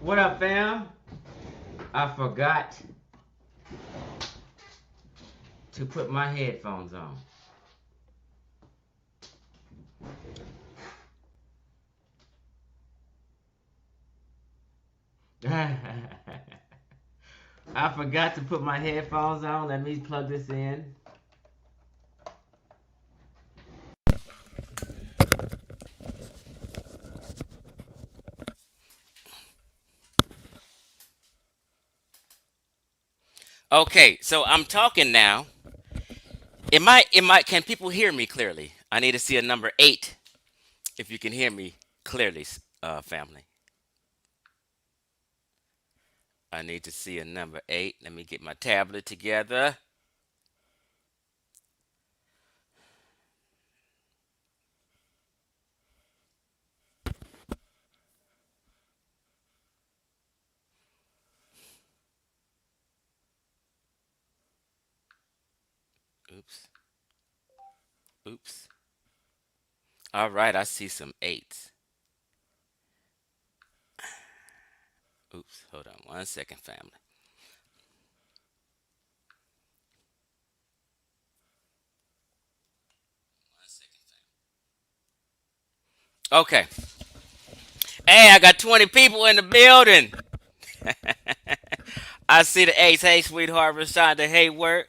What up, fam? I forgot to put my headphones on. I forgot to put my headphones on. Let me plug this in. Okay, so I'm talking now. Can people hear me clearly? I need to see a number 8 if you can hear me clearly, family. I need to see a number 8. Let me get my tablet together. Oops. Oops. All right, I see some 8s. Oops, hold on 1 second, family. Okay. Hey, I got 20 people in the building. I see the 8s. Hey, sweetheart, Rashonda Hayward,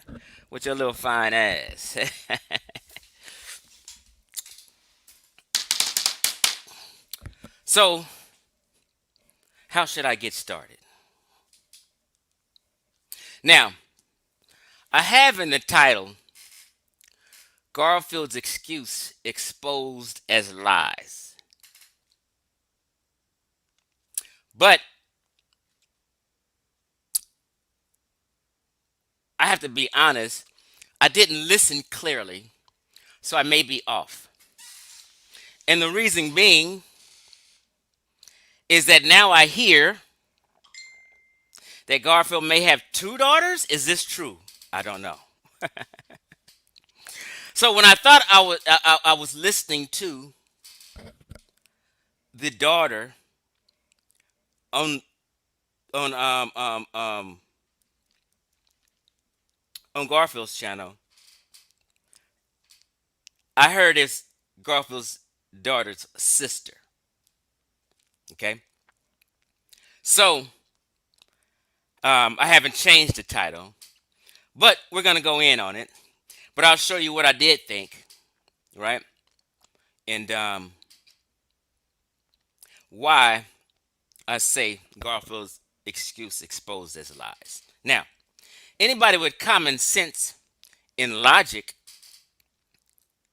with your little fine ass. So, how should I get started? Now, I have in the title Garfield's excuse exposed as lies. But I have to be honest, I didn't listen clearly, so I may be off. And the reason being is that now I hear that Garfield may have 2 daughters. Is this true? I don't know. So when I thought I was listening to the daughter on on um um um on Garfield's channel, I heard it's Garfield's daughter's sister. Okay, so I haven't changed the title, but we're gonna go in on it. But I'll show you what I did think, right? And why I say Garfield's excuse exposed as lies. Now, anybody with common sense and logic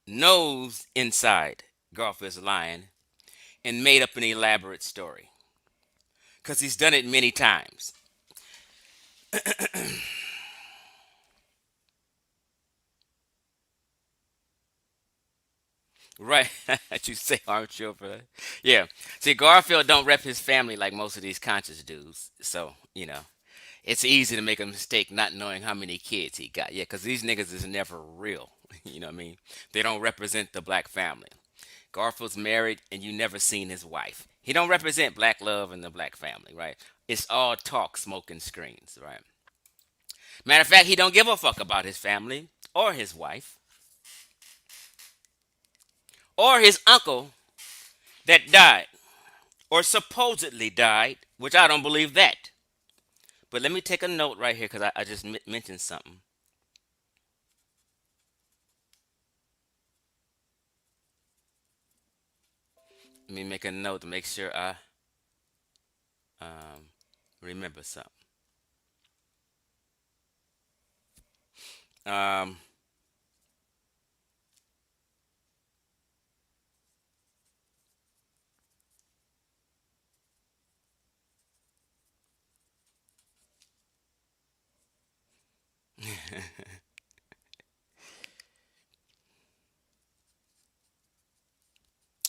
knows inside Garfield's lying and made up an elaborate story because he's done it many times. Right. You say, aren't you? For that? Yeah. See, Garfield don't rep his family like most of these conscious dudes. So, it's easy to make a mistake not knowing how many kids he got. Yeah, because these niggas is never real. You know what I mean? They don't represent the black family. Garfield's married and you never seen his wife. He don't represent black love and the black family, right? It's all talk, smoke, and screens, right? Matter of fact, he don't give a fuck about his family or his wife or his uncle that died or supposedly died, which I don't believe that. But let me take a note right here because I just mentioned something. Let me make a note to make sure I um, remember something. Um,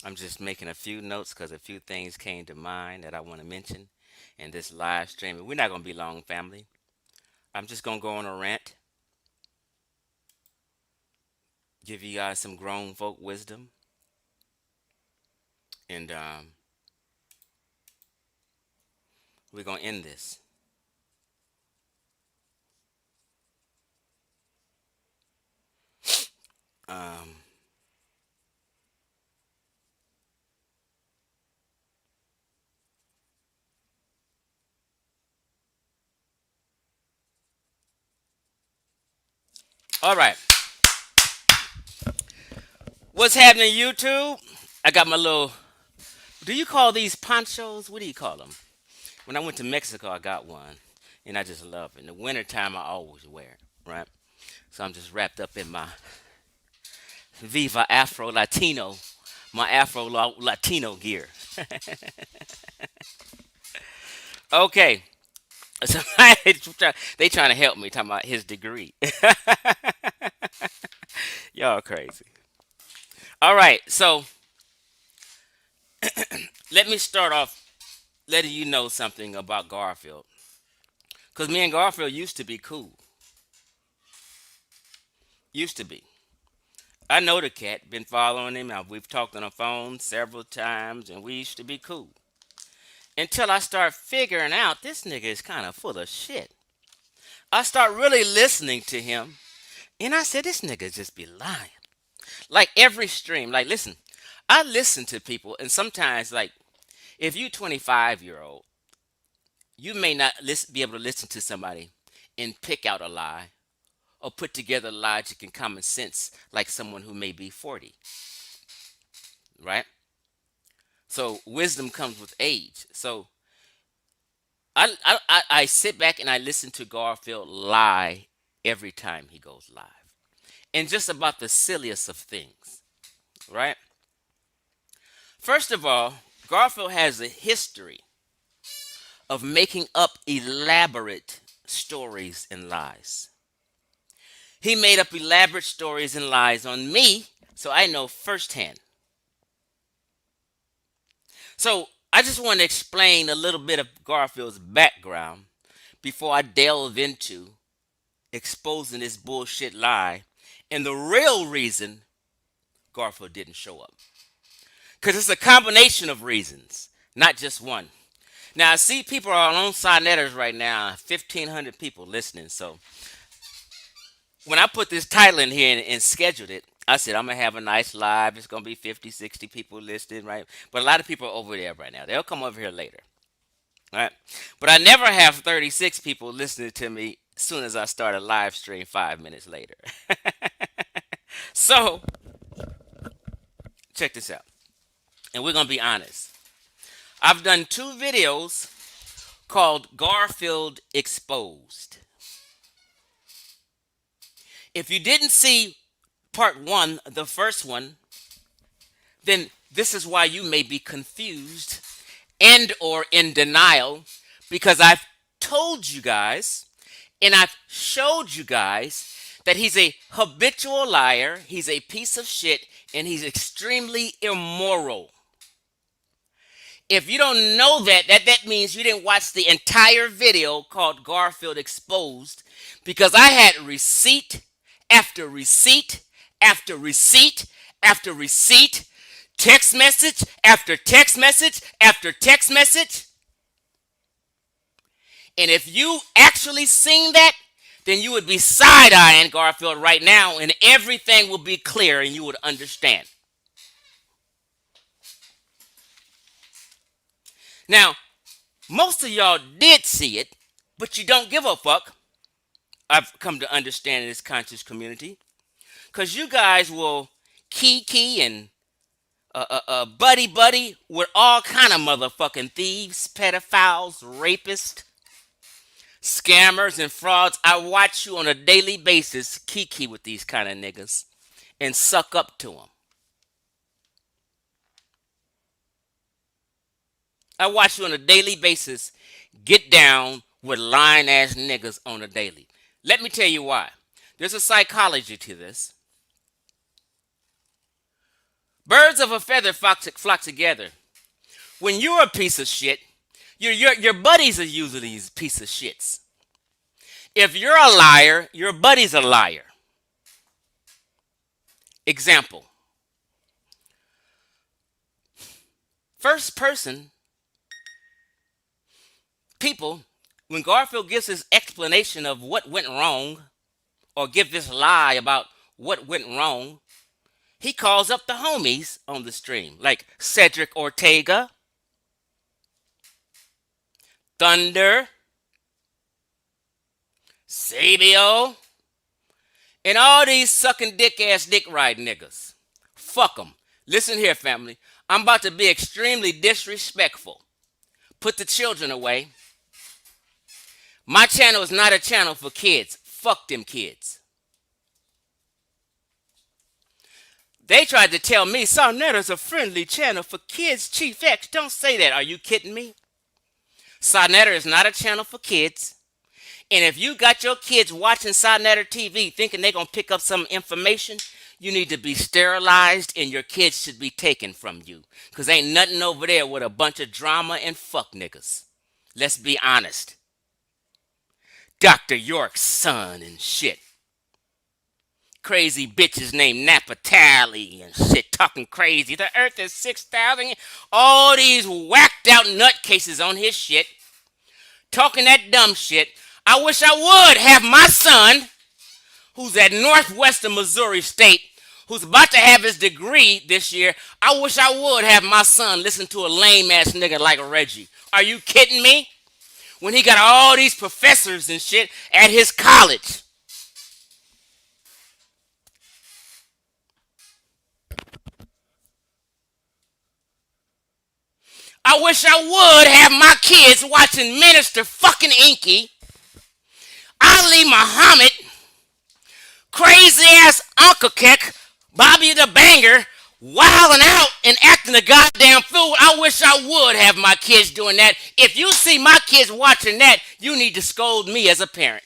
I'm just making a few notes because a few things came to mind that I want to mention in this live stream. We're not going to be long, family. I'm just going to go on a rant, give you guys some grown folk wisdom, and We're gonna end this. Um, all right. What's happening, YouTube? I got my little. Do you call these ponchos? What do you call them? When I went to Mexico, I got one, and I just love it. In the wintertime, I always wear it, right? So I'm just wrapped up in my Viva Afro Latino, my Latino gear. Okay, so they trying to help me talking about his degree. Y'all crazy. All right, so let me start off letting you know something about Garfield. Because me and Garfield used to be cool. Used to be. I know the cat, been following him. We've talked on the phone several times, and we used to be cool. Until I start figuring out this nigga is kind of full of shit. I start really listening to him, and I said, this nigga just be lying. Like every stream, like listen, I listen to people, and sometimes, like, if you 25-year-old, you may not be able to listen to somebody and pick out a lie or put together logic and common sense like someone who may be 40, right? So wisdom comes with age. So I sit back and I listen to Garfield lie every time he goes live. And just about the silliest of things, right? First of all, Garfield has a history of making up elaborate stories and lies. He made up elaborate stories and lies on me, so I know firsthand. So I just want to explain a little bit of Garfield's background before I delve into exposing this bullshit lie and the real reason Garfield didn't show up. Because it's a combination of reasons, not just one. Now, I see people are on Sinetters right now, 1,500 people listening. So when I put this title in here and scheduled it, I said, I'm going to have a nice live. It's going to be 50, 60 people listening, right? But a lot of people are over there right now. They'll come over here later, right? But I never have 36 people listening to me as soon as I start a live stream 5 minutes later. So check this out. And we're going to be honest. I've done 2 videos called Garfield Exposed. If you didn't see part 1, the first one, then this is why you may be confused and or in denial, because I've told you guys and I've showed you guys that he's a habitual liar, he's a piece of shit, and he's extremely immoral. If you don't know that means you didn't watch the entire video called Garfield Exposed, because I had receipt after receipt after receipt after receipt, text message after text message after text message. And if you actually seen that, then you would be side-eyeing Garfield right now and everything will be clear and you would understand. Now, most of y'all did see it, but you don't give a fuck. I've come to understand in this conscious community. Because you guys will key and buddy with all kind of motherfucking thieves, pedophiles, rapists, scammers, and frauds. I watch you on a daily basis kiki with these kind of niggas and suck up to them. I watch you on a daily basis get down with lying ass niggas on a daily. Let me tell you why. There's a psychology to this. Birds of a feather flock together. When you're a piece of shit, your buddies are usually these piece of shits. If you're a liar, your buddy's a liar. Example. First person people, when Garfield gives his explanation of what went wrong, or give this lie about what went wrong, he calls up the homies on the stream, like Cedric Ortega, Thunder, Sabio, and all these sucking dick ass dick ride niggas. Fuck them. Listen here, family. I'm about to be extremely disrespectful. Put the children away. My channel is not a channel for kids. Fuck them kids. They tried to tell me Sarnetta's a friendly channel for kids. Chief X, don't say that. Are you kidding me? Sarnetta is not a channel for kids. And if you got your kids watching Sarnetta TV thinking they're going to pick up some information, you need to be sterilized and your kids should be taken from you. Because ain't nothing over there with a bunch of drama and fuck niggas. Let's be honest. Dr. York's son and shit. Crazy bitches named Napatali and shit talking crazy. The earth is 6,000. All these whacked out nutcases on his shit. Talking that dumb shit. I wish I would have my son, who's at Northwestern Missouri State, who's about to have his degree this year. I wish I would have my son listen to a lame ass nigga like Reggie. Are you kidding me? When he got all these professors and shit at his college. I wish I would have my kids watching Minister fucking Inky, Ali Muhammad, crazy ass Uncle Keck, Bobby the Banger, wilding out and acting a goddamn fool. I wish I would have my kids doing that. If you see my kids watching that, you need to scold me as a parent.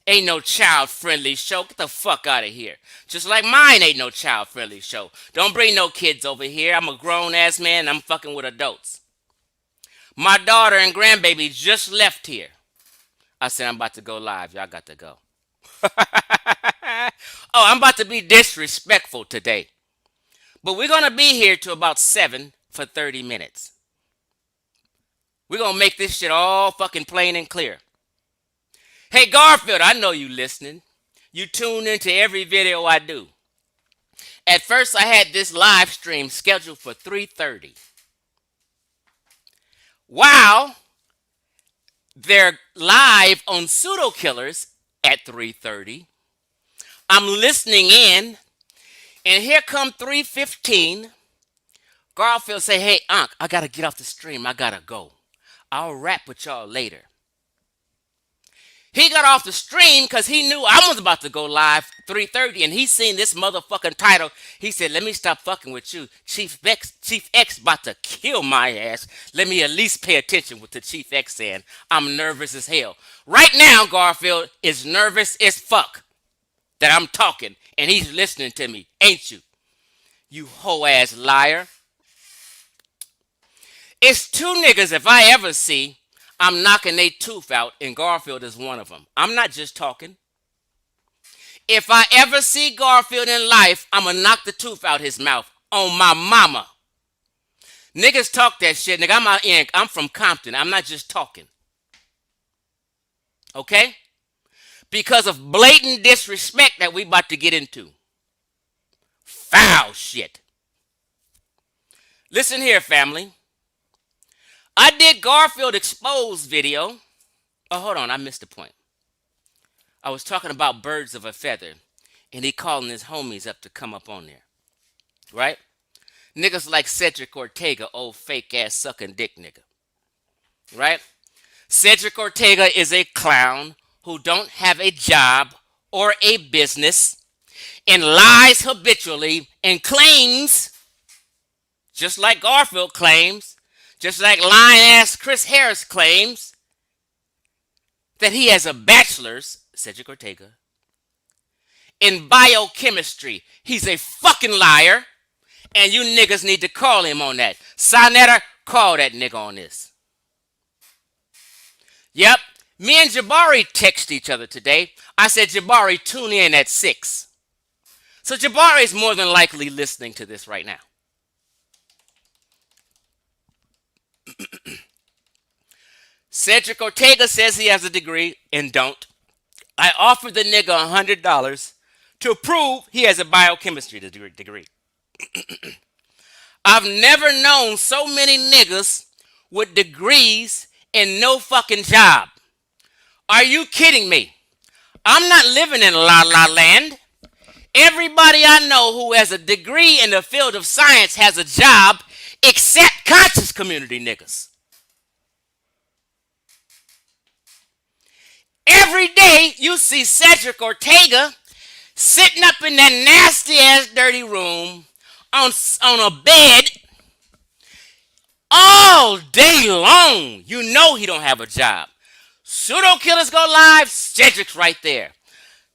Ain't no child-friendly show. Get the fuck out of here. Just like mine ain't no child-friendly show. Don't bring no kids over here. I'm a grown-ass man and I'm fucking with adults. My daughter and grandbaby just left here. I said I'm about to go live. Y'all got to go. Oh, I'm about to be disrespectful today. But we're going to be here till about 7 for 30 minutes. We're going to make this shit all fucking plain and clear. Hey, Garfield, I know you listening. You tune into every video I do. At first, I had this live stream scheduled for 3:30. While they're live on Pseudo Killers at 3:30, I'm listening in, and here come 3:15. Garfield say, hey, Unc, I got to get off the stream. I got to go. I'll rap with y'all later. He got off the stream because he knew I was about to go live 3:30, and he seen this motherfucking title. He said, let me stop fucking with you. Chief X about to kill my ass. Let me at least pay attention with the Chief X saying. I'm nervous as hell. Right now, Garfield is nervous as fuck that I'm talking, and he's listening to me. Ain't you? You hoe-ass liar. It's two niggas if I ever see I'm knocking their tooth out, and Garfield is one of them. I'm not just talking. If I ever see Garfield in life, I'm going to knock the tooth out his mouth on my mama. Niggas talk that shit. Nigga, I'm from Compton. I'm not just talking. Okay? Because of blatant disrespect that we about to get into. Foul shit. Listen here, family. I did Garfield Exposed video. Oh, hold on. I missed the point. I was talking about birds of a feather. And he calling his homies up to come up on there. Right? Niggas like Cedric Ortega, old fake ass sucking dick nigga. Right? Cedric Ortega is a clown who don't have a job or a business and lies habitually and claims, just like Garfield claims, just like lying-ass Chris Harris claims, that he has a bachelor's, Cedric Ortega, in biochemistry. He's a fucking liar, and you niggas need to call him on that. Sarnetta, call that nigga on this. Yep, me and Jabari text each other today. I said, Jabari, tune in at 6. So Jabari is more than likely listening to this right now. Cedric Ortega says he has a degree and don't. I offered the nigga $100 to prove he has a biochemistry degree. I've never known so many niggas with degrees and no fucking job. Are you kidding me? I'm not living in La La Land. Everybody I know who has a degree in the field of science has a job except conscious community niggas. Every day you see Cedric Ortega sitting up in that nasty ass dirty room on a bed all day long. You know he don't have a job. Pseudo killers go live, Cedric's right there.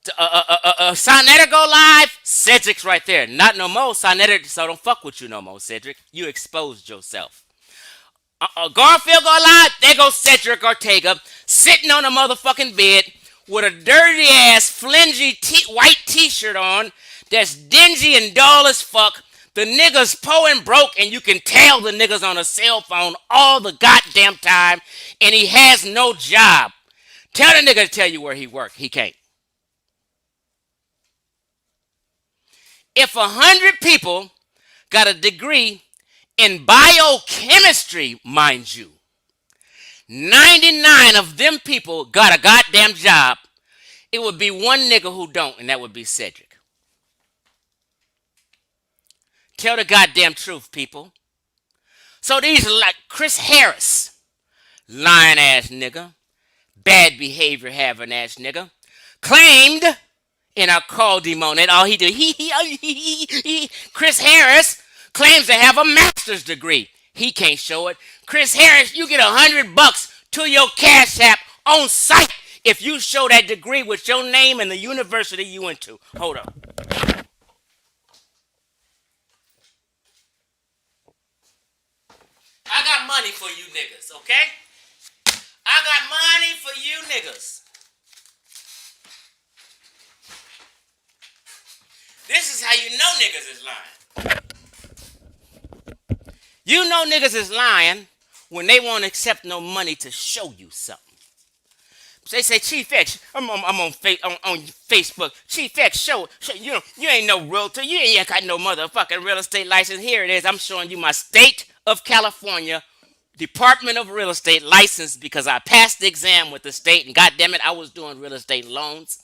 Sonetta go live, Cedric's right there. Not no more, Sonetta, so don't fuck with you no more, Cedric. You exposed yourself. Garfield go live, there goes Cedric Ortega sitting on a motherfucking bed with a dirty ass flingy white t-shirt on that's dingy and dull as fuck. The nigga's poor and broke, and you can tell the nigga's on a cell phone all the goddamn time, and he has no job. Tell the nigga to tell you where he work. He can't. If 100 people got a degree in biochemistry, mind you, 99 of them people got a goddamn job. It would be one nigga who don't, and that would be Cedric. Tell the goddamn truth, people. So these are like Chris Harris, lying ass nigga, bad behavior having ass nigga, claimed, and I called him on it. All he did, Chris Harris claims to have a master's degree. He can't show it. Chris Harris, you get $100 to your Cash App on site if you show that degree with your name and the university you went to. Hold up. I got money for you niggas, okay? I got money for you niggas. This is how you know niggas is lying. You know niggas is lying when they won't accept no money to show you something. They say, Chief X, I'm on Facebook. Chief X, show you know, you ain't no realtor. You ain't got no motherfucking real estate license. Here it is. I'm showing you my state of California Department of Real Estate license because I passed the exam with the state, and goddamn it, I was doing real estate loans.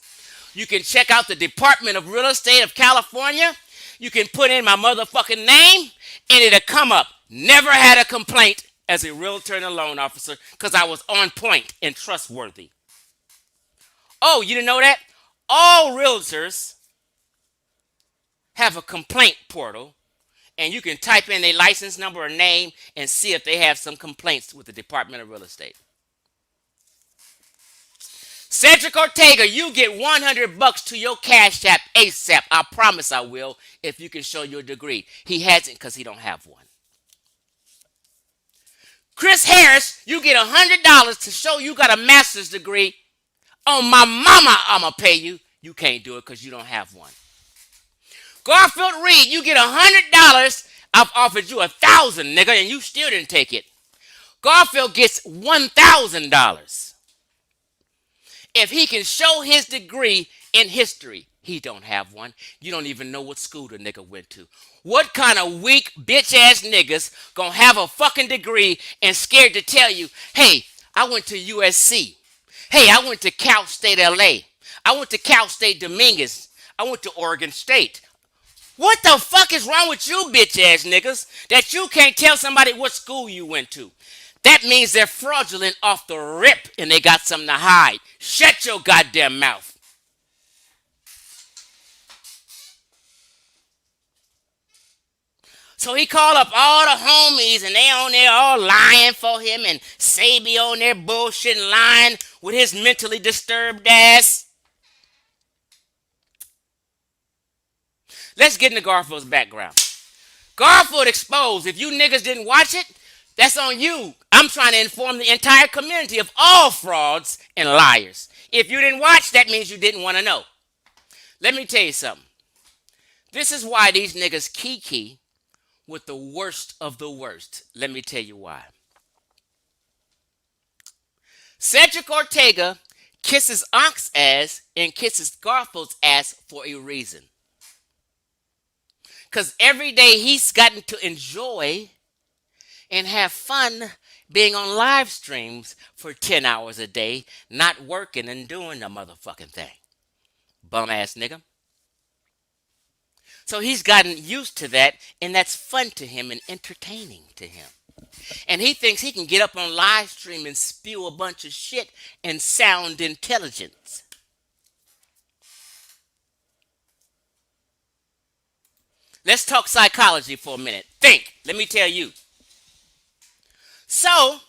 You can check out the Department of Real Estate of California. You can put in my motherfucking name, and it'll come up. Never had a complaint as a realtor and a loan officer because I was on point and trustworthy. Oh, you didn't know that? All realtors have a complaint portal, and you can type in their license number or name and see if they have some complaints with the Department of Real Estate. Cedric Ortega, you get $100 to your Cash App ASAP. I promise I will if you can show your degree. He hasn't because he don't have one. Chris Harris, you get $100 to show you got a master's degree. On my mama, I'ma pay you. You can't do it because you don't have one. Garfield Reid, you get $100. I've offered you $1,000, nigga, and you still didn't take it. Garfield gets $1,000. If he can show his degree in history, he don't have one. You don't even know what school the nigga went to. What kind of weak bitch ass niggas gonna have a fucking degree and scared to tell you, hey, I went to USC. Hey, I went to Cal State LA. I went to Cal State Dominguez. I went to Oregon State. What the fuck is wrong with you bitch ass niggas that you can't tell somebody what school you went to? That means they're fraudulent off the rip and they got something to hide. Shut your goddamn mouth. So he called up all the homies and they on there all lying for him, and Sabi on there bullshit lying with his mentally disturbed ass. Let's get into Garfield's background. Garfield exposed. If you niggas didn't watch it, that's on you. I'm trying to inform the entire community of all frauds and liars. If you didn't watch, that means you didn't want to know. Let me tell you something. This is why these niggas kiki with the worst of the worst. Let me tell you why. Cedric Ortega kisses Onk's ass and kisses Garfield's ass for a reason. Because every day he's gotten to enjoy and have fun being on live streams for 10 hours a day, not working and doing the motherfucking thing. Bum ass nigga. So he's gotten used to that, and that's fun to him and entertaining to him. And he thinks he can get up on live stream and spew a bunch of shit and sound intelligence. Let's talk psychology for a minute. Think. Let me tell you. So,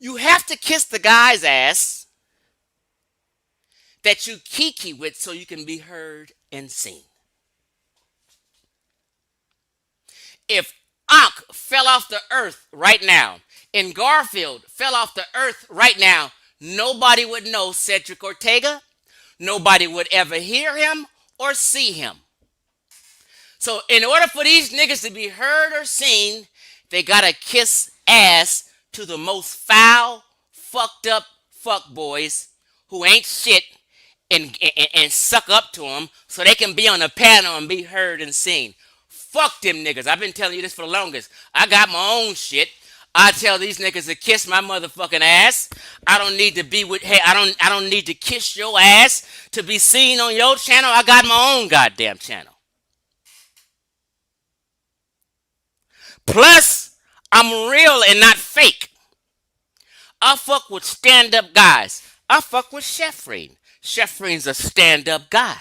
you have to kiss the guy's ass that you kiki with so you can be heard and seen. If Ankh fell off the earth right now and Garfield fell off the earth right now, nobody would know Cedric Ortega. Nobody would ever hear him or see him. So in order for these niggas to be heard or seen, they gotta kiss ass to the most foul, fucked up fuck boys who ain't shit and suck up to them so they can be on the panel and be heard and seen. Fuck them niggas. I've been telling you this for the longest. I got my own shit. I tell these niggas to kiss my motherfucking ass. I don't need to be with. Hey, I don't need to kiss your ass to be seen on your channel. I got my own goddamn channel. Plus, I'm real and not fake. I fuck with stand-up guys. I fuck with Chef Reid. Chef Reid's a stand-up guy.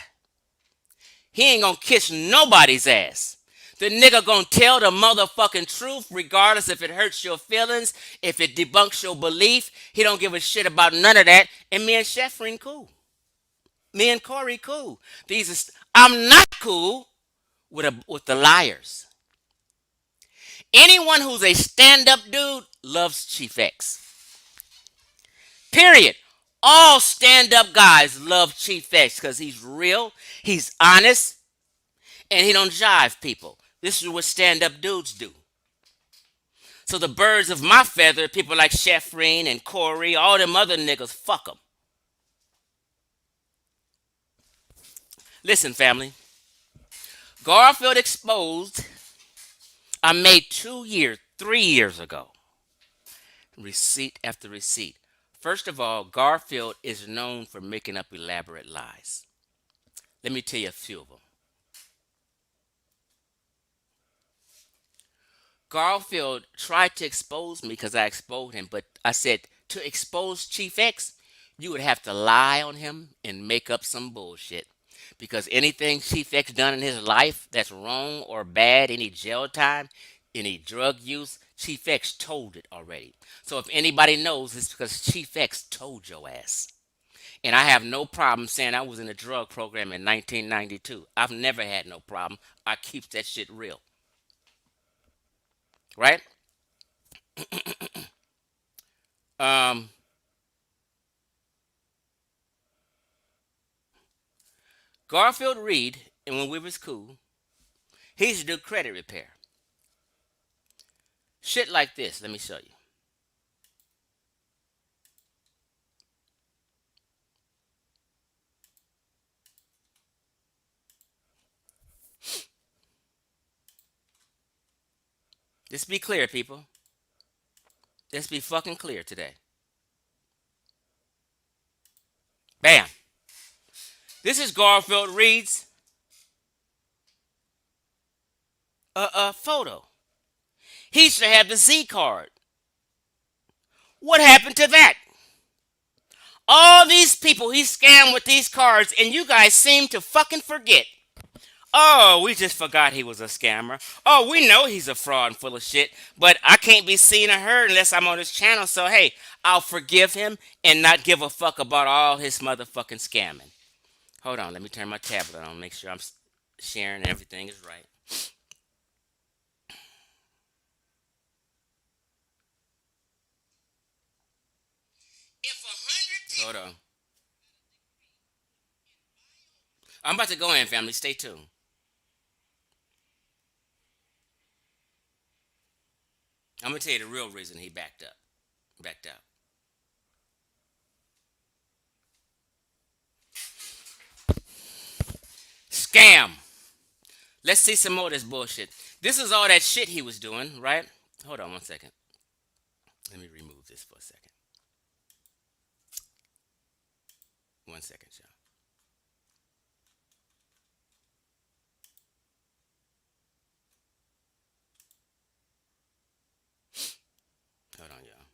He ain't gonna kiss nobody's ass. The nigga gonna tell the motherfucking truth regardless if it hurts your feelings, if it debunks your belief. He don't give a shit about none of that. And me and Chef Reid cool. Me and Corey cool. I'm not cool with the liars. Anyone who's a stand-up dude loves Chief X. Period. All stand-up guys love Chief X because he's real, he's honest, and he don't jive people. This is what stand-up dudes do. So the birds of my feather, people like Chef Reid and Corey, all them other niggas, fuck them. Listen, family. Garfield Exposed, I made 2 years, 3 years ago. Receipt after receipt. First of all, Garfield is known for making up elaborate lies. Let me tell you a few of them. Garfield tried to expose me because I exposed him, but I said to expose Chief X, you would have to lie on him and make up some bullshit. Because anything Chief X done in his life that's wrong or bad, any jail time, any drug use, Chief X told it already. So if anybody knows, it's because Chief X told your ass. And I have no problem saying I was in a drug program in 1992. I've never had no problem. I keep that shit real. Right? Um, Garfield Reid, and when we was cool, he used to do credit repair. Shit like this. Let me show you. Let's be clear, people. Let's be fucking clear today. Bam. This is Garfield Reid's photo. He should have the Z card. What happened to that? All these people he scammed with these cards, and you guys seem to fucking forget. Oh, we just forgot he was a scammer. Oh, we know he's a fraud and full of shit, but I can't be seen or heard unless I'm on his channel, so hey, I'll forgive him and not give a fuck about all his motherfucking scamming. Hold on, let me turn my tablet on, make sure I'm sharing and everything is right. Hold on. I'm about to go in, family. Stay tuned. I'm gonna tell you the real reason he backed up. Backed out. Scam. Let's see some more of this bullshit. This is all that shit he was doing, right? Hold on 1 second. Let me remove this for a second. 1 second, y'all. Hold on, y'all.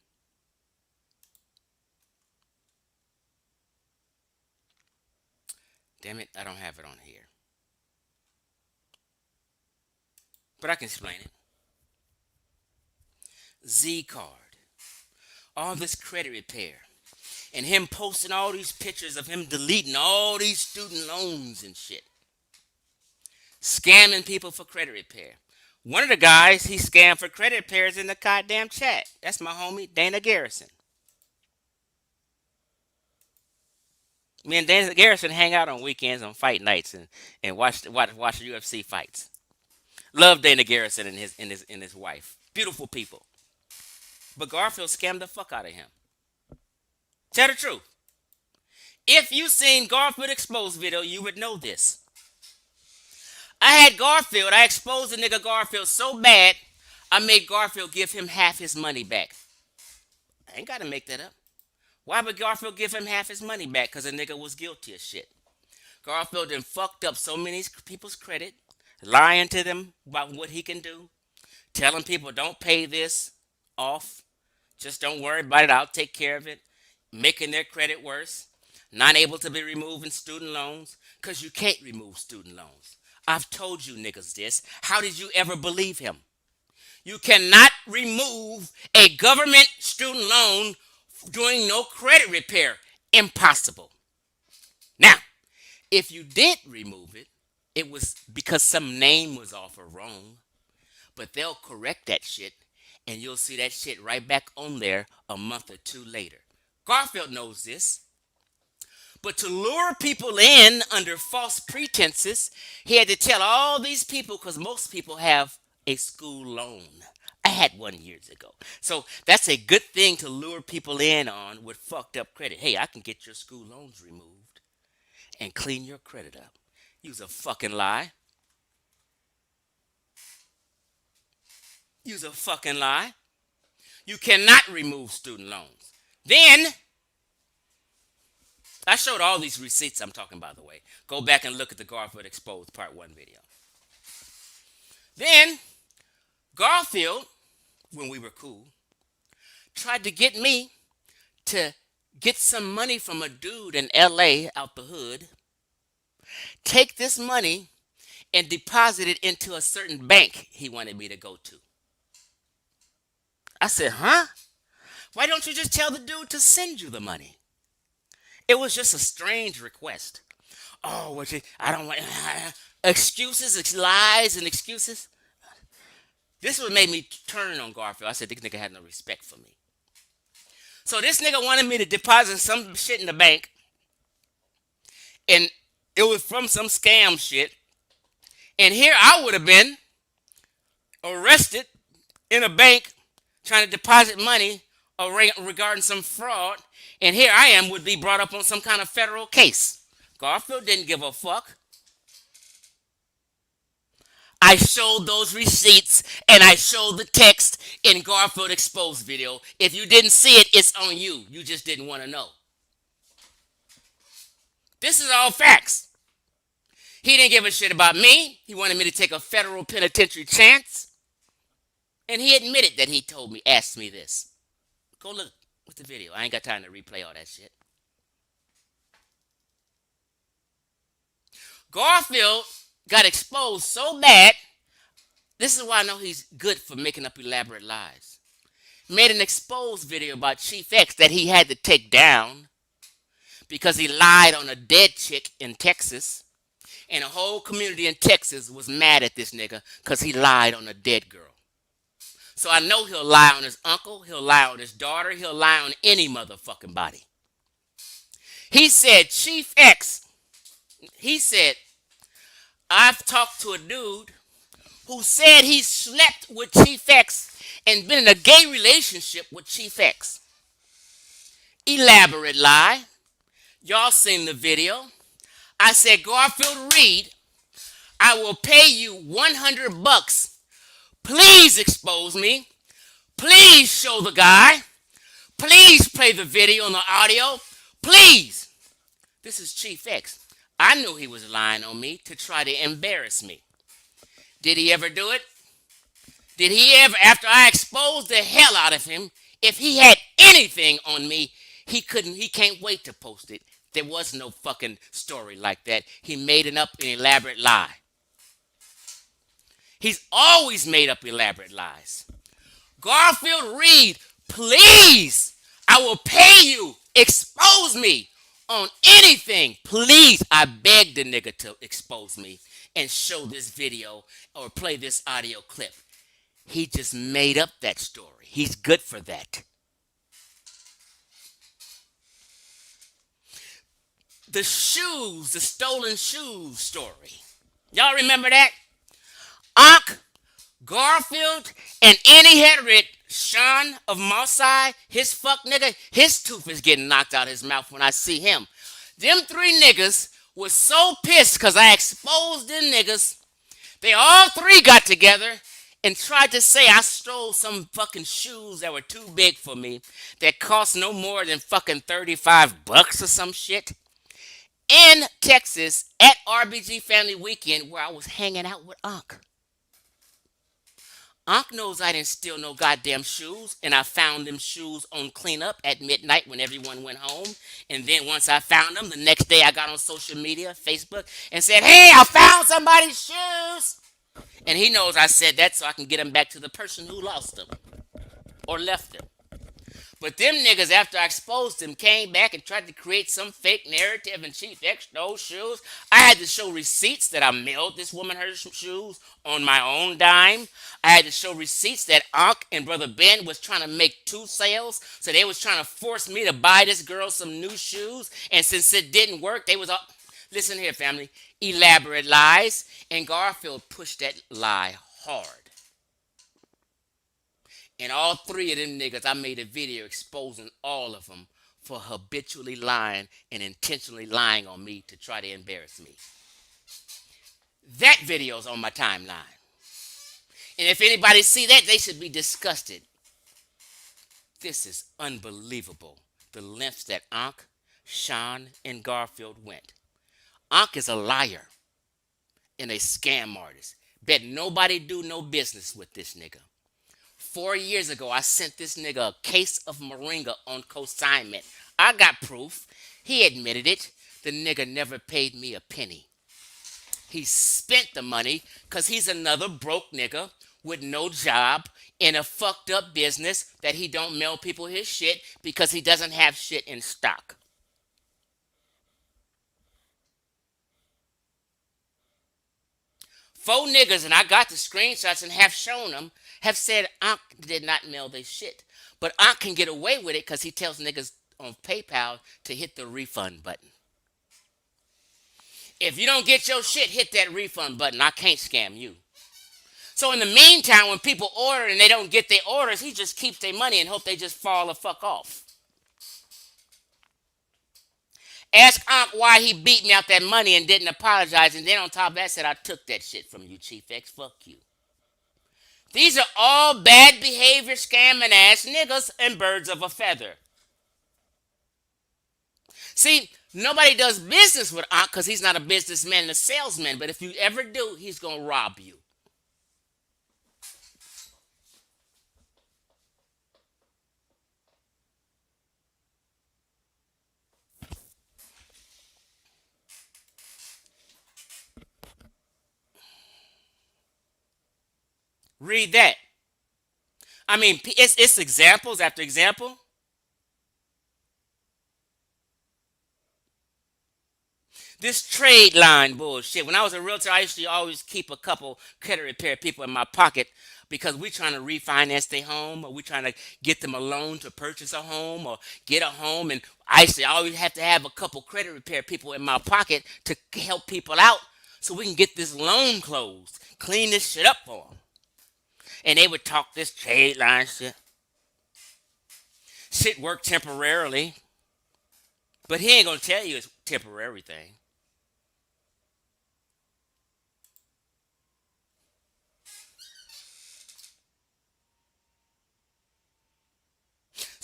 Damn it, I don't have it on here. But I can explain it. Z card. All this credit repair. And him posting all these pictures of him deleting all these student loans and shit. Scamming people for credit repair. One of the guys he scammed for credit repair is in the goddamn chat. That's my homie, Dana Garrison. Me and Dana Garrison hang out on weekends on fight nights and watch UFC fights. Love Dana Garrison and his wife. Beautiful people. But Garfield scammed the fuck out of him. Tell the truth. If you seen Garfield exposed video, you would know this. I had Garfield. I exposed the nigga Garfield so bad, I made Garfield give him half his money back. I ain't got to make that up. Why would Garfield give him half his money back? Because the nigga was guilty of shit. Garfield done fucked up so many people's credit, lying to them about what he can do, telling people don't pay this off, just don't worry about it, I'll take care of it, making their credit worse, not able to be removing student loans, because you can't remove student loans. I've told you niggas this. How did you ever believe him? You cannot remove a government student loan doing no credit repair. Impossible. Now, if you did remove it, it was because some name was off or wrong. But they'll correct that shit, and you'll see that shit right back on there a month or two later. Garfield knows this. But to lure people in under false pretenses, he had to tell all these people, because most people have a school loan. I had one years ago. So that's a good thing to lure people in on with fucked up credit. Hey, I can get your school loans removed and clean your credit up. Use a fucking lie. Use a fucking lie. You cannot remove student loans. Then, I showed all these receipts I'm talking, by the way. Go back and look at the Garfield Exposed Part 1 video. Then, Garfield, when we were cool, tried to get me to get some money from a dude in LA out the hood, take this money and deposit it into a certain bank he wanted me to go to. I said, huh? Why don't you just tell the dude to send you the money? It was just a strange request. Oh, I don't want excuses, lies, and excuses. This what made me turn on Garfield. I said, this nigga had no respect for me. So this nigga wanted me to deposit some shit in the bank, and it was from some scam shit. And here I would have been arrested in a bank trying to deposit money regarding some fraud, and here I am would be brought up on some kind of federal case. Garfield didn't give a fuck. I showed those receipts and I showed the text in Garfield Exposed video. If you didn't see it, it's on you. You just didn't want to know. This is all facts. He didn't give a shit about me. He wanted me to take a federal penitentiary chance. And he admitted that he asked me this. Go look at the video. I ain't got time to replay all that shit. Garfield got exposed so bad. This is why I know he's good for making up elaborate lies. Made an exposed video about Chief X that he had to take down because he lied on a dead chick in Texas. And a whole community in Texas was mad at this nigga because he lied on a dead girl. So I know he'll lie on his uncle, he'll lie on his daughter, he'll lie on any motherfucking body. He said, Chief X, he said, I've talked to a dude who said he slept with Chief X and been in a gay relationship with Chief X. Elaborate lie. Y'all seen the video. I said Garfield Reid I will pay you 100 bucks. Please expose me. Please show the guy. Please play the video and the audio. Please. This is Chief X. I knew he was lying on me to try to embarrass me. Did he ever do it? Did he ever, after I exposed the hell out of him, if he had anything on me, he can't wait to post it. There was no fucking story like that. He made it up an elaborate lie. He's always made up elaborate lies. Garfield Reid, please, I will pay you. Expose me on anything. Please, I beg the nigga to expose me and show this video or play this audio clip. He just made up that story. He's good for that. The shoes, the stolen shoes story. Y'all remember that? Ankh, Garfield, and Annie Hedrick, Sean of Maasai, his fuck nigga, his tooth is getting knocked out of his mouth when I see him. Them three niggas was so pissed because I exposed them niggas. They all three got together and tried to say I stole some fucking shoes that were too big for me that cost no more than fucking 35 bucks or some shit. In Texas at RBG Family Weekend where I was hanging out with Ankh. Ankh knows I didn't steal no goddamn shoes, and I found them shoes on cleanup at midnight when everyone went home. And then once I found them, the next day I got on social media, Facebook, and said, hey, I found somebody's shoes. And he knows I said that so I can get them back to the person who lost them or left them. But them niggas, after I exposed them, came back and tried to create some fake narrative and Chief X stole shoes. I had to show receipts that I mailed this woman her shoes on my own dime. I had to show receipts that Ankh and Brother Ben was trying to make two sales. So they was trying to force me to buy this girl some new shoes. And since it didn't work, they was all... Listen here, family. Elaborate lies. And Garfield pushed that lie hard. And all three of them niggas, I made a video exposing all of them for habitually lying and intentionally lying on me to try to embarrass me. That video's on my timeline. And if anybody see that, they should be disgusted. This is unbelievable. The lengths that Ankh, Sean, and Garfield went. Ankh is a liar and a scam artist. Bet nobody do no business with this nigga. 4 years ago, I sent this nigga a case of Moringa on consignment. I got proof. He admitted it. The nigga never paid me a penny. He spent the money because he's another broke nigga with no job in a fucked up business that he don't mail people his shit because he doesn't have shit in stock. Four niggas, and I got the screenshots and have shown them, have said Ankh did not mail their shit. But Ankh can get away with it because he tells niggas on PayPal to hit the refund button. If you don't get your shit, hit that refund button. I can't scam you. So in the meantime, when people order and they don't get their orders, he just keeps their money and hope they just fall the fuck off. Ask Ankh why he beat me out that money and didn't apologize, and then on top of that said I took that shit from you, Chief X. Fuck you. These are all bad behavior, scamming ass niggas and birds of a feather. See, nobody does business with Ankh because he's not a businessman and a salesman, but if you ever do, he's going to rob you. Read that. I mean, it's examples after example. This trade line bullshit. When I was a realtor, I used to always keep a couple credit repair people in my pocket because we trying to refinance their home or we trying to get them a loan to purchase a home or get a home. And I used to always have to have a couple credit repair people in my pocket to help people out so we can get this loan closed, clean this shit up for them. And they would talk this trade line shit. Shit worked temporarily. But he ain't going to tell you it's temporary thing.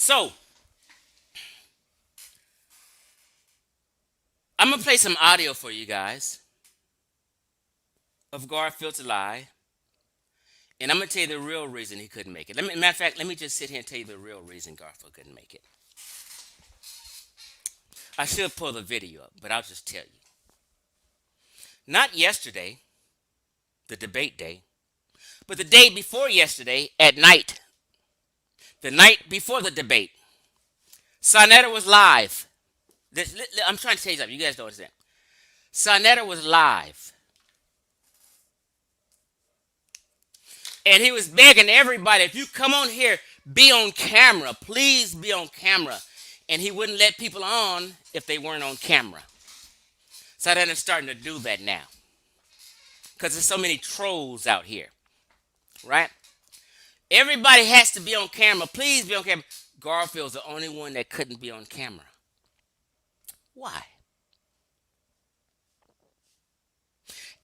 So I'm gonna play some audio for you guys of Garfield's lie, and I'm gonna tell you the real reason he couldn't make it. Matter of fact, let me just sit here and tell you the real reason Garfield couldn't make it. I should pull the video up, but I'll just tell you. Not yesterday, the debate day, but the day before yesterday at night, the night before the debate, Sonetta was live. I'm trying to tell you something. You guys don't understand. Sonetta was live. And he was begging everybody, if you come on here, be on camera. Please be on camera. And he wouldn't let people on if they weren't on camera. Sonetta is starting to do that now. Because there's so many trolls out here. Right? Everybody has to be on camera. Please be on camera. Garfield's the only one that couldn't be on camera. Why?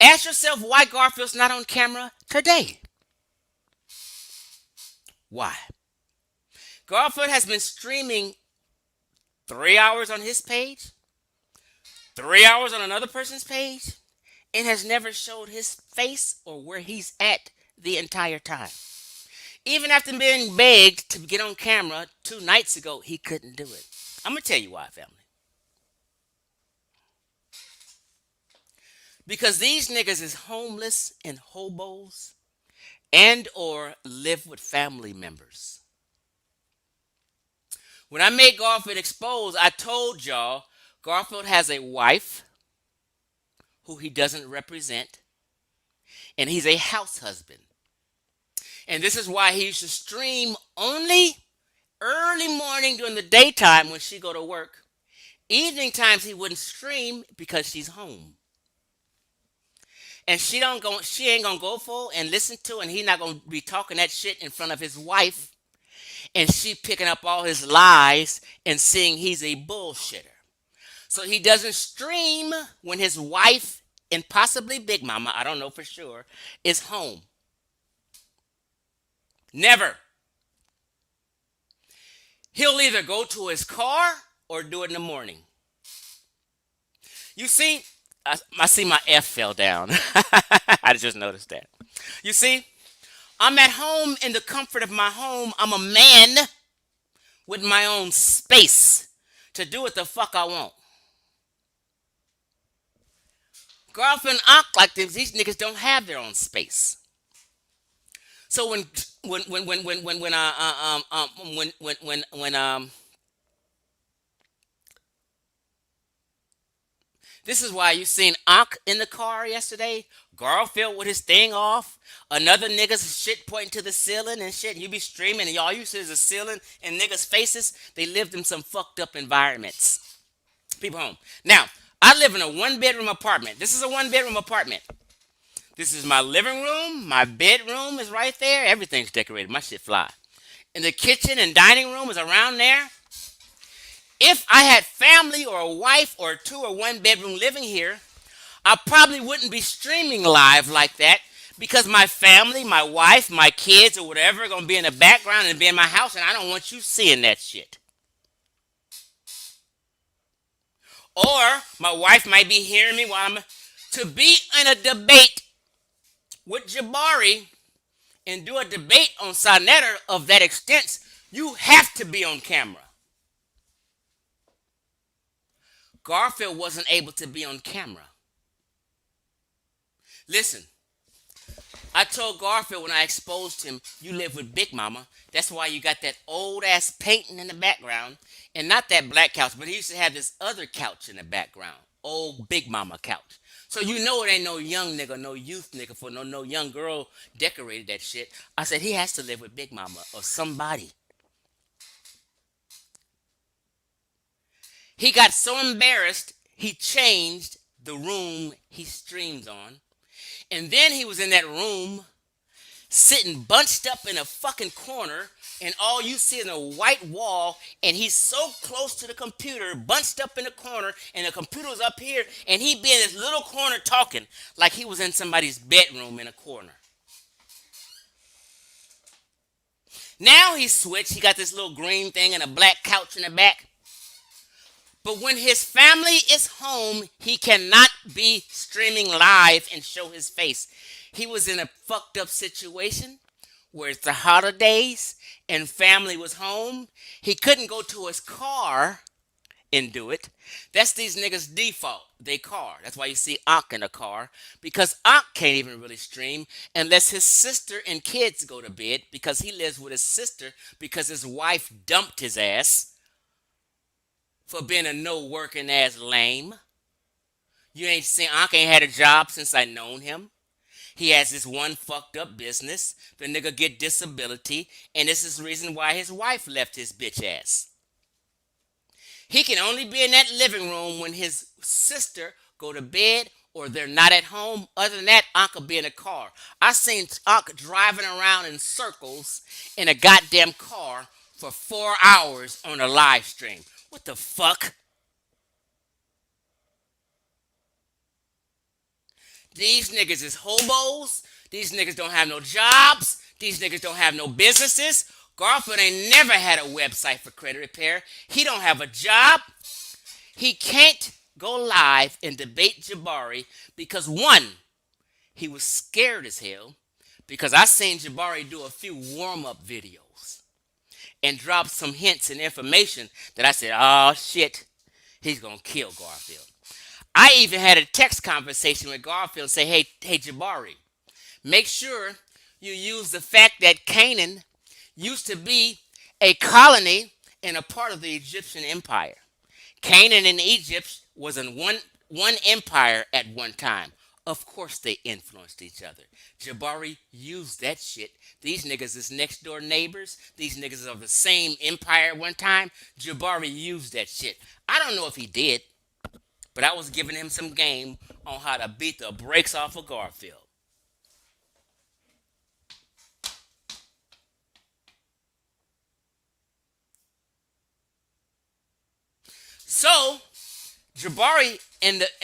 Ask yourself why Garfield's not on camera today. Why? Garfield has been streaming 3 hours on his page, 3 hours on another person's page, and has never showed his face or where he's at the entire time. Even after being begged to get on camera 2 nights ago, he couldn't do it. I'm going to tell you why, family. Because these niggas is homeless and hobos and or live with family members. When I made Garfield Exposed, I told y'all Garfield has a wife who he doesn't represent, and he's a house husband. And this is why he used to stream only early morning during the daytime when she go to work. Evening times he wouldn't stream because she's home. And she ain't gonna go for and listen to, and he not gonna be talking that shit in front of his wife, and she picking up all his lies and seeing he's a bullshitter. So he doesn't stream when his wife and possibly Big Mama, I don't know for sure, is home. Never. He'll either go to his car or do it in the morning. You see, I see my F fell down. I just noticed that. You see, I'm at home in the comfort of my home. I'm a man with my own space to do what the fuck I want. Garfield and act like this. These niggas don't have their own space. So when this is why you seen Ankh in the car yesterday, Garfield with his thing off, another niggas shit pointing to the ceiling and shit. You be streaming and all you see is the ceiling and niggas' faces. They lived in some fucked up environments. People home. Now, I live in a 1-bedroom apartment. This is a 1-bedroom apartment. This is my living room. My bedroom is right there. Everything's decorated. My shit fly. And the kitchen and dining room is around there. If I had family or a wife or 2 or 1-bedroom living here, I probably wouldn't be streaming live like that because my family, my wife, my kids or whatever are going to be in the background and be in my house, and I don't want you seeing that shit. Or my wife might be hearing me while to be in a debate with Jabari and do a debate on Sonetta of that extent, you have to be on camera. Garfield wasn't able to be on camera. Listen, I told Garfield when I exposed him, you live with Big Mama. That's why you got that old ass painting in the background. And not that black couch, but he used to have this other couch in the background. Old Big Mama couch. So you know it ain't no young nigga, no youth nigga for no young girl decorated that shit. I said he has to live with Big Mama or somebody. He got so embarrassed, he changed the room he streams on. And then he was in that room sitting bunched up in a fucking corner, and all you see is a white wall, and he's so close to the computer, bunched up in the corner, and the computer's up here, and he be in this little corner talking like he was in somebody's bedroom in a corner. Now he switched. He got this little green thing and a black couch in the back. But when his family is home, he cannot be streaming live and show his face. He was in a fucked up situation where it's the holidays and family was home. He couldn't go to his car and do it. That's these niggas' default. They car. That's why you see Ankh in a car. Because Ankh can't even really stream unless his sister and kids go to bed because he lives with his sister because his wife dumped his ass for being a no working ass lame. You ain't seen Ankh ain't had a job since I known him. He has this one fucked up business. The nigga get disability, and this is the reason why his wife left his bitch ass. He can only be in that living room when his sister go to bed or they're not at home. Other than that, Ankh will be in a car. I seen Ankh driving around in circles in a goddamn car for 4 hours on a live stream. What the fuck? These niggas is hobos. These niggas don't have no jobs. These niggas don't have no businesses. Garfield ain't never had a website for credit repair. He don't have a job. He can't go live and debate Jabari because one, he was scared as hell because I seen Jabari do a few warm-up videos and drop some hints and information that I said, oh shit, he's gonna kill Garfield. I even had a text conversation with Garfield and say, hey Jabari, make sure you use the fact that Canaan used to be a colony and a part of the Egyptian empire. Canaan and Egypt was in one empire at one time. Of course they influenced each other. Jabari used that shit. These niggas is next door neighbors. These niggas are of the same empire at one time. Jabari used that shit. I don't know if he did, but I was giving him some game on how to beat the brakes off of Garfield. So, Jabari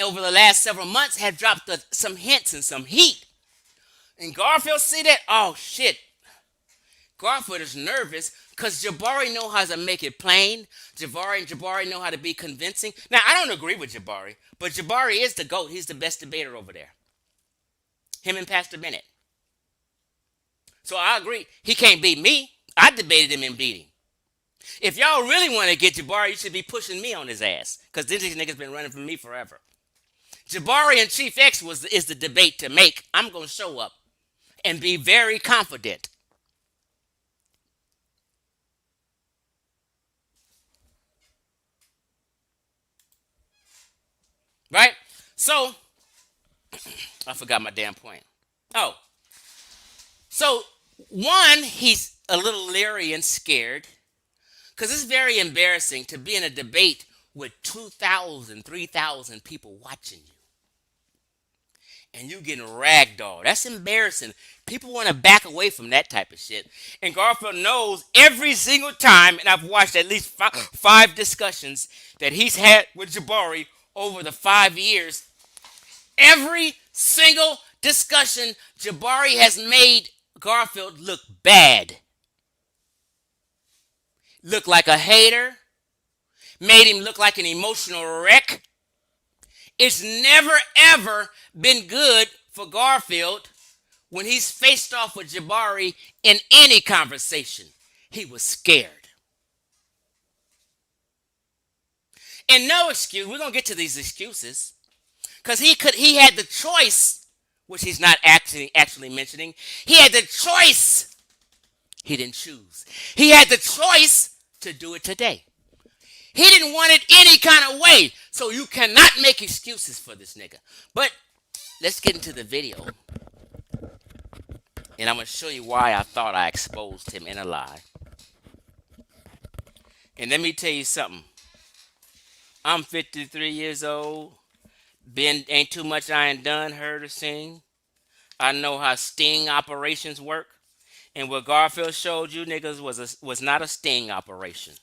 over the last several months had dropped some hints and some heat. And Garfield see that? Oh shit. Garfield is nervous because Jabari know how to make it plain. Jabari know how to be convincing. Now, I don't agree with Jabari, but Jabari is the GOAT. He's the best debater over there. Him and Pastor Bennett. So I agree. He can't beat me. I debated him and beat him. If y'all really want to get Jabari, you should be pushing me on his ass. Because these niggas been running from me forever. Jabari and Chief X is the debate to make. I'm going to show up and be very confident. Right? So, I forgot my damn point. Oh, so one, he's a little leery and scared because it's very embarrassing to be in a debate with 2,000, 3,000 people watching you and you getting ragdolled. That's embarrassing. People want to back away from that type of shit. And Garfield knows every single time, and I've watched at least five discussions that he's had with Jabari over the 5 years. Every single discussion, Jabari has made Garfield look bad. Look like a hater. Made him look like an emotional wreck. It's never ever been good for Garfield when he's faced off with Jabari in any conversation. He was scared. And no excuse. We're gonna get to these excuses. Because he had the choice, which he's not actually mentioning. He had the choice. He didn't choose. He had the choice to do it today. He didn't want it any kind of way. So you cannot make excuses for this nigga. But let's get into the video. And I'm going to show you why I thought I exposed him in a lie. And let me tell you something. I'm 53 years old. Ain't too much I ain't done, heard, or seen. I know how sting operations work. And what Garfield showed you niggas was not a sting operation.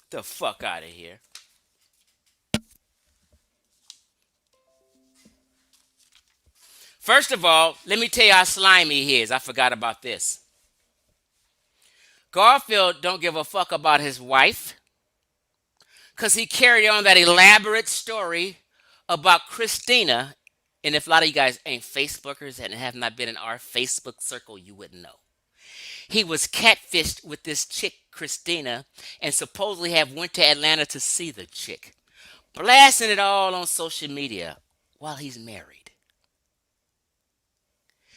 The fuck out of here. First of all, let me tell you how slimy he is. I forgot about this. Garfield don't give a fuck about his wife because he carried on that elaborate story about Christina. And if a lot of you guys ain't Facebookers and have not been in our Facebook circle, you wouldn't know. He was catfished with this chick, Christina, and supposedly have went to Atlanta to see the chick, blasting it all on social media while he's married.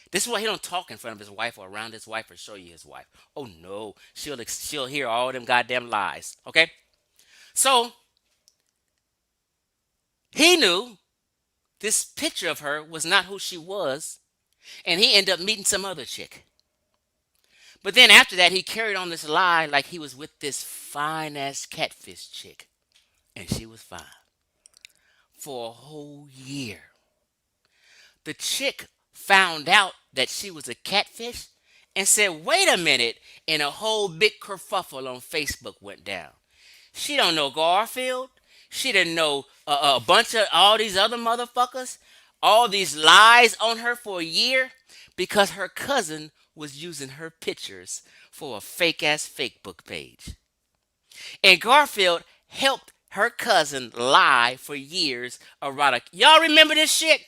This is why he don't talk in front of his wife or around his wife or show you his wife. Oh no, she'll hear all them goddamn lies. Okay, so he knew this picture of her was not who she was, and he ended up meeting some other chick. But then after that, he carried on this lie like he was with this fine ass catfish chick, and she was fine for a whole year. The chick found out that she was a catfish and said, "Wait a minute," and a whole big kerfuffle on Facebook went down. She don't know Garfield. She didn't know a bunch of all these other motherfuckers. All these lies on her for a year because her cousin was using her pictures for a fake ass Facebook page. And Garfield helped her cousin lie for years around a. Y'all remember this shit?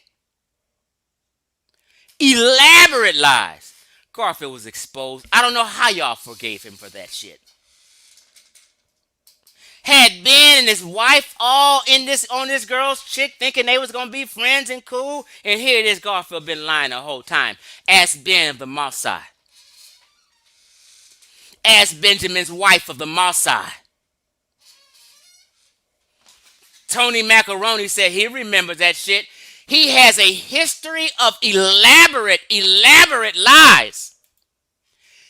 Elaborate lies. Garfield was exposed. I don't know how y'all forgave him for that shit. Had Ben and his wife all in this on this girl's chick thinking they was gonna be friends and cool, and here it is, Garfield been lying the whole time. Ask Ben of the Mossad. Ask Benjamin's wife of the Mossad. Tony Macaroni said he remembers that shit. He has a history of elaborate lies.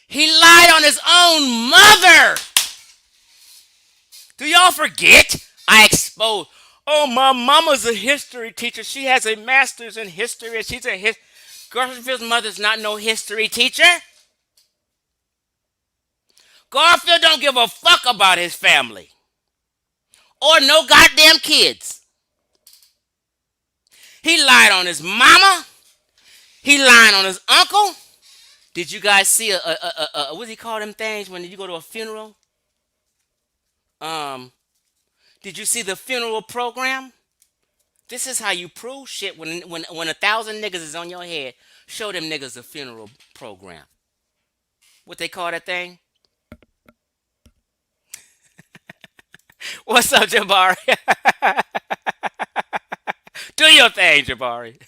He lied on his own mother. Do y'all forget? I exposed. Oh, my mama's a history teacher. She has a master's in history. And she's a Garfield's mother's not no history teacher. Garfield don't give a fuck about his family. Or no goddamn kids. He lied on his mama. He lied on his uncle. Did you guys see what do you call them things when you go to a funeral? Did you see the funeral program? This is how you prove shit when 1,000 niggas is on your head. Show them niggas the funeral program. What they call that thing? What's up, Jabari? Do your thing, Jabari.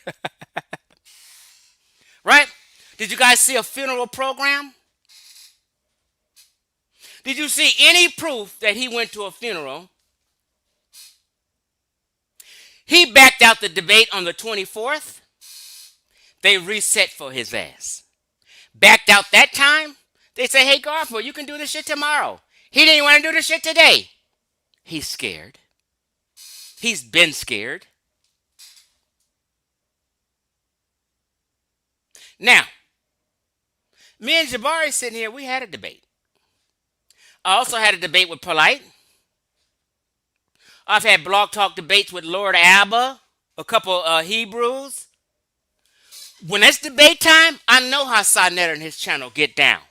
Right? Did you guys see a funeral program? Did you see any proof that he went to a funeral? He backed out the debate on the 24th. They reset for his ass. Backed out that time. They say, "Hey, Garfield, you can do this shit tomorrow." He didn't want to do this shit today. He's scared. He's been scared. Now, me and Jabari sitting here, we had a debate. I also had a debate with Polite. I've had blog talk debates with Lord Abba, a couple Hebrews. When it's debate time, I know how Sinetta and his channel get down.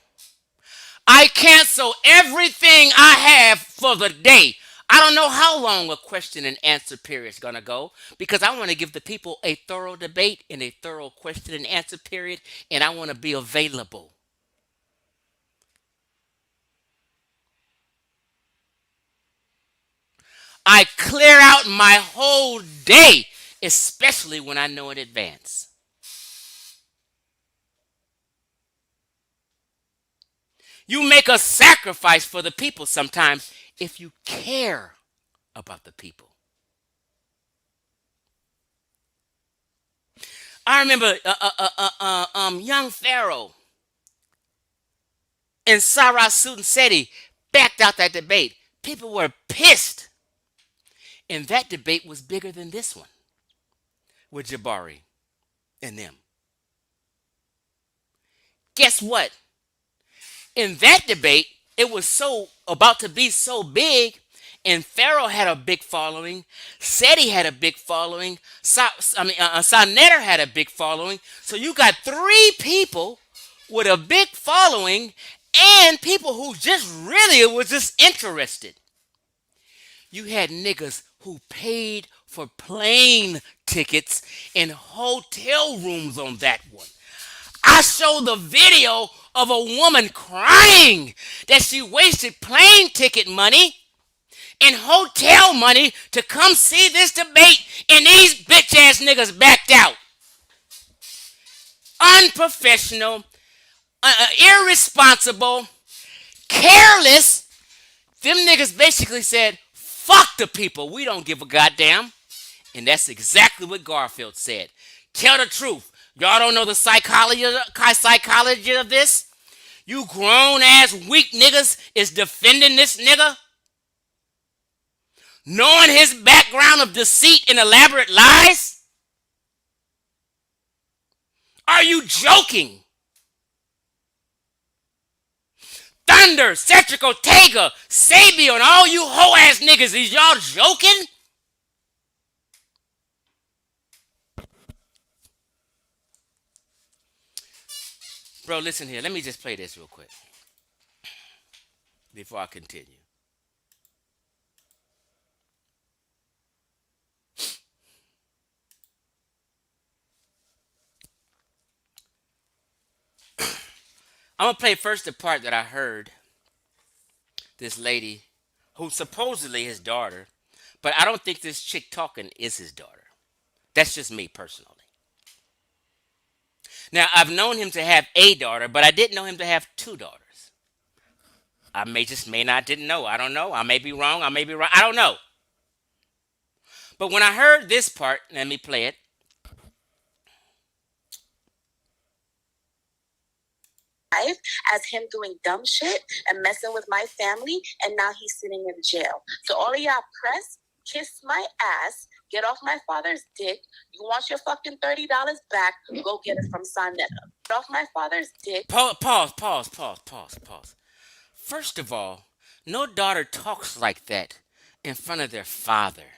I cancel everything I have for the day. I don't know how long a question and answer period is going to go because I want to give the people a thorough debate and a thorough question and answer period, and I want to be available. I clear out my whole day, especially when I know in advance. You make a sacrifice for the people sometimes if you care about the people. I remember young Pharaoh and Sarah Sudi backed out that debate. People were pissed. And that debate was bigger than this one with Jabari and them. Guess what? In that debate, it was so about to be so big, and Pharaoh had a big following. Seti had a big following. Sanetter had a big following. So you got three people with a big following, and people who just really was just interested. You had niggas who paid for plane tickets in hotel rooms on that one. I showed the video of a woman crying that she wasted plane ticket money and hotel money to come see this debate, and these bitch ass niggas backed out. Unprofessional, irresponsible, careless. Them niggas basically said, fuck the people, we don't give a goddamn. And that's exactly what Garfield said. Tell the truth. Y'all don't know the psychology of this? You grown ass weak niggas is defending this nigga? Knowing his background of deceit and elaborate lies? Are you joking? Thunder, Cedric Ortega, Sabio, and all you hoe ass niggas, is y'all joking? Bro, listen here. Let me just play this real quick before I continue. I'm gonna play first the part that I heard this lady, who supposedly his daughter, but I don't think this chick talking is his daughter. That's just me personally. Now I've known him to have a daughter, but I didn't know him to have two daughters. I may not didn't know. I don't know. I may be wrong. I may be right. I don't know. But when I heard this part, let me play it. Life as him doing dumb shit and messing with my family, and now he's sitting in jail. So all of y'all press, kiss my ass, get off my father's dick. You want your fucking $30 back? Go get it from Sonetta. Get off my father's dick. Pause. First of all, no daughter talks like that in front of their father.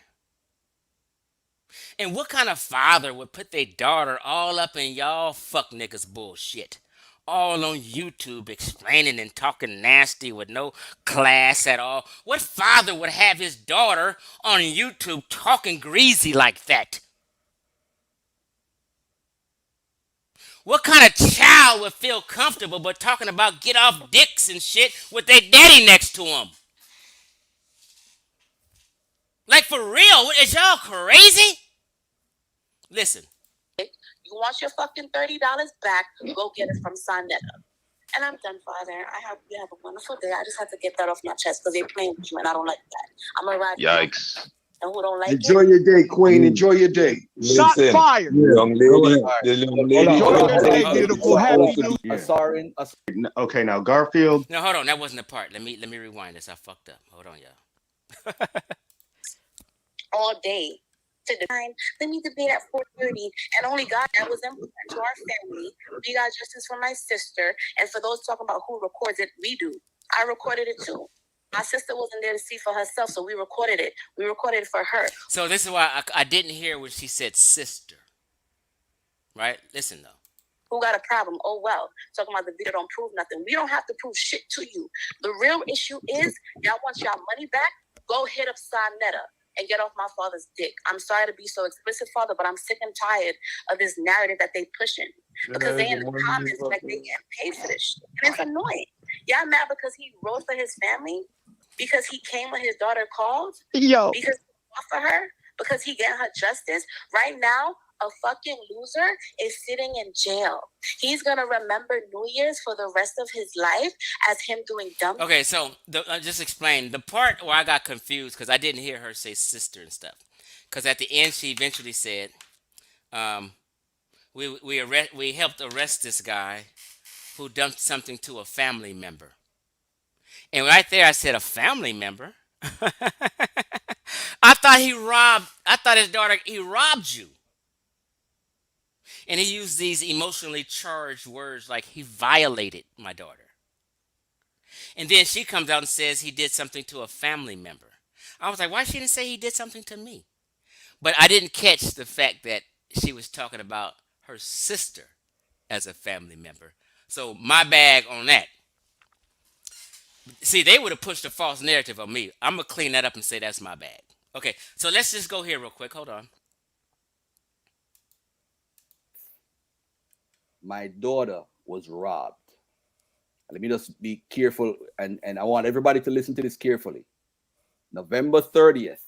And what kind of father would put their daughter all up in y'all fuck niggas bullshit? All on YouTube explaining and talking nasty with no class at all. What father would have his daughter on YouTube talking greasy like that? What kind of child would feel comfortable but talking about get off dicks and shit with their daddy next to him? Like for real, is y'all crazy? Listen. You want your fucking $30 back? Go get it from Sonetta. And I'm done, Father. You have a wonderful day. I just have to get that off my chest because they're playing with you, and I don't like that. I'm gonna ride. Yikes. And who don't like Enjoy it? your day, Queen. Enjoy your day. Shot fired. Young lady, the young lady. Enjoy your day, Hold on. beautiful. Happy New Yeah. Okay, now Garfield. No, hold on. That wasn't the part. Let me rewind this. I fucked up. Hold on, y'all. All day. To the time, let me debate at 4:30, and only God that was important to our family. We got justice for my sister, and for those talking about who records it, we do. I recorded it too. My sister wasn't there to see for herself, so we recorded it. We recorded it for her. So this is why I didn't hear when she said sister. Right? Listen though. Who got a problem? Oh well. Talking about the video don't prove nothing. We don't have to prove shit to you. The real issue is y'all want y'all money back. Go hit up Sonetta and get off my father's dick. I'm sorry to be so explicit, Father, but I'm sick and tired of this narrative that they pushing. Because they in the comments like they getting paid for this shit. And it's annoying. Y'all mad because he wrote for his family? Because he came when his daughter called? Yo. Because he fought for her? Because he getting her justice? Right now, a fucking loser is sitting in jail. He's gonna remember New Year's for the rest of his life as him doing dumb. Okay, so just explain the part where I got confused because I didn't hear her say sister and stuff. Because at the end, she eventually said, "We helped arrest this guy who dumped something to a family member." And right there, I said, "A family member." I thought he robbed. I thought his daughter. He robbed you. And he used these emotionally charged words like he violated my daughter. And then she comes out and says he did something to a family member. I was like, why she didn't say he did something to me? But I didn't catch the fact that she was talking about her sister as a family member. So my bag on that. See, they would have pushed a false narrative on me. I'm gonna clean that up and say that's my bad. Okay, so let's just go here real quick. Hold on. My daughter was robbed. Let me just be careful, and I want everybody to listen to this carefully. November 30th,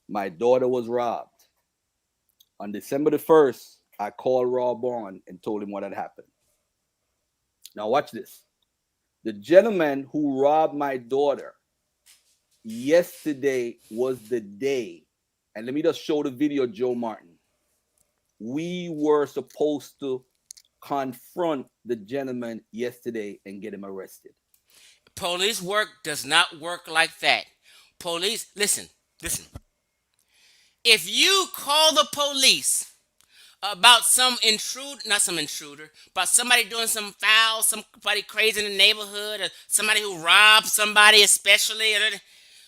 my daughter was robbed. On December the 1st, I called Raw Bond and told him what had happened. Now, watch this. The gentleman who robbed my daughter yesterday was the day. And let me just show the video, Joe Martin. We were supposed to confront the gentleman yesterday and get him arrested. Police work does not work like that. Police, listen, listen. If you call the police about some intruder, not some intruder, about somebody doing some foul, somebody crazy in the neighborhood, or somebody who robbed somebody especially,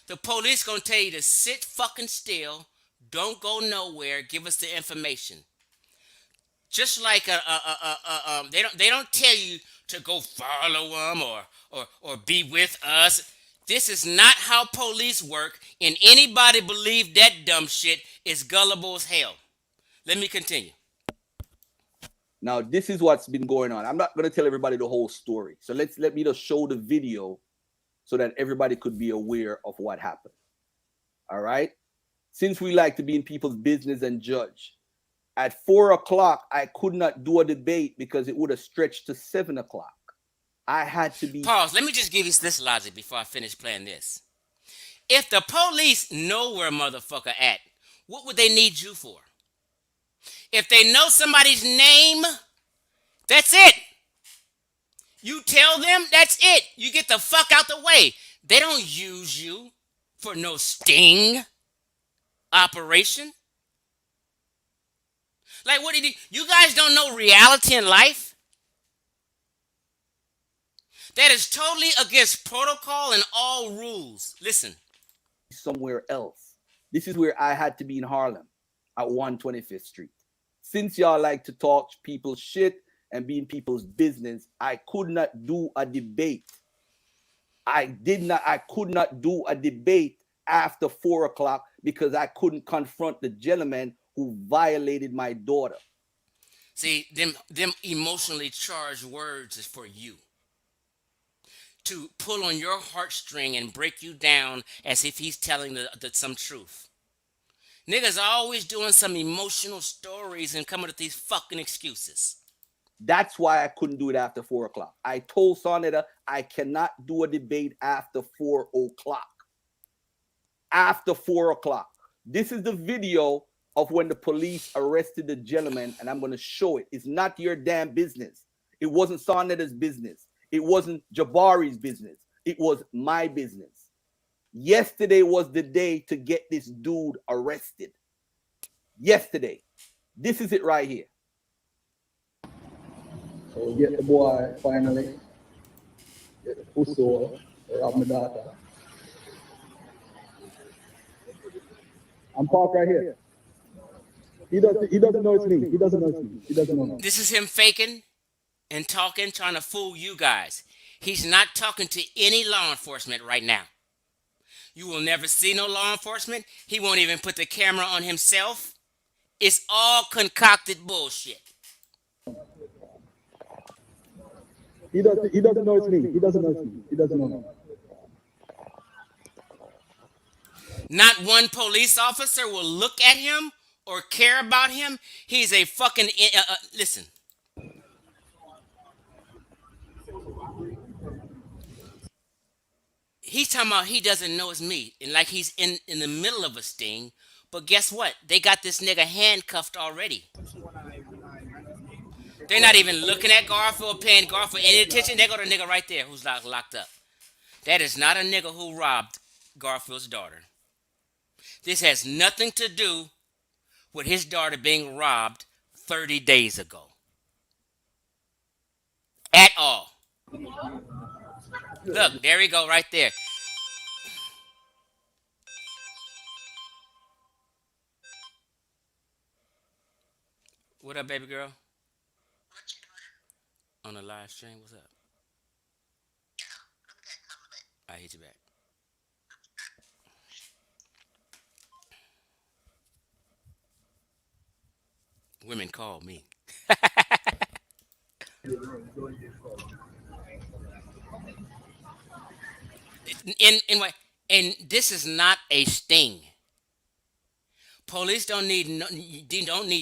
the police gonna tell you to sit fucking still, don't go nowhere, give us the information. Just like they don't tell you to go follow them or be with us. This is not how police work, and anybody believe that dumb shit is gullible as hell. Let me continue. Now, this is what's been going on. I'm not going to tell everybody the whole story. So let me just show the video so that everybody could be aware of what happened. All right? Since we like to be in people's business and judge, at 4 o'clock, I could not do a debate because it would have stretched to 7 o'clock. I had to be. Pause. Let me just give you this logic before I finish playing this. If the police know where a motherfucker at, what would they need you for? If they know somebody's name, that's it. You tell them, that's it. You get the fuck out the way. They don't use you for no sting operation. Like, what did you guys don't know reality in life? That is totally against protocol and all rules. Listen. Somewhere else. This is where I had to be in Harlem at 125th Street. Since y'all like to talk people's shit and be in people's business, I could not do a debate. I could not do a debate after 4 o'clock because I couldn't confront the gentleman who violated my daughter. See, them emotionally charged words is for you. To pull on your heartstring and break you down as if he's telling some truth. Niggas are always doing some emotional stories and coming with these fucking excuses. That's why I couldn't do it after 4 o'clock. I told Sonetta I cannot do a debate after 4 o'clock. After 4 o'clock. This is the video of when the police arrested the gentleman, and I'm going to show it. It's not your damn business. It wasn't Sonetta's business. It wasn't Jabari's business. It was my business. Yesterday was the day to get this dude arrested. Yesterday. This is it right here. So get the boy finally. Get the pussy rob my daughter. I'm parked right here. He doesn't know it's me. He doesn't know it's me. He doesn't know. This is him faking and talking, trying to fool you guys. He's not talking to any law enforcement right now. You will never see no law enforcement. He won't even put the camera on himself. It's all concocted bullshit. He doesn't know it's me. He doesn't know it's me. He doesn't know. Not one police officer will look at him or care about him. He's a fucking listen. He's talking about he doesn't know it's me, and like he's in the middle of a sting. But guess what? They got this nigga handcuffed already. They're not even looking at Garfield, paying Garfield any attention. They go to the nigga right there who's locked up. That is not a nigga who robbed Garfield's daughter. This has nothing to do with his daughter being robbed 30 days ago. At all. Look, there we go right there. What up, baby girl? On the live stream, what's up? I hit you back. Women call me. In what? And this is not a sting. Police don't need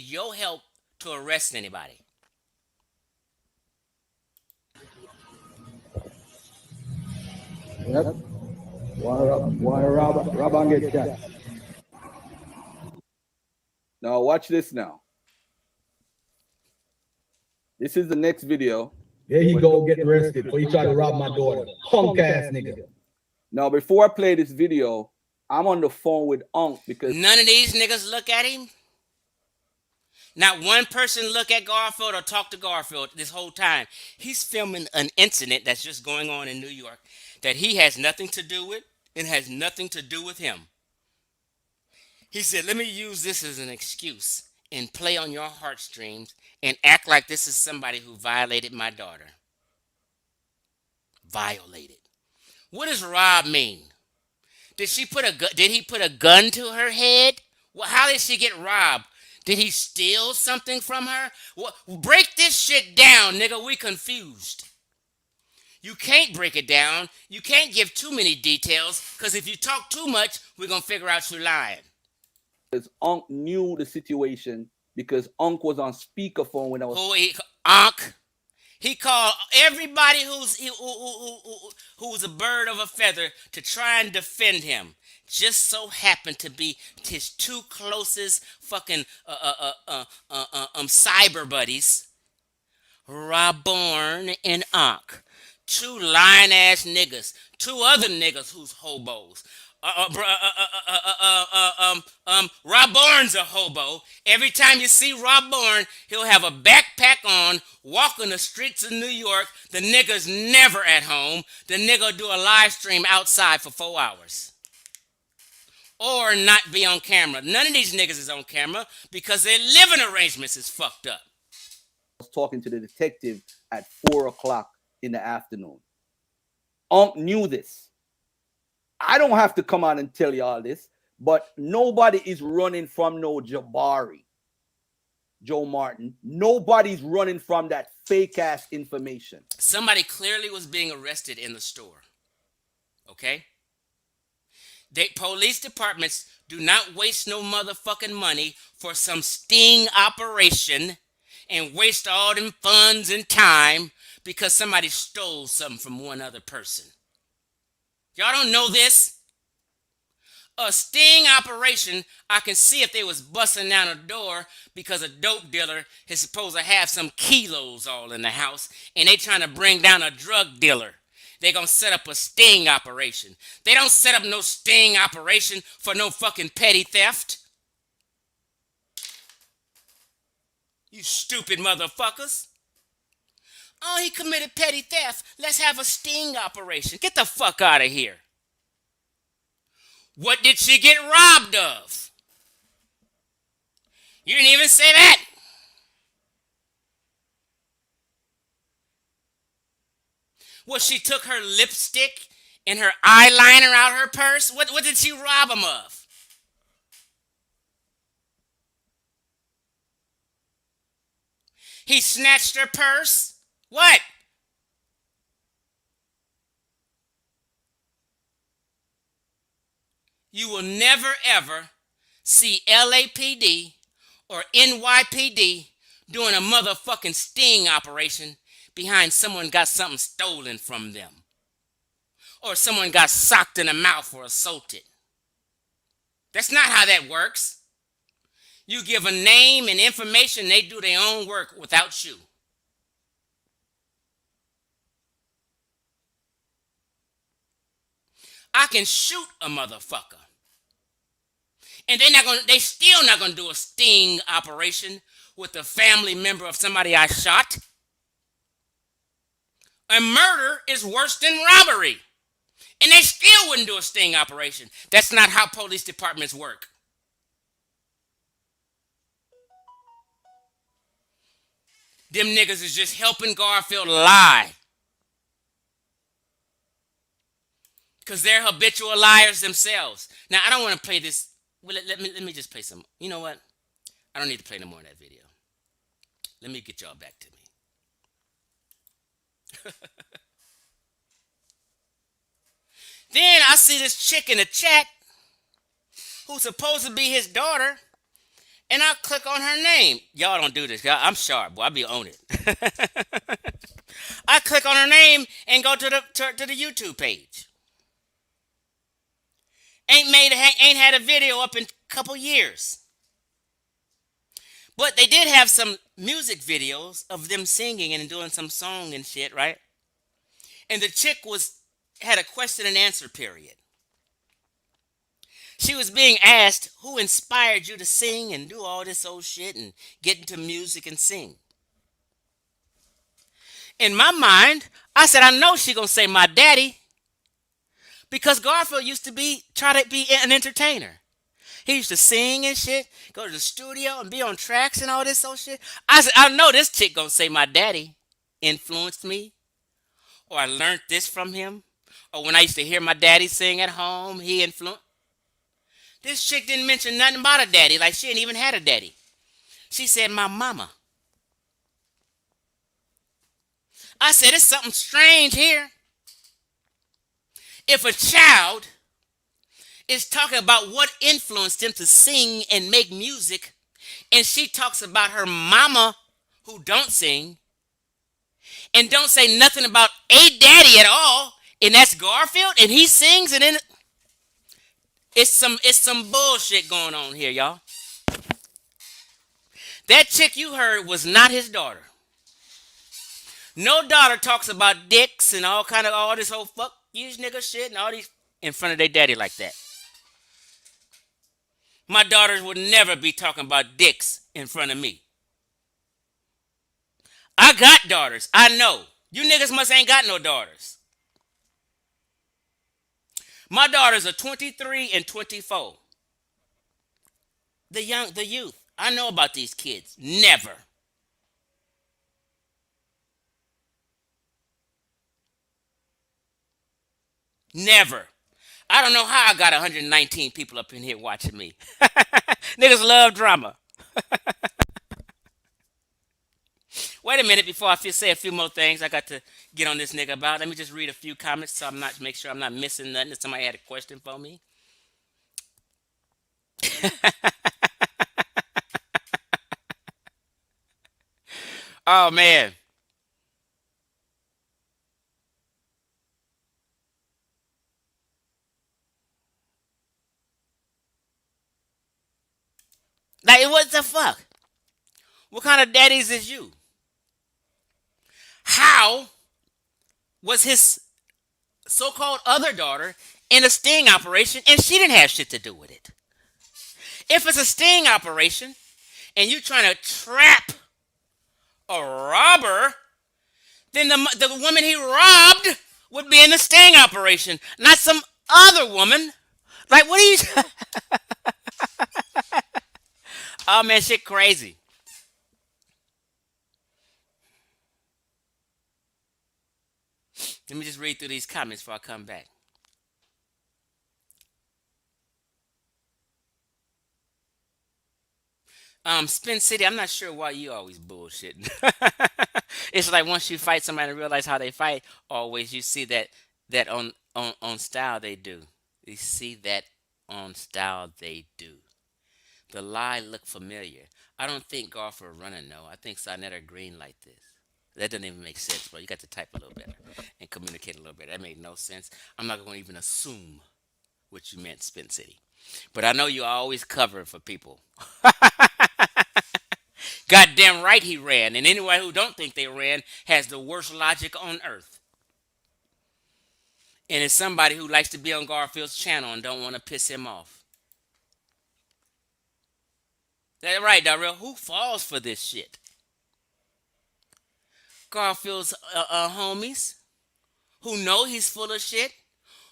your help to arrest anybody. Yep. Rob and get shot. Now watch this now. This is the next video. There he go getting arrested for he tried to rob my daughter. Punk ass nigga. Now before I play this video, I'm on the phone with Unc because None of these niggas look at him. Not one person look at Garfield or talk to Garfield this whole time. He's filming an incident that's just going on in New York that he has nothing to do with and has nothing to do with him. He said, let me use this as an excuse and play on your heartstrings and act like this is somebody who violated my daughter. Violated. What does rob mean? Did he put a gun to her head? Well, how did she get robbed? Did he steal something from her? Well, break this shit down, nigga. We confused. You can't break it down. You can't give too many details, because if you talk too much, we're going to figure out you're lying. Unc knew the situation because Unc was on speakerphone when I was. Unc. He called everybody who's a bird of a feather to try and defend him. Just so happened to be his two closest fucking cyber buddies, Raborn and Ankh. Two lying ass niggas. Two other niggas who's hobos. Rob Bourne's a hobo. Every time you see Rob Bourne, he'll have a backpack on, walking the streets of New York. The nigga's never at home. The nigga do a live stream outside for 4 hours. Or not be on camera. None of these niggas is on camera because their living arrangements is fucked up. I was talking to the detective at 4 o'clock in the afternoon. Unc knew this. I don't have to come on and tell you all this, but nobody is running from no Jabari, Joe Martin. Nobody's running from that fake ass information. Somebody clearly was being arrested in the store. Okay? Police departments do not waste no motherfucking money for some sting operation and waste all them funds and time because somebody stole something from one other person. Y'all don't know this? A sting operation, I can see if they was busting down a door because a dope dealer is supposed to have some kilos all in the house and they trying to bring down a drug dealer. They gonna set up a sting operation. They don't set up no sting operation for no fucking petty theft. You stupid motherfuckers. Oh, he committed petty theft. Let's have a sting operation. Get the fuck out of here. What did she get robbed of? You didn't even say that. Well, she took her lipstick and her eyeliner out her purse. What did she rob him of? He snatched her purse. What? You will never ever see LAPD or NYPD doing a motherfucking sting operation behind someone got something stolen from them. Or someone got socked in the mouth or assaulted. That's not how that works. You give a name and information, they do their own work without you. I can shoot a motherfucker. And they still not gonna do a sting operation with a family member of somebody I shot. A murder is worse than robbery. And they still wouldn't do a sting operation. That's not how police departments work. Them niggas is just helping Garfield lie. because they're habitual liars themselves. Now I don't want to play this. Well, let me just play some. You know what? I don't need to play no more of that video. Let me get y'all back to me. Then I see this chick in the chat who's supposed to be his daughter, and I click on her name. Y'all don't do this. I'm sharp, boy. I be on it. I click on her name and go to the YouTube page. Ain't had a video up in a couple years. But they did have some music videos of them singing and doing some song and shit, right? And the chick had a question and answer period. She was being asked who inspired you to sing and do all this old shit and get into music and sing. In my mind, I said, I know she gonna say my daddy, because Garfield used to try to be an entertainer. He used to sing and shit, go to the studio and be on tracks and all this old shit. I said, I know this chick gonna say my daddy influenced me, or I learned this from him, or when I used to hear my daddy sing at home, he influenced. This chick didn't mention nothing about a daddy, like she ain't even had a daddy. She said, my mama. I said, it's something strange here. If a child is talking about what influenced them to sing and make music, and she talks about her mama who don't sing, and don't say nothing about a daddy at all, and that's Garfield, and he sings, and then it's some bullshit going on here, y'all. That chick you heard was not his daughter. No daughter talks about dicks and all this whole fuck you nigga shit and all these in front of their daddy like that. My daughters would never be talking about dicks in front of me. I got daughters. I know. You niggas must ain't got no daughters. My daughters are 23 and 24. The youth. I know about these kids. Never. Never. I don't know how I got 119 people up in here watching me. Niggas love drama. Wait a minute before I say a few more things I got to get on this nigga about. Let me just read a few comments so make sure I'm not missing nothing. If somebody had a question for me. Oh man. Like, what the fuck? What kind of daddies is you? How was his so-called other daughter in a sting operation and she didn't have shit to do with it? If it's a sting operation and you're trying to trap a robber, then the woman he robbed would be in the sting operation, not some other woman. Like, what are you... Oh, man, shit crazy. Let me just read through these comments before I come back. Spin City, I'm not sure why you always bullshitting. It's like once you fight somebody and realize how they fight, always you see that on style they do. You see that on style they do. The lie look familiar. I don't think Garfield running no. I think Sonetta green like this. That doesn't even make sense, bro. You got to type a little better and communicate a little better. That made no sense. I'm not going to even assume what you meant, Spin City. But I know you always cover for people. Goddamn right he ran. And anyone who don't think they ran has the worst logic on earth. And it's somebody who likes to be on Garfield's channel and don't want to piss him off. That's right, Darrell. Who falls for this shit? Garfield's homies who know he's full of shit,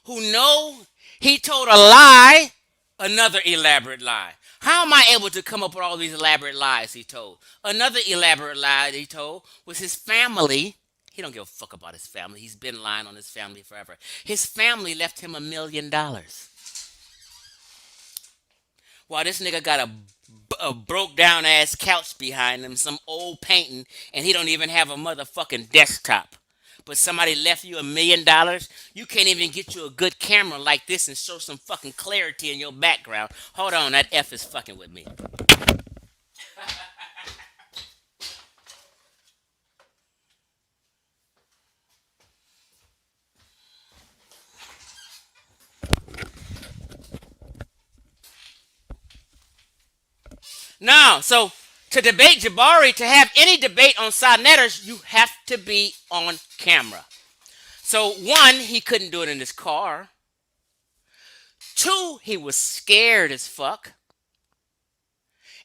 who know he told a lie, another elaborate lie. How am I able to come up with all these elaborate lies he told? Another elaborate lie he told was his family He don't give a fuck about his family. He's been lying on his family forever. His family left him $1 million. While this nigga got a broke down ass couch behind him, some old painting, and he don't even have a motherfucking desktop. But somebody left you $1 million. You can't even get you a good camera like this and show some fucking clarity in your background. Hold on, that F is fucking with me. Now, so to debate Jabari, to have any debate on Sonetters, you have to be on camera. So one, he couldn't do it in his car. Two, he was scared as fuck.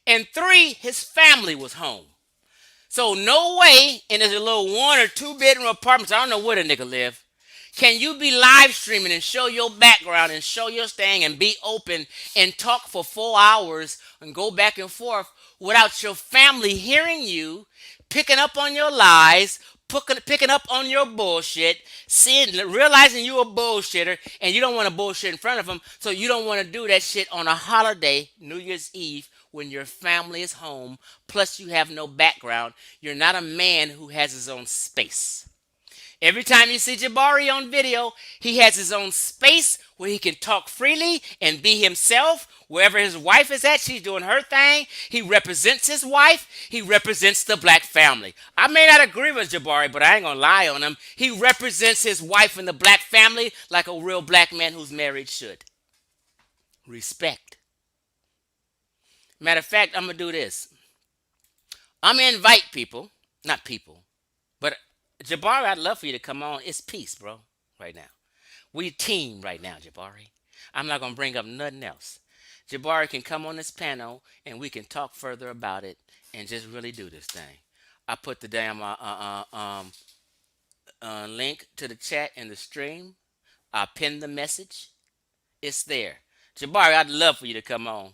And three, his family was home. So no way in his little 1 or 2 bedroom apartments, I don't know where the nigga live, can you be live streaming and show your background and show your thing and be open and talk for 4 hours and go back and forth without your family hearing you, picking up on your lies, picking up on your bullshit, realizing you a bullshitter and you don't want to bullshit in front of them, so you don't want to do that shit on a holiday, New Year's Eve, when your family is home, plus you have no background. You're not a man who has his own space. Every time you see Jabari on video, he has his own space where he can talk freely and be himself. Wherever his wife is at, she's doing her thing. He represents his wife. He represents the black family. I may not agree with Jabari, but I ain't gonna lie on him. He represents his wife and the black family like a real black man who's married should. Respect. Matter of fact, I'm gonna do this. I'm gonna invite people, not people, but Jabari, I'd love for you to come on. It's peace, bro, right now. We team right now, Jabari. I'm not going to bring up nothing else. Jabari can come on this panel and we can talk further about it and just really do this thing. I put the damn link to the chat in the stream. I pinned the message. It's there. Jabari, I'd love for you to come on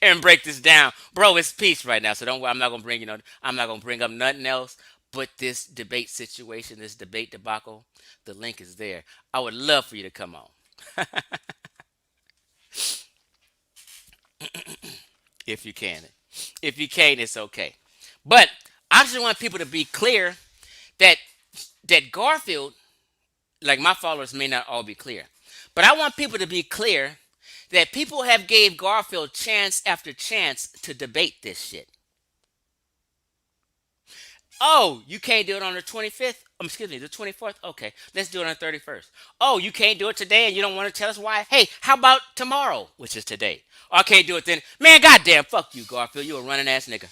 and break this down, bro. It's peace right now, so don't worry. I'm not gonna bring up nothing else but this debate situation, this debate debacle. The link is there. I would love for you to come on if you can. If you can't, it's okay. But I just want people to be clear that Garfield, like my followers may not all be clear, but I want people to be clear that people have gave Garfield chance after chance to debate this shit. Oh, you can't do it on the 25th? Excuse me, the 24th? Okay, let's do it on the 31st. Oh, you can't do it today and you don't want to tell us why? Hey, how about tomorrow, which is today? Or I can't do it then. Man, goddamn, fuck you, Garfield. You a running ass nigga.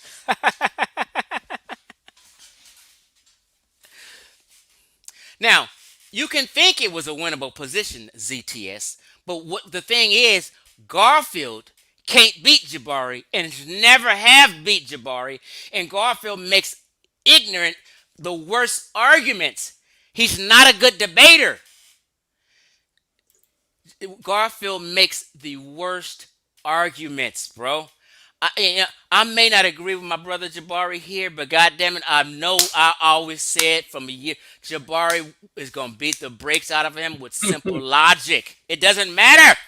Now, you can think it was a winnable position, ZTS, but what the thing is, Garfield can't beat Jabari and never have beat Jabari, and Garfield makes ignorant the worst arguments. He's not a good debater. Garfield makes the worst arguments, bro. I may not agree with my brother Jabari here, but goddamn it, I know I always said from a year, Jabari is gonna beat the brakes out of him with simple logic. It doesn't matter.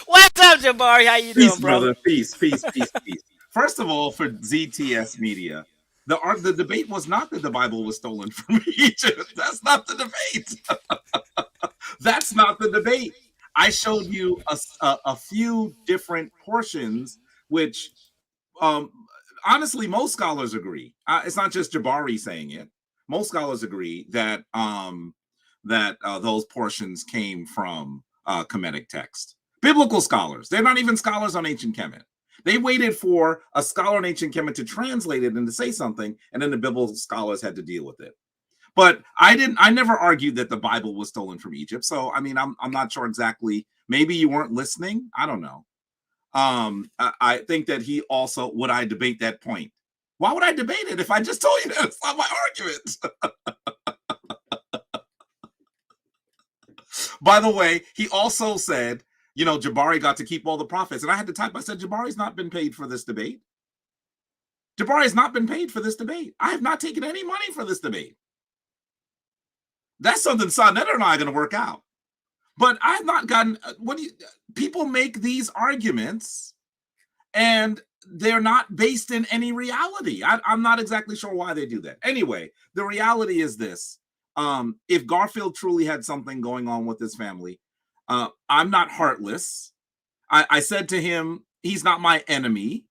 What's up, Jabari? How you doing, Peace, bro? brother. Peace, peace, peace, peace. First of all, for ZTS Media, the debate was not that the Bible was stolen from Egypt. That's not the debate. That's not the debate. I showed you a few different portions, which honestly, most scholars agree. It's not just Jabari saying it. Most scholars agree that those portions came from Kemetic text. Biblical scholars. They're not even scholars on ancient Kemet. They waited for a scholar in ancient Kemet to translate it and to say something, and then the biblical scholars had to deal with it. But I never argued that the Bible was stolen from Egypt. So I mean, I'm not sure exactly. Maybe you weren't listening. I don't know. I think that he also, would I debate that point? Why would I debate it if I just told you that it's not my argument? By the way, he also said, you know, Jabari got to keep all the profits. And I had to type, I said, Jabari's not been paid for this debate. Jabari has not been paid for this debate. I have not taken any money for this debate. That's something Sonetta and I are going to work out. But I've not gotten, people make these arguments and they're not based in any reality. I'm not exactly sure why they do that. Anyway, the reality is this. If Garfield truly had something going on with his family, I'm not heartless. I said to him, he's not my enemy.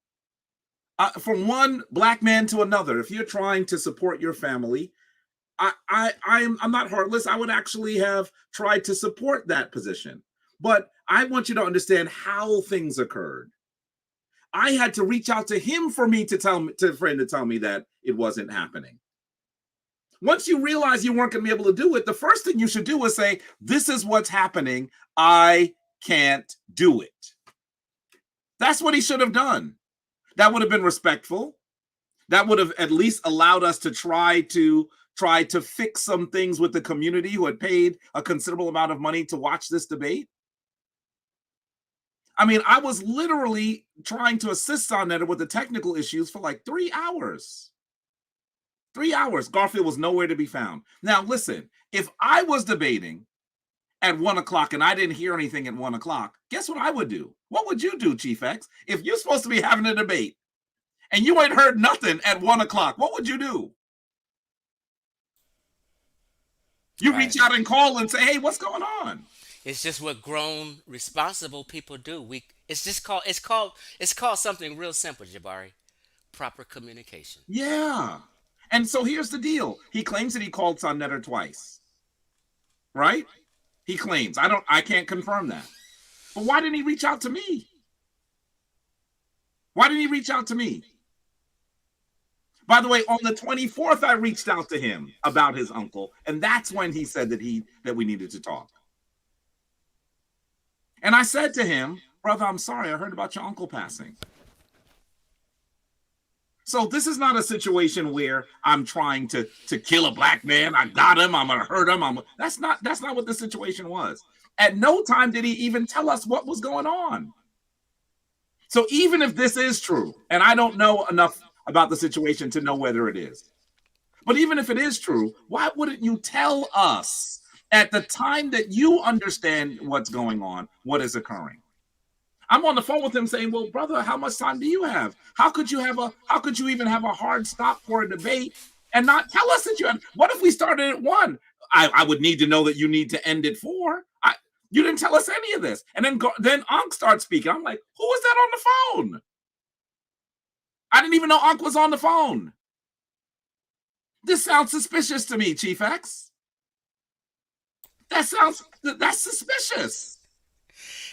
From one black man to another, if you're trying to support your family, I'm not heartless. I would actually have tried to support that position. But I want you to understand how things occurred. I had to reach out to him for me to tell me, to tell me that it wasn't happening. Once you realize you weren't going to be able to do it, the first thing you should do is say, this is what's happening. I can't do it. That's what he should have done. That would have been respectful. That would have at least allowed us to try to fix some things with the community who had paid a considerable amount of money to watch this debate. I mean, I was literally trying to assist Sonetta with the technical issues for like 3 hours. 3 hours. Garfield was nowhere to be found. Now, listen, if I was debating at 1 o'clock and I didn't hear anything at 1 o'clock, guess what I would do? What would you do, Chief X? If you're supposed to be having a debate and you ain't heard nothing at 1 o'clock, what would you do? You reach out and call and say, hey, what's going on? It's just what grown, responsible people do. It's called something real simple, Jabari. Proper communication. Yeah. And so here's the deal. He claims that he called Sonetta twice. Right? He claims. I can't confirm that. But why didn't he reach out to me? Why didn't he reach out to me? By the way, on the 24th, I reached out to him about his uncle, and that's when he said that we needed to talk. And I said to him, brother, I'm sorry, I heard about your uncle passing. So this is not a situation where I'm trying to kill a black man. I got him. I'm gonna hurt him. That's not what the situation was. At no time did he even tell us what was going on. So even if this is true, and I don't know enough about the situation to know whether it is, but even if it is true, why wouldn't you tell us at the time that you understand what's going on, what is occurring? I'm on the phone with him saying, well, brother, how much time do you have? How could you even have a hard stop for a debate and not tell us that you had? What if we started at 1? I would need to know that you need to end at 4. You didn't tell us any of this. And then Ankh starts speaking. I'm like, who was that on the phone? I didn't even know Ankh was on the phone. This sounds suspicious to me, Chief X. That's suspicious.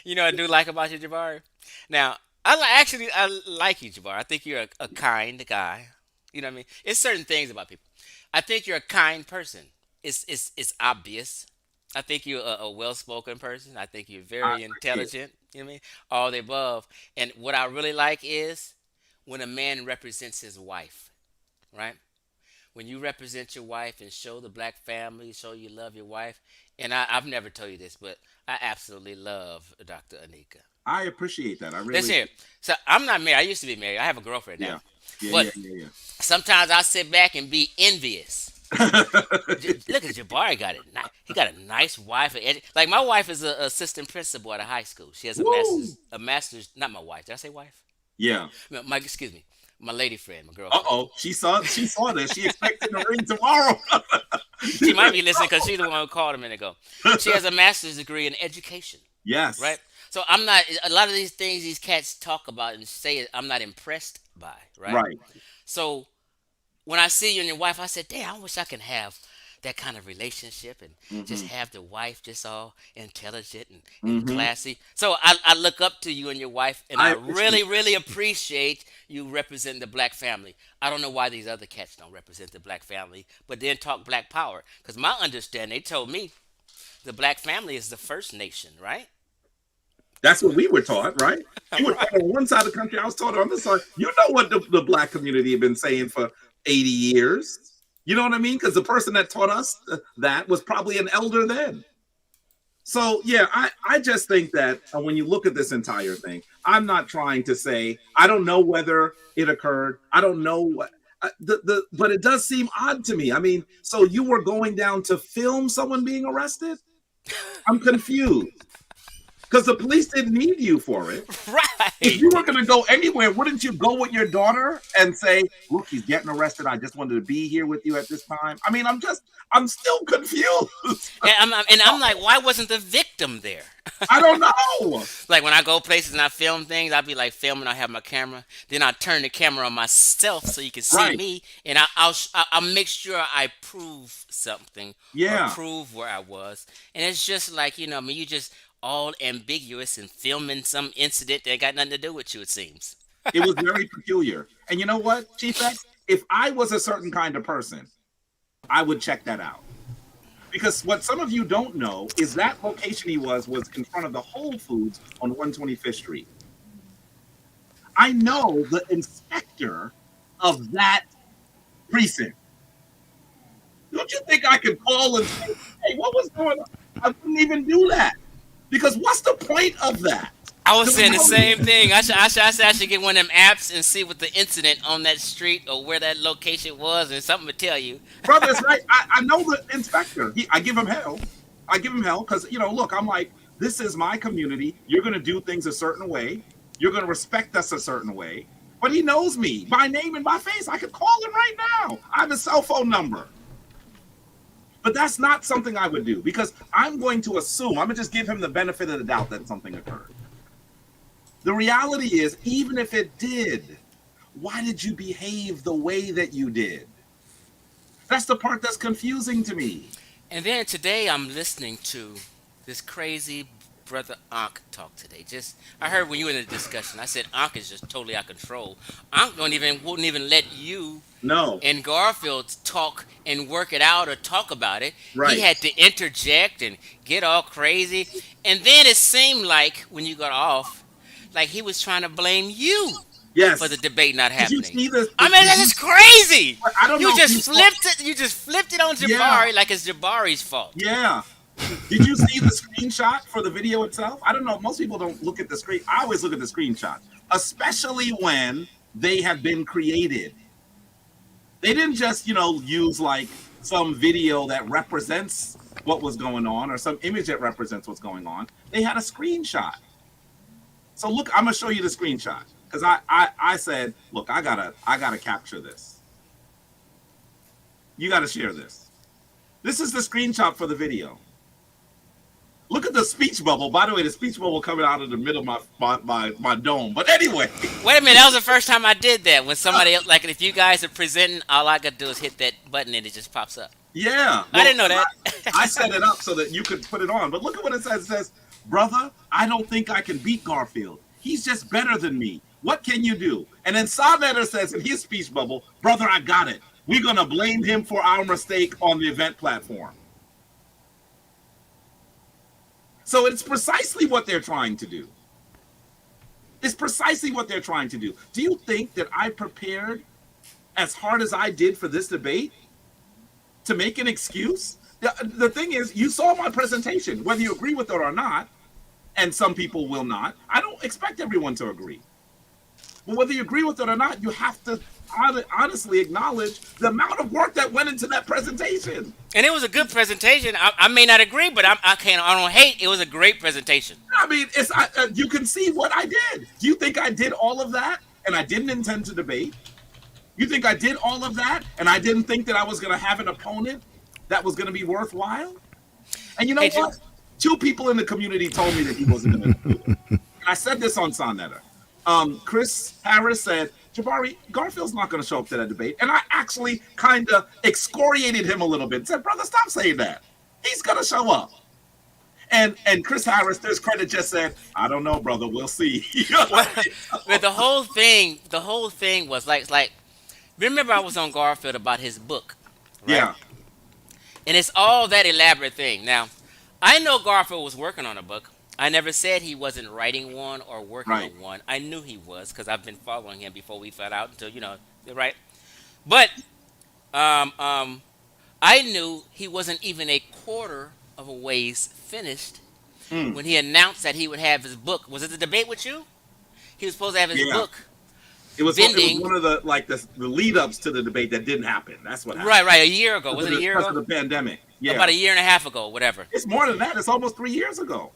You know what I do like about you, Jabari? Now, I like you, Jabari. I think you're a kind guy. You know what I mean? It's certain things about people. I think you're a kind person. It's obvious. I think you're a well-spoken person. I think you're very intelligent. You know what I mean? All the above. And what I really like is when a man represents his wife, right? When you represent your wife and show the black family, show you love your wife. And I've never told you this, but I absolutely love Dr. Anika. I appreciate that. I really. Listen here. So I'm not married. I used to be married. I have a girlfriend now. Yeah. Sometimes I sit back and be envious. Look at Jabari. He got a nice wife. Like my wife is an assistant principal at a high school. She has a master's. Not my wife. Did I say wife? Yeah. Excuse me. My lady friend, my girlfriend. She saw this. She expected to ring tomorrow. She might be listening because she's the one who called a minute ago. She has a master's degree in education. Yes. Right? So I'm not, a lot of these things these cats talk about and say, I'm not impressed by. Right? Right. So when I see you and your wife, I said, damn, I wish I can have that kind of relationship and just have the wife just all intelligent and classy. So I look up to you and your wife, and I really, really appreciate you representing the black family. I don't know why these other cats don't represent the black family, but then talk black power. Because my understanding, they told me the black family is the first nation, right? That's what we were taught, right? You were taught on one side of the country, I was taught on this side. You know what the black community have been saying for 80 years. You know what I mean? Because the person that taught us that was probably an elder then. So yeah, I just think that when you look at this entire thing, I'm not trying to say I don't know whether it occurred. I don't know what but it does seem odd to me. I mean, so you were going down to film someone being arrested? I'm confused because the police didn't need you for it. If Right. you were going to go anywhere, wouldn't you go with your daughter and say, "Look, he's getting arrested. I just wanted to be here with you at this time." I mean, I'm still confused. And I'm like, why wasn't the victim there? I don't know. Like when I go places and I film things, I'll be like filming. I have my camera, then I turn the camera on myself so you can see Right. me, and I'll make sure I prove something or Yeah. prove where I was. And it's just like I mean, you just all ambiguous and filming some incident that got nothing to do with you. It seems. It was very peculiar. And you know what, Chief X? If I was a certain kind of person, I would check that out. Because what some of you don't know is that location he was in front of the Whole Foods on 125th Street. I know the inspector of that precinct. Don't you think I could call and say, "Hey, what was going on?" I wouldn't even do that. Because what's the point of that? I was saying the same thing. I should get one of them apps and see what the incident on that street or where that location was, and something to tell you. Brother's right. I know the inspector. I give him hell. I give him hell because, look, I'm like, this is my community. You're going to do things a certain way. You're going to respect us a certain way. But he knows me by name and by face. I could call him right now. I have his cell phone number. But that's not something I would do because I'm going to assume, I'm going to just give him the benefit of the doubt that something occurred. The reality is, even if it did, why did you behave the way that you did? That's the part that's confusing to me. And then today I'm listening to this crazy brother Ankh talk today. Just I heard when you were in the discussion, I said Ankh is just totally out of control. Ankh wouldn't even let you No, and Garfield talk and work it out or talk about it. He right. had to interject and get all crazy. And then it seemed like when you got off, like he was trying to blame you for the Yes. debate not Did you happening. see this? I mean, that's just crazy. I don't know You if you just saw. flipped it. You just flipped it on Yeah, Jabari like it's Jabari's fault. yeah. Did you see the screenshot for the video itself? I don't know. Most people don't look at the screen. I always look at the screenshot, especially when they have been created. They didn't just, use like some video that represents what was going on or some image that represents what's going on. They had a screenshot. So look, I'm gonna show you the screenshot because I said, look, I gotta capture this. You gotta share this. This is the screenshot for the video. Look at the speech bubble. By the way, the speech bubble coming out of the middle of my dome. But anyway, Wait a minute, that was the first time I did that. When somebody else, like if you guys are presenting, all I gotta do is hit that button and it just pops up. yeah. I Well, didn't know that. I set it up so that you could put it on. But look at what it says. It says, "Brother, I don't think I can beat Garfield. He's just better than me. What can you do?" And then Sawnetter says in his speech bubble, "Brother, I got it. We're gonna blame him for our mistake on the event platform." So it's precisely what they're trying to do. It's precisely what they're trying to do. Do you think that I prepared as hard as I did for this debate to make an excuse? The thing is, you saw my presentation, whether you agree with it or not, and some people will not. I don't expect everyone to agree. But whether you agree with it or not, you have to honestly acknowledge the amount of work that went into that presentation. And it was a good presentation. I may not agree, but I can't. I don't hate. It was a great presentation. I mean, you can see what I did. Do you think I did all of that and I didn't intend to debate? You think I did all of that and I didn't think that I was going to have an opponent that was going to be worthwhile? And you know Hey, what? Two people in the community told me that he wasn't going to do it. And I said this on Sonnetta. Chris Harris said, "Jabari, Garfield's not going to show up to that debate." And I actually kind of excoriated him a little bit. Said, "Brother, stop saying that. He's going to show up." And Chris Harris, to his credit, just said, "I don't know, brother. We'll see." But the whole thing was like. Remember, I was on Garfield about his book, right? Yeah, And it's all that elaborate thing. Now, I know Garfield was working on a book. I never said he wasn't writing one or working right. on one. I knew he was because I've been following him before we fell out until right. But um, um, I knew he wasn't even a quarter of a ways finished Mm. when he announced that he would have his book. Was it the debate with you? He was supposed to have his Yeah. book It was vending. one of the like the lead ups to the debate that didn't happen. That's what Right, happened right, a year ago. Was it a year because of ago? the pandemic. About Yeah, a year and a half ago, whatever. it's more than that. It's almost 3 years ago.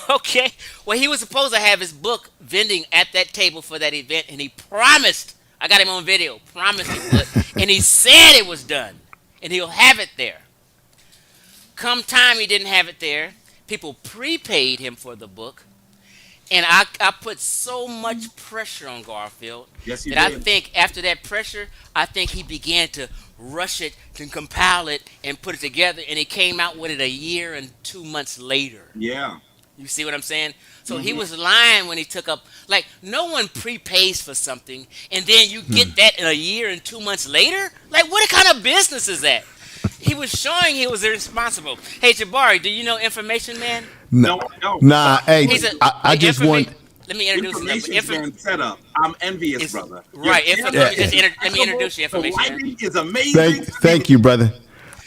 Okay. Well, he was supposed to have his book vending at that table for that event, and he promised. I got him on video. Promised he would, and he said it was done, and he'll have it there. Come time, he didn't have it there. People prepaid him for the book, and I put so much pressure on Garfield Yes, you that I did. think after that pressure, I think he began to rush it, to compile it, and put it together, and he came out with it a year and 2 months later. Yeah. You see what I'm saying? So he Hmm. was lying when he took up. Like, no one prepays for something, and then you get that in a year and 2 months later. Like, what kind of business is that? He was showing he was irresponsible. Hey, Jabari, do you know Information Man? No, No, no. nah. Hey, He's a I just want. Let me introduce him. Information man setup. I'm envious, It's brother. right. Your Let camera me just is let me introduce you, the Information Man. lighting is amazing. Thank you, brother.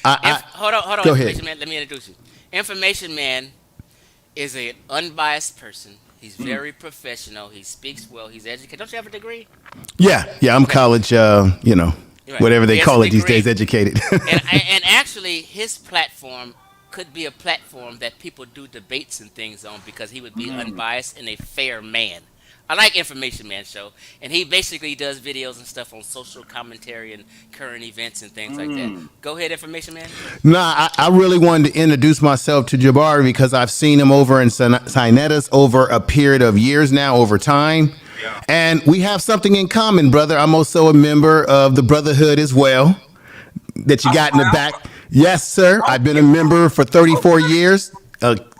Hold on, Go Information ahead. Man. Let me introduce you. Information Man is an unbiased person. He's very professional. He speaks well. He's educated. Don't you have a degree? Yeah. I'm college. Right. Whatever they He has call a it these degree. days, educated. And actually, his platform could be a platform that people do debates and things on because he would be unbiased and a fair man. I like Information Man show, and he basically does videos and stuff on social commentary and current events and things like that. Go ahead, Information Man. Nah, I really wanted to introduce myself to Jabari because I've seen him over in Sinetas over a period of years now, over time. Yeah. And we have something in common, brother. I'm also a member of the Brotherhood as well, that you got in the back. Yes, sir. I've been a member for 34 years.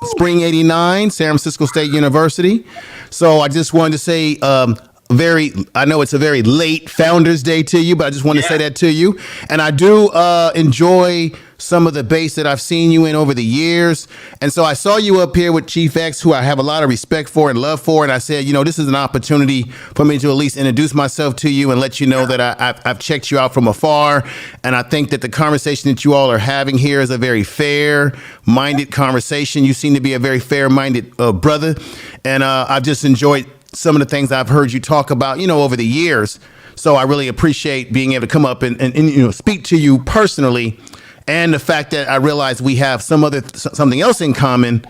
Spring '89, San Francisco State University. So I just wanted to say, I know it's a very late Founders Day to you, but I just want to say Yeah. that to you. And I do enjoy some of the bass that I've seen you in over the years. And so I saw you up here with Chief X, who I have a lot of respect for and love for. And I said, this is an opportunity for me to at least introduce myself to you and let you know that I've checked you out from afar. And I think that the conversation that you all are having here is a very fair-minded conversation. You seem to be a very fair-minded brother. And I've just enjoyed some of the things I've heard you talk about, over the years. So I really appreciate being able to come up and speak to you personally, and the fact that I realize we have something else in common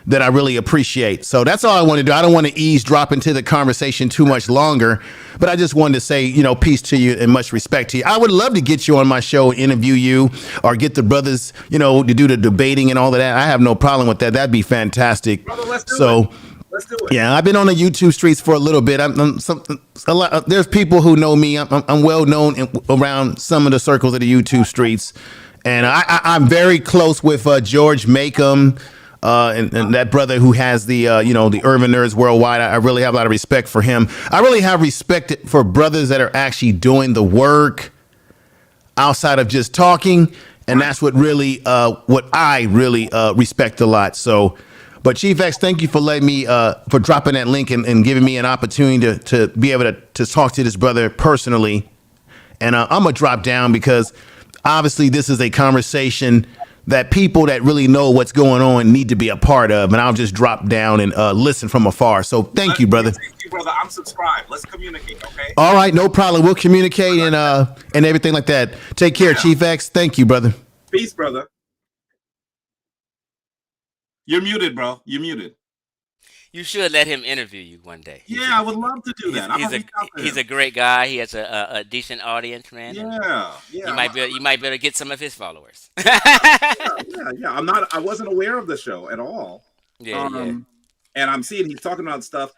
that I really appreciate. So that's all I want to do. I don't want to eavesdrop into the conversation too much longer, but I just wanted to say, peace to you and much respect to you. I would love to get you on my show, interview you, or get the brothers, to do the debating and all of that. I have no problem with that. That'd be fantastic. Brother, let's do So. it. Let's do it. Yeah, I've been on the YouTube streets for a little bit. There's people who know me. I'm well known around some of the circles of the YouTube streets, and I'm very close with George Makem, and that brother who has the the Urban Nerds Worldwide. I really have a lot of respect for him. I really have respect for brothers that are actually doing the work outside of just talking, and that's what I really respect a lot. So. But Chief X, thank you for letting me, for dropping that link and giving me an opportunity to be able to talk to this brother personally. And I'm going to drop down because obviously this is a conversation that people that really know what's going on need to be a part of. And I'll just drop down and listen from afar. So thank you, brother. Thank you, brother. I'm subscribed. Let's communicate, okay? All right, no problem. We'll communicate and everything like that. Take care, Chief X. Thank you, brother. Peace, brother. You're muted, bro. You're muted. You should let him interview you one day. Yeah, I would love to do that. I'm He's gonna reach out to he's him. a great guy. He has a decent audience, man. and Yeah. You might be able to get some of his followers. Yeah. I wasn't aware of the show at all. Yeah. And I'm seeing he's talking about stuff.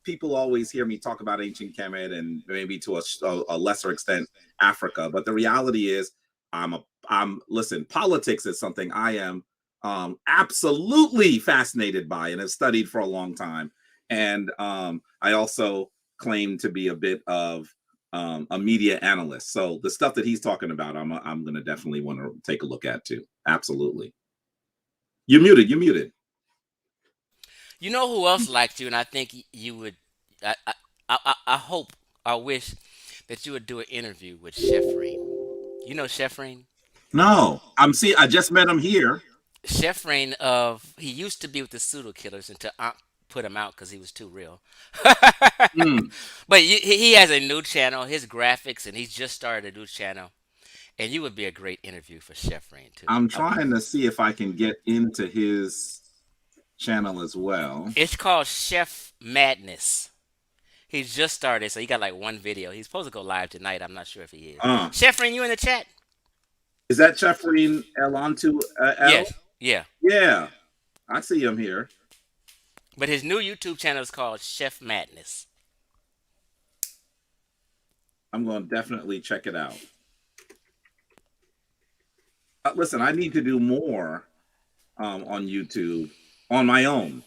People always hear me talk about ancient Kemet and maybe to a lesser extent Africa, but the reality is, listen. Politics is something I am absolutely fascinated by and have studied for a long time. And I also claim to be a bit of a media analyst. So the stuff that he's talking about, I'm going to definitely want to take a look at too. Absolutely. You're muted. You're muted. You know who else liked you, and I think you would. I hope, I wish that you would do an interview with Chef Reid. You know Chef Reid? No, I just met him here. Chef Rain of he used to be with the pseudo killers until put him out because he was too real. Mm. But he has a new channel, his graphics, and he's just started a new channel. And you would be a great interview for Chef Rain too. I'm trying to see if I can get into his channel as well. It's called Chef Madness. He's just started, so he got like one video. He's supposed to go live tonight. I'm not sure if he is. Uh, Chef Rain, you in the chat? is that Chefreen Elantu L? Yes. Yeah. Yeah, I see him here. But his new YouTube channel is called Chef Madness. I'm going to definitely check it out. Listen, I need to do more on YouTube on my own.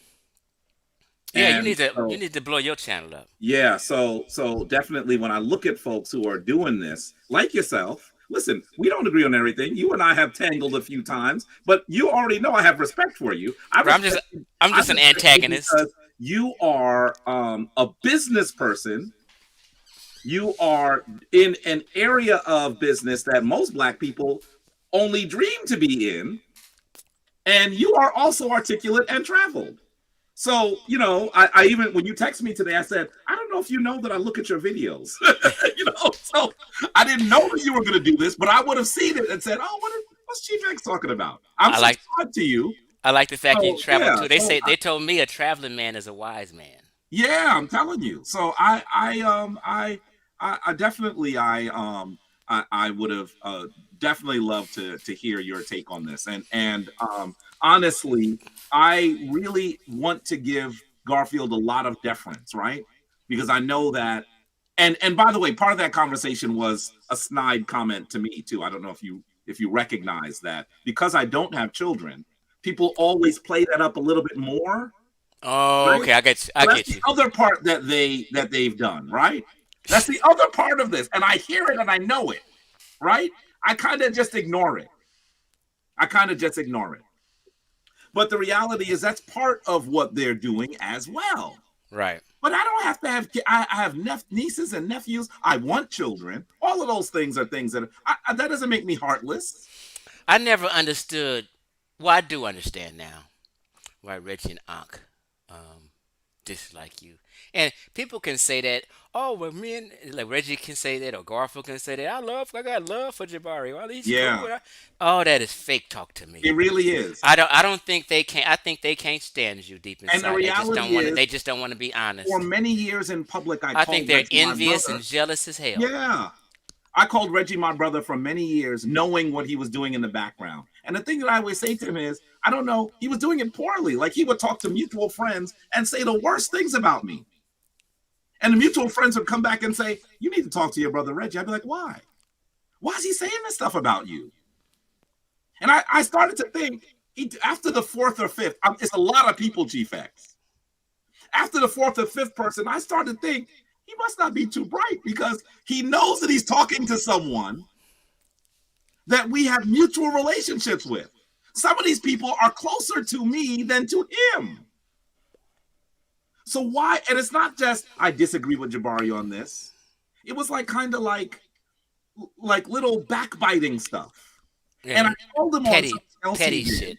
Yeah, And you need to blow your channel up. yeah, so definitely when I look at folks who are doing this, like yourself, listen, we don't agree on everything. You and I have tangled a few times, but you already know I have respect for you. I'm just an antagonist. Because you are a business person. You are in an area of business that most Black people only dream to be in, and you are also articulate and traveled. So, you know, I even when you text me today, I said, I don't know if you know that I look at your videos. You know, so I didn't know that you were going to do this, but I would have seen it and said, oh, what's Chief X talking about? I'm subscribed to you. I like the fact you travel yeah, too. They told me a traveling man is a wise man. Yeah, I'm telling you. So I definitely I would have definitely loved to hear your take on this. And honestly, I really want to give Garfield a lot of deference, right? Because I know that and by the way, part of that conversation was a snide comment to me too. I don't know if you recognize that because I don't have children, people always play that up a little bit more. Oh, Right? okay, I get That's you. the other part that they've done, right? That's the other part of this, and I hear it and I know it, right? I kind of just ignore it. But the reality is that's part of what they're doing as well. Right. But I don't have to have. I have nieces and nephews. I want children. All of those things are things that that doesn't make me heartless. I never understood. Well, I do understand now why Reggie and Ankh dislike you. And people can say that. Oh, well, me and like Reggie can say that, or Garfield can say that. I got love for Jabari. Well, he's Yeah. cool. Oh, that is fake talk to me. It really is. I don't think they can. I think they can't stand you deep inside. And the reality is, they just don't want to be honest. For many years in public, I think they're Reggie envious and jealous as hell. Yeah. I called Reggie my brother for many years, knowing what he was doing in the background. And the thing that I always say to him is, I don't know, he was doing it poorly. Like he would talk to mutual friends and say the worst things about me. And the mutual friends would come back and say, you need to talk to your brother Reggie. I'd be like, why? Why is he saying this stuff about you? And I started to think, after the fourth or fifth, it's a lot of people, Chief X. After the fourth or fifth person, I started to think, he must not be too bright because he knows that he's talking to someone that we have mutual relationships with. Some of these people are closer to me than to him. So why? And it's not just I disagree with Jabari on this. It was like kind of like little backbiting stuff. Yeah. And I called him on something else petty he did. shit.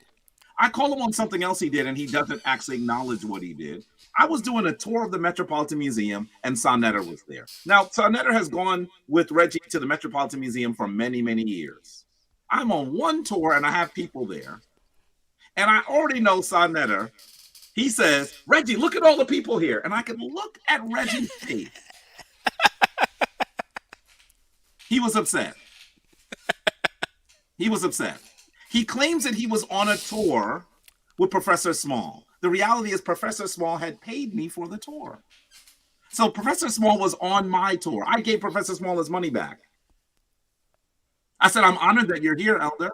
I called him on something else he did, and he doesn't actually acknowledge what he did. I was doing a tour of the Metropolitan Museum, and Sonetta was there. Now, Sonetta has gone with Reggie to the Metropolitan Museum for many, many years. I'm on one tour, and I have people there. And I already know Sonetta. He says, Reggie, look at all the people here. And I can look at Reggie's face. He was upset. He claims that he was on a tour with Professor Small. The reality is Professor Small had paid me for the tour. So Professor Small was on my tour. I gave Professor Small his money back. I said, I'm honored that you're here, Elder.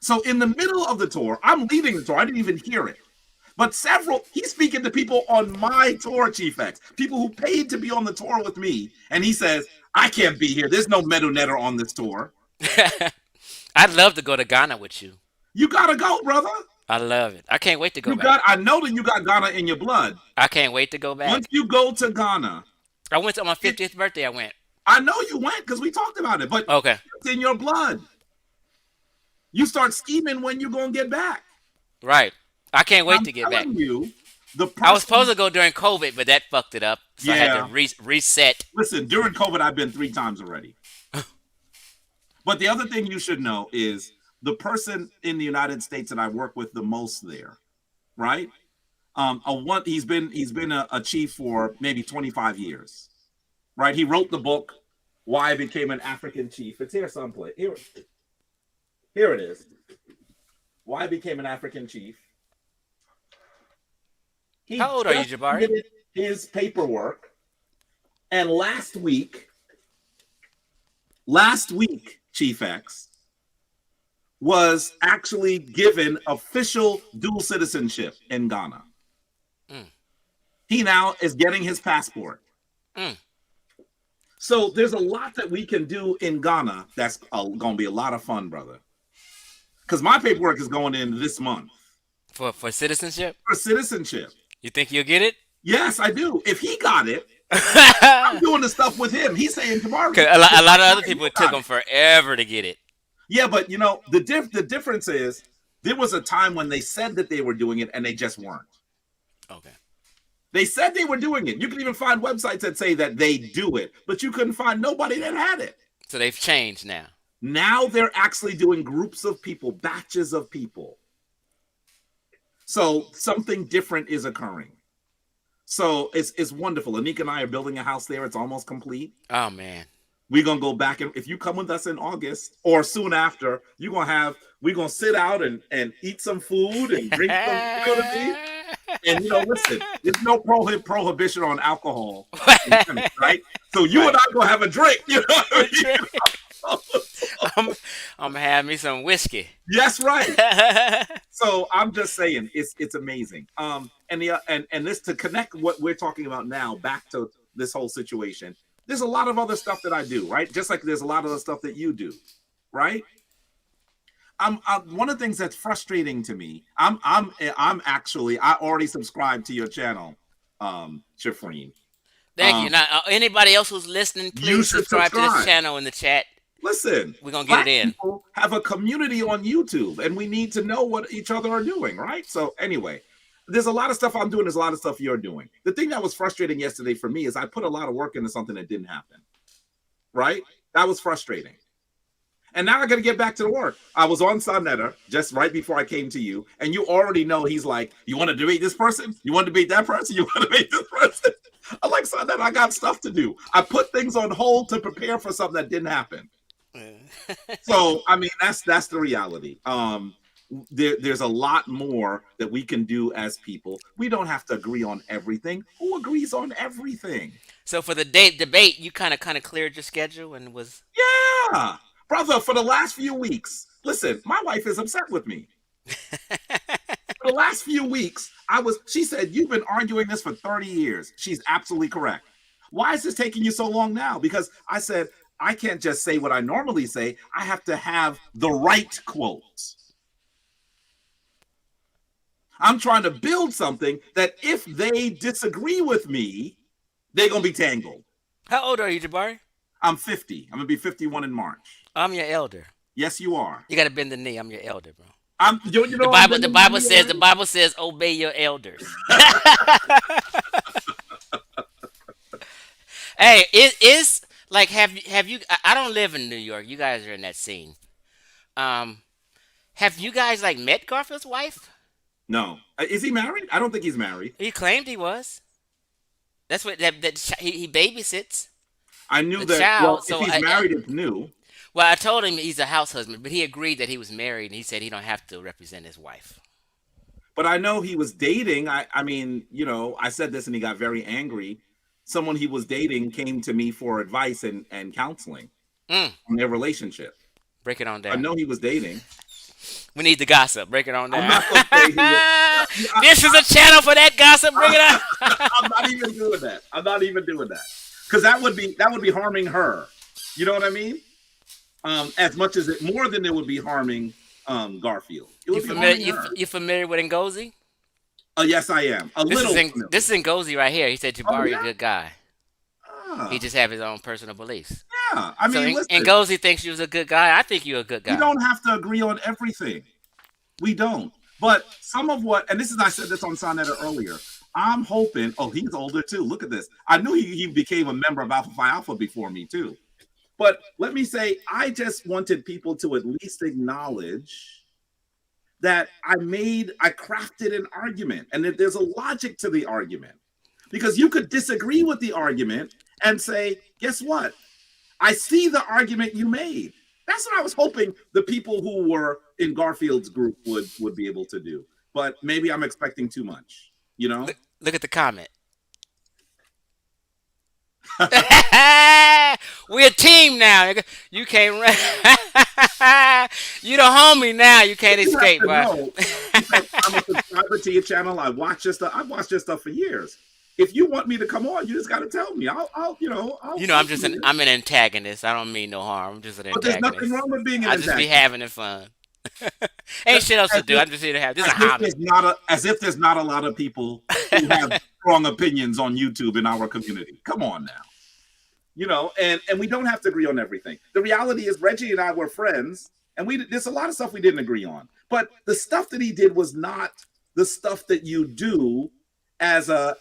So in the middle of the tour, I'm leading the tour. I didn't even hear it. But he's speaking to people on my tour, Chief X, people who paid to be on the tour with me. And he says, I can't be here. There's no Meadow Netter on this tour. I'd love to go to Ghana with you. You gotta go, brother. I love it. I can't wait to go back. I know that you got Ghana in your blood. I can't wait to go back. Once you go to Ghana. I went on my 50th birthday. I went. I know you went because we talked about it, but okay. It's in your blood. You start scheming when you're gonna get back. Right. I can't wait I'm to get back. telling you, the I was supposed person. to go during COVID, but that fucked it up. So I had to Yeah. reset. Listen, during COVID, I've been 3 times already. But the other thing you should know is the person in the United States that I work with the most there, right? He's been a chief for maybe 25 years, right? He wrote the book Why I Became an African Chief. It's here someplace. Here it is. Why I Became an African Chief. He How old are you, just Jabari? submitted his paperwork, and last week, Chief X was actually given official dual citizenship in Ghana. Mm. He now is getting his passport. Mm. So there's a lot that we can do in Ghana that's going to be a lot of fun, brother. Because my paperwork is going in this month. For citizenship? For citizenship. You think you'll get it? Yes, I do. If he got it, I'm doing the stuff with him. He's saying tomorrow. A lot of other people, it took them forever to get it. Yeah, but you know, the difference is there was a time when they said that they were doing it and they just weren't. Okay. They said they were doing it. You can even find websites that say that they do it, but you couldn't find nobody that had it. So they've changed now. Now they're actually doing groups of people, batches of people. So something different is occurring. So it's wonderful. Anika and I are building a house there. It's almost complete. Oh man. We're gonna go back, and if you come with us in August or soon after, we're gonna sit out and eat some food and drink some, you know what I mean? And you know, listen, there's no prohibition on alcohol, right? So you and I gonna have a drink, you know what I mean? I'm gonna have me some whiskey. Yes, right. So I'm just saying, it's amazing. And this, to connect what we're talking about now back to this whole situation. There's a lot of other stuff that I do, right? Just like there's a lot of the stuff that you do, right? I'm one of the things that's frustrating to me. I'm actually, I already subscribed to your channel, Shafreen. Thank you. Now, anybody else who's listening, please subscribe to this channel in the chat. Listen, we're gonna get it in. People have a community on YouTube, and we need to know what each other are doing, right? So anyway, there's a lot of stuff I'm doing. There's a lot of stuff you're doing. The thing that was frustrating yesterday for me is I put a lot of work into something that didn't happen, right? That was frustrating. And now I got to get back to the work. I was on Sonetta just right before I came to you, and you already know he's like, you want to debate this person? You want to debate that person? You want to debate this person? I'm like, Sonetta, I got stuff to do. I put things on hold to prepare for something that didn't happen. So, I mean, that's the reality. There's a lot more that we can do as people. We don't have to agree on everything. Who agrees on everything? So for the debate, you kind of cleared your schedule and was... Yeah. Brother, for the last few weeks, listen, my wife is upset with me. For the last few weeks, she said, you've been arguing this for 30 years. She's absolutely correct. Why is this taking you so long now? Because I said, I can't just say what I normally say. I have to have the right quotes. I'm trying to build something that if they disagree with me, they're going to be tangled. How old are you, Jabari? I'm 50. I'm going to be 51 in March. I'm your elder. Yes, you are. You got to bend the knee. I'm your elder, bro. The Bible says obey your elders. Hey, it is like have you I don't live in New York. You guys are in that scene. Have you guys like met Garfield's wife? No. Is he married? I don't think he's married. He claimed he was. That's what he babysits. I knew the that. Child, well, so if he's married, it's new. Well, I told him he's a house husband, but he agreed that he was married, and he said he don't have to represent his wife. But I know he was dating. I mean, you know, I said this and he got very angry. Someone he was dating came to me for advice and counseling on their relationship. Break it on down. I know he was dating. We need the gossip. Break it on down. I'm not gonna say this is a channel for that gossip. Bring it on. I'm not even doing that. I'm not even doing that. Because that would be harming her. You know what I mean? As much as more than it would be harming Garfield. You familiar with Ngozi? Yes, I am. This is Ngozi right here. He said Jabari yeah? a good guy. Oh. He just have his own personal beliefs. Yeah, I So mean, and listen, Gozy thinks you was a good guy. I think you're a good we guy. don't have to agree on everything. We don't. But some of what, and this is, I said this on Sonetta earlier. I'm hoping. Oh, he's older too. Look at this. I knew he became a member of Alpha Phi Alpha before me too. But let me say, I just wanted people to at least acknowledge that I crafted an argument, and that there's a logic to the argument. Because you could disagree with the argument and say, guess what? I see the argument you made. That's what I was hoping the people who were in Garfield's group would be able to do. But maybe I'm expecting too much, you know? Look at the comment. We're a team now. You can't run. You the homie now. You can't You have escape, to boy. know because I'm a subscriber to your channel. I've watched your stuff for years. If you want me to come on, you just got to tell me. I'll I'm an antagonist. I don't mean no harm. I'm just an But there's nothing antagonist. wrong with being an I just be antagonist. having it fun. Ain't shit else to do. I'm just here to have this is a hobby. As if there's not a lot of people who have strong opinions on YouTube in our community. Come on now. You know, and we don't have to agree on everything. The reality is Reggie and I were friends, and there's a lot of stuff we didn't agree on. But the stuff that he did was not the stuff that you do as a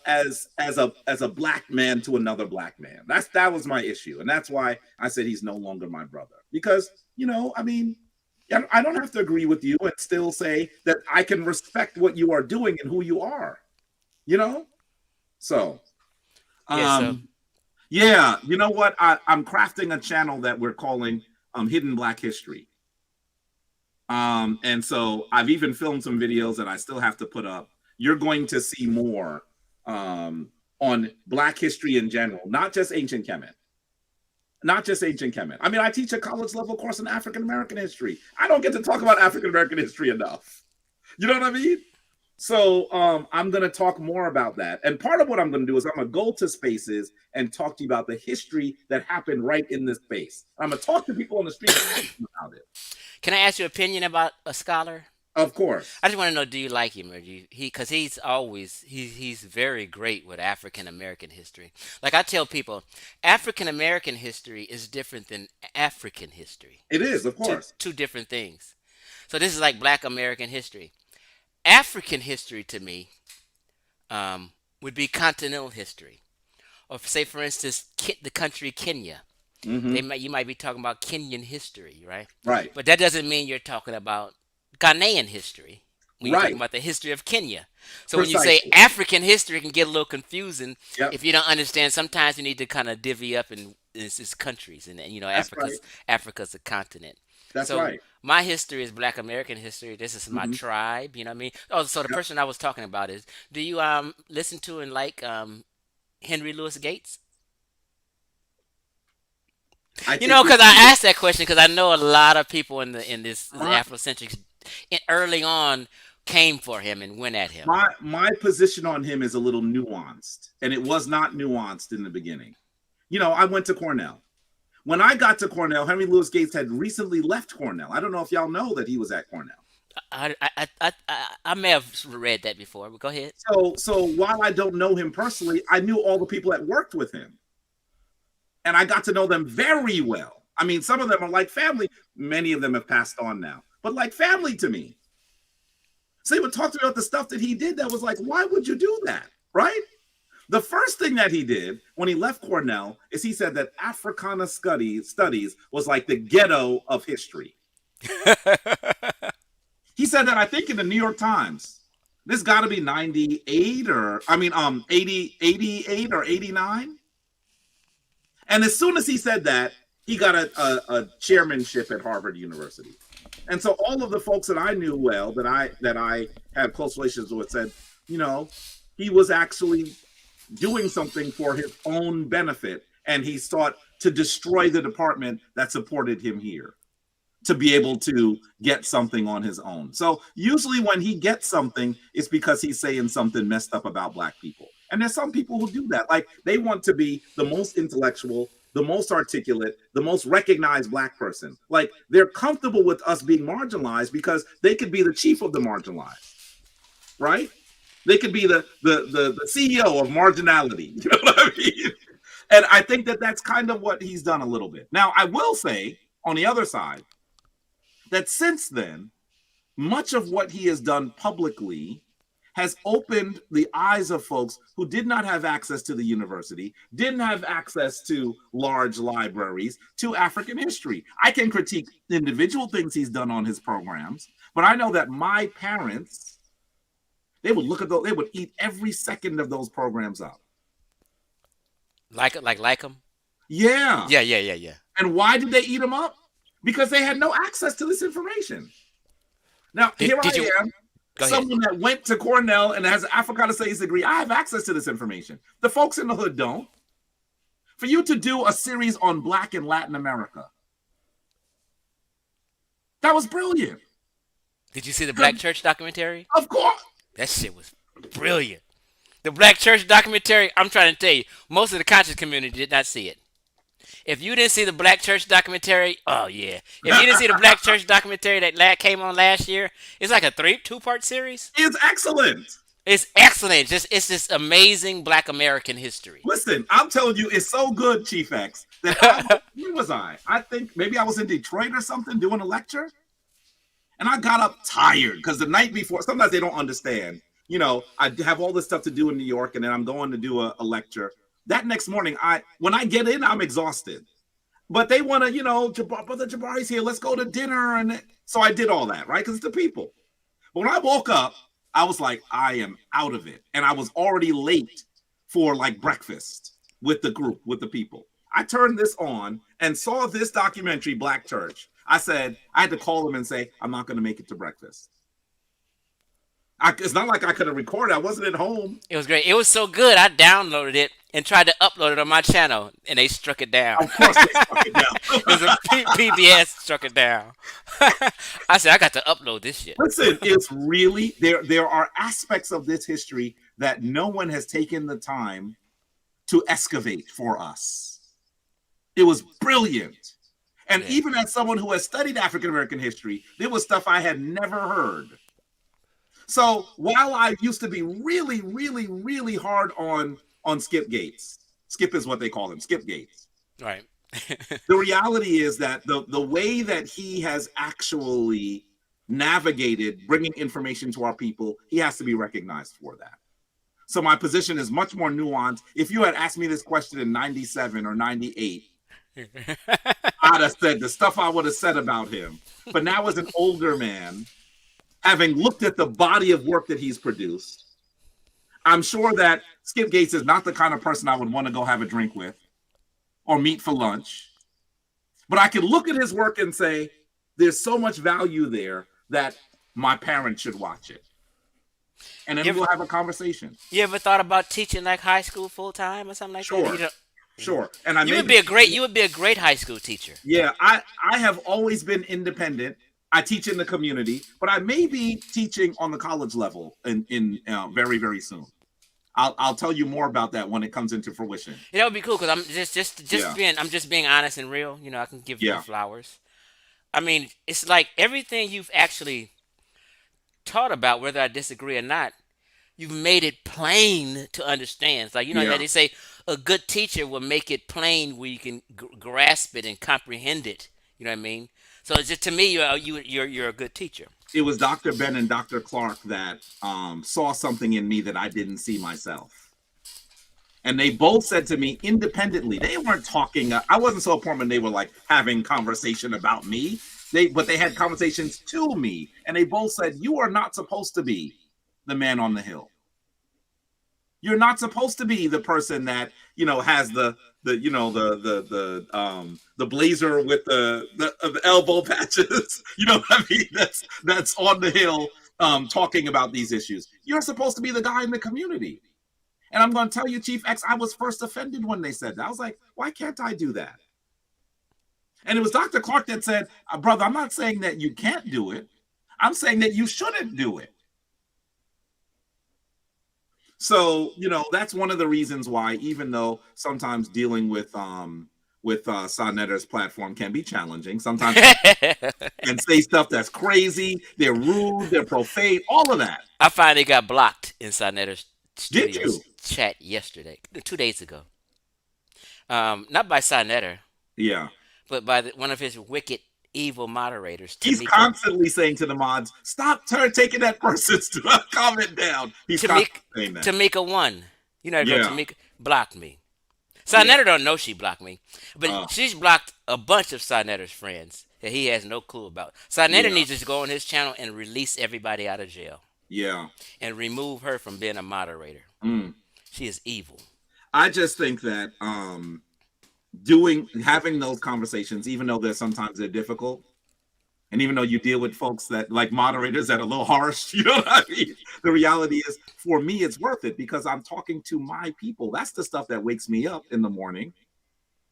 black man to another black man. That was my issue. And that's why I said he's no longer my brother. Because, you know, I mean, I don't have to agree with you and still say that I can respect what you are doing and who you are. You know? So yeah, you know what? I'm crafting a channel that we're calling Hidden Black History. And so I've even filmed some videos that I still have to put up. You're going to see more on Black history in general, not just ancient Kemet. Not just ancient Kemet. I mean, I teach a college level course in African American history. I don't get to talk about African American history enough. You know what I mean? So I'm going to talk more about that. And part of what I'm going to do is I'm going to go to spaces and talk to you about the history that happened right in this space. I'm going to talk to people on the street about it. Can I ask your opinion about a scholar? Of course. I just want to know, do you like him, or because he's very great with African American history. Like I tell people, African American history is different than African history. It is, of course. Two different things. So this is like Black American history. African history to me would be continental history, or say for instance the country Kenya. Mm-hmm. You might be talking about Kenyan history, right? Right. But that doesn't mean you're talking about Ghanaian history when you're Right. talking about the history of Kenya. So Precisely. when you say African history, it can get a little confusing Yep. if you don't understand. Sometimes you need to kind of divvy up and it's countries, and you know That's Africa's a continent. That's So right. my history is Black American history. This is my tribe. You know what I mean? Oh, so the person I was talking about is. Do you listen to and like Henry Louis Gates? You know, because I asked that question because I know a lot of people in this Afrocentric early on came for him and went at him. My position on him is a little nuanced, and it was not nuanced in the beginning. You know, I went to Cornell. When I got to Cornell, Henry Louis Gates had recently left Cornell. I don't know if y'all know that he was at Cornell. I may have read that before, but go ahead. So while I don't know him personally, I knew all the people that worked with him. And I got to know them very well. I mean, some of them are like family. Many of them have passed on now, but like family to me. So they would talk to me about the stuff that he did that was like, why would you do that? Right? The first thing that he did when he left Cornell is he said that Africana studies was like the ghetto of history. He said that, I think, in the New York Times. This got to be 98 or, 88 or 89. And as soon as he said that, he got a chairmanship at Harvard University. And so all of the folks that I knew well, that I had close relations with, said, you know, he was actually doing something for his own benefit, and he sought to destroy the department that supported him here to be able to get something on his own. So usually when he gets something, it's because he's saying something messed up about Black people. And there's some people who do that. Like, they want to be the most intellectual, the most articulate, the most recognized Black person. Like, they're comfortable with us being marginalized because they could be the chief of the marginalized, right? They could be the CEO of marginality. You know what I mean? And I think that that's kind of what he's done a little bit. Now, I will say on the other side that since then, much of what he has done publicly has opened the eyes of folks who did not have access to the university, didn't have access to large libraries, to African history. I can critique individual things he's done on his programs, but I know that my parents, they would look at those, they would eat every second of those programs up. Like them? Yeah. Yeah. And why did they eat them up? Because they had no access to this information. Now, here I am, someone that went to Cornell and has an Africana Studies degree. I have access to this information. The folks in the hood don't. For you to do a series on Black and Latin America, that was brilliant. Did you see the Black Church documentary? Of course. That shit was brilliant. The Black Church documentary, I'm trying to tell you, most of the conscious community did not see it. If you didn't see the Black Church documentary, oh yeah. If you didn't see the Black Church documentary that came on last year, it's like a two-part series. It's excellent. It's excellent. It's just amazing Black American history. Listen, I'm telling you, it's so good, Chief X, that where was I? I think maybe I was in Detroit or something doing a lecture. And I got up tired because the night before, sometimes they don't understand. You know, I have all this stuff to do in New York, and then I'm going to do a lecture. That next morning, when I get in, I'm exhausted. But they want to, you know, Brother Jabari's here. Let's go to dinner. And so I did all that, right? Because it's the people. But when I woke up, I was like, I am out of it. And I was already late for like breakfast with the group, with the people. I turned this on and saw this documentary, Black Church. I said, I had to call them and say, I'm not going to make it to breakfast. It's not like I could have recorded. I wasn't at home. It was great. It was so good. I downloaded it and tried to upload it on my channel, and they struck it down. Of course they struck it down. Because PBS struck it down. I said, I got to upload this shit. Listen, it's really, there are aspects of this history that no one has taken the time to excavate for us. It was brilliant. And even as someone who has studied African American history, there was stuff I had never heard. So while I used to be really, really, really hard on Skip Gates, Skip is what they call him, Skip Gates. Right. The reality is that the way that he has actually navigated bringing information to our people, he has to be recognized for that. So my position is much more nuanced. If you had asked me this question in 97 or 98, I'd have said the stuff I would have said about him. But now as an older man, having looked at the body of work that he's produced, I'm sure that Skip Gates is not the kind of person I would want to go have a drink with or meet for lunch. But I can look at his work and say, there's so much value there that my parents should watch it. And then we'll have a conversation. You ever thought about teaching like high school full time or something like that? Sure. And you would be a great high school teacher. Yeah, I have always been independent. I teach in the community, but I may be teaching on the college level in very, very soon. I'll tell you more about that when it comes into fruition. That would be cool because I'm just being honest and real. You know, I can give you flowers. I mean, it's like everything you've actually taught about, whether I disagree or not, you've made it plain to understand. It's like, you know, they say a good teacher will make it plain where you can grasp it and comprehend it. You know what I mean? So it's just, to me, you're a good teacher. It was Dr. Ben and Dr. Clark that saw something in me that I didn't see myself. And they both said to me independently, they weren't talking. I wasn't so important. They were like having conversation about me. But they had conversations to me. And they both said, you are not supposed to be the man on the hill. You're not supposed to be the person that, you know, has the blazer with the elbow patches. You know what I mean? That's on the hill talking about these issues. You're supposed to be the guy in the community. And I'm going to tell you, Chief X, I was first offended when they said that. I was like, why can't I do that? And it was Dr. Clark that said, brother, I'm not saying that you can't do it. I'm saying that you shouldn't do it. So, you know, that's one of the reasons why, even though sometimes dealing with Sonetter's platform can be challenging, sometimes and say stuff that's crazy, they're rude, they're profane, all of that. I finally got blocked in Sonetter's Did you? chat yesterday, 2 days ago. Not by Sinetter, Yeah. but by one of his wicked, evil moderators, He's Tamika. constantly saying to the mods, stop taking that person's comment down. He's Tamika, constantly saying that. Tamika won. You know, girl, Yeah. Tamika blocked me. Yeah. Sinetter don't know she blocked me, but she's blocked a bunch of Sinetter's friends that he has no clue about. Sinetter Yeah. needs to go on his channel and release everybody out of jail Yeah. and remove her from being a moderator. Mm. She is evil. I just think that having those conversations, even though sometimes they're difficult, and even though you deal with folks that like moderators that are a little harsh, you know what I mean? The reality is, for me, it's worth it because I'm talking to my people. That's the stuff that wakes me up in the morning,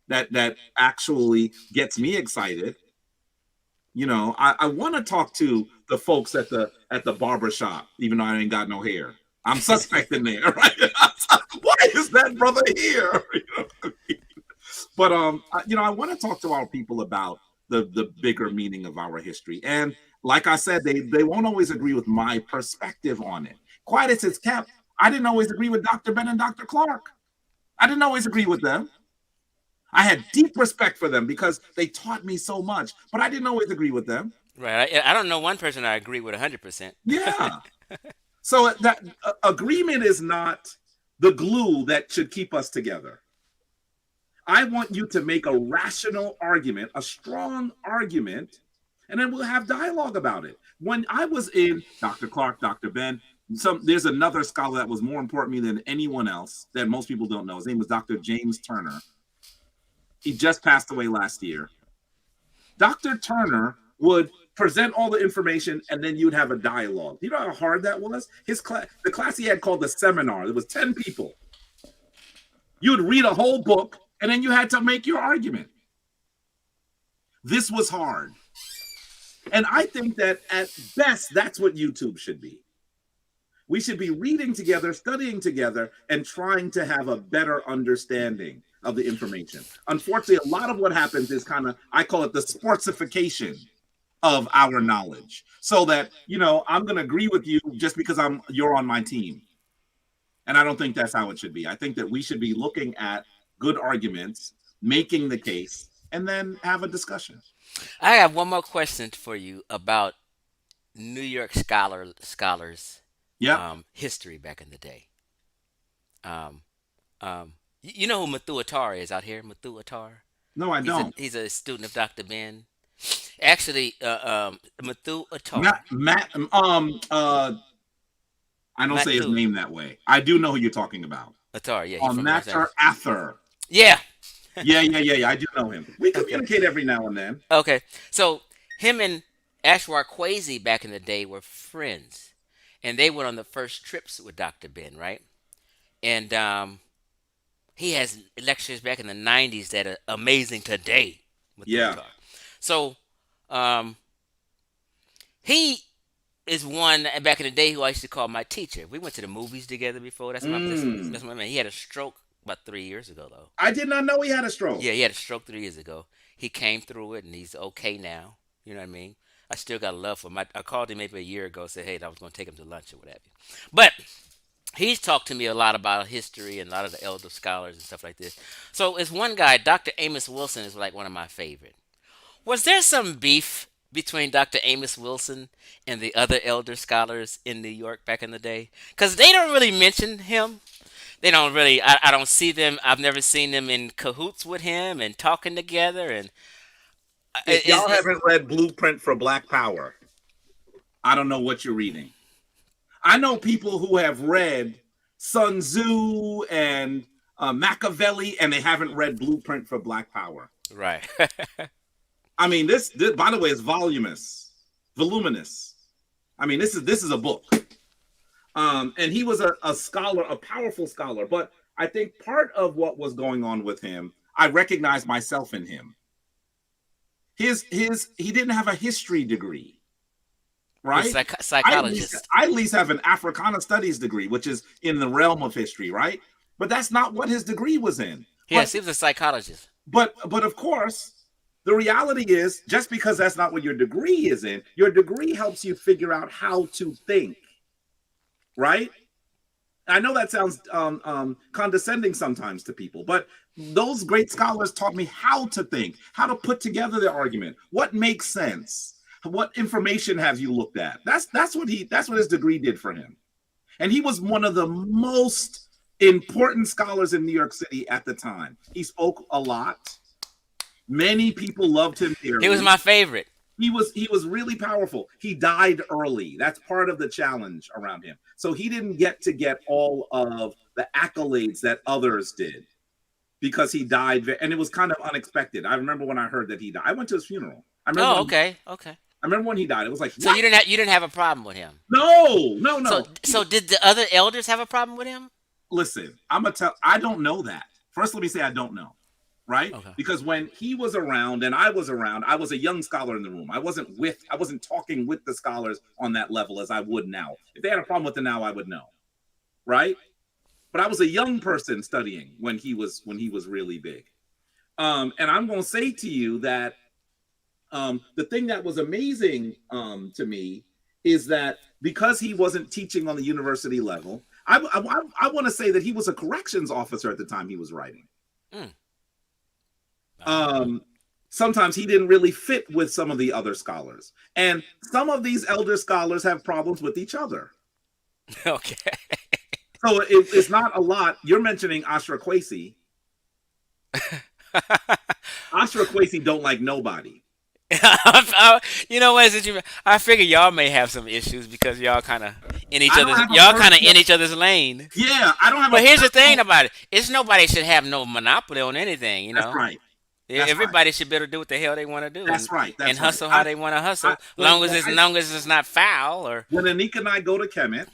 that actually gets me excited. You know, I want to talk to the folks at the barber shop, even though I ain't got no hair. I'm suspecting there, right? Why is that brother here? You know what I mean? But I want to talk to our people about the bigger meaning of our history. And like I said, they won't always agree with my perspective on it. Quiet as it's kept, I didn't always agree with Dr. Ben and Dr. Clark. I didn't always agree with them. I had deep respect for them because they taught me so much, but I didn't always agree with them. Right. I don't know one person I agree with 100%. Yeah. So that agreement is not the glue that should keep us together. I want you to make a rational argument, a strong argument, and then we'll have dialogue about it. When I was in Dr. Clark, Dr. Ben, there's another scholar that was more important to me than anyone else that most people don't know. His name was Dr. James Turner. He just passed away last year. Dr. Turner would present all the information and then you'd have a dialogue. You know how hard that was? The class he had called the seminar. There was 10 people. You'd read a whole book and then you had to make your argument. This was hard. And I think that at best, that's what YouTube should be. We should be reading together, studying together, and trying to have a better understanding of the information. Unfortunately, a lot of what happens is I call it the sportsification of our knowledge. So that, I'm going to agree with you just because you're on my team. And I don't think that's how it should be. I think that we should be looking at good arguments, making the case, and then have a discussion. I have one more question for you about New York scholars' history back in the day. You know who Matthew Attar is out here? Matthew Attar? No, I don't. He's a student of Dr. Ben. Actually, Matthew Attar. I don't say his name that way. I do know who you're talking about. Attar, yeah. Matter Ather. Yeah. Yeah. I do know him. We communicate every now and then. Okay. So him and Ashwar Kwesi back in the day were friends. And they went on the first trips with Dr. Ben, right? And he has lectures back in the 90s that are amazing today. Yeah. So he is one back in the day who I used to call my teacher. We went to the movies together before. That's my man. He had a stroke about 3 years ago, though. I did not know he had a stroke. Yeah, he had a stroke 3 years ago. He came through it, and he's okay now. You know what I mean? I still got love for him. I called him maybe a year ago, said, hey, I was going to take him to lunch or whatever. But he's talked to me a lot about history and a lot of the elder scholars and stuff like this. So it's one guy, Dr. Amos Wilson, is like one of my favorite. Was there some beef between Dr. Amos Wilson and the other elder scholars in New York back in the day? Because they don't really mention him. They don't really, I don't see them. I've never seen them in cahoots with him and talking together. And if y'all haven't read Blueprint for Black Power, I don't know what you're reading. I know people who have read Sun Tzu and Machiavelli, and they haven't read Blueprint for Black Power. Right. I mean, this by the way is voluminous. I mean, this is a book. And he was a scholar, a powerful scholar. But I think part of what was going on with him, I recognized myself in him. He didn't have a history degree, right? Psychologist. I at least have an Africana studies degree, which is in the realm of history, right? But that's not what his degree was in. Yes, he was a psychologist. But of course, the reality is, just because that's not what your degree is in, your degree helps you figure out how to think, right? I know that sounds condescending sometimes to people, but those great scholars taught me how to think, how to put together their argument, what makes sense, what information have you looked at. That's what his degree did for him, and he was one of the most important scholars in New York City at the time. He spoke a lot. Many people loved him He was dearly. my favorite. He was really powerful. He died early. That's part of the challenge around him. So he didn't get all of the accolades that others did because he died, and it was kind of unexpected. I remember when I heard that he died. I went to his funeral. Oh, okay, okay. I remember when he died. It was like, So what? you didn't have a problem with him. No, no, So no. so did the other elders have a problem with him? Listen, I'm gonna tell. I don't know that. First, let me say I don't know. Right? Okay. Because when he was around and I was around, I was a young scholar in the room. I wasn't talking with the scholars on that level as I would now. If they had a problem with it now, I would know. Right? But I was a young person studying when he was really big. And I'm gonna say to you that the thing that was amazing to me is that because he wasn't teaching on the university level, I want to say that he was a corrections officer at the time he was writing. Mm. Sometimes he didn't really fit with some of the other scholars, and some of these elder scholars have problems with each other. Okay. So it's not a lot. You're mentioning Ashra Kwesi. Ashra Kwesi don't like nobody. You know what? I figure y'all may have some issues because y'all kind of in each I don't other's have a y'all kind of personal- in each other's lane. Yeah, I don't have. But a here's the personal- thing about it: it's nobody should have no monopoly on anything. You know, That's right. That's everybody should be able to do what the hell they want to do. That's right. That's and right. hustle how they want to hustle, long as it's not foul or. When Anika and I go to Kemet,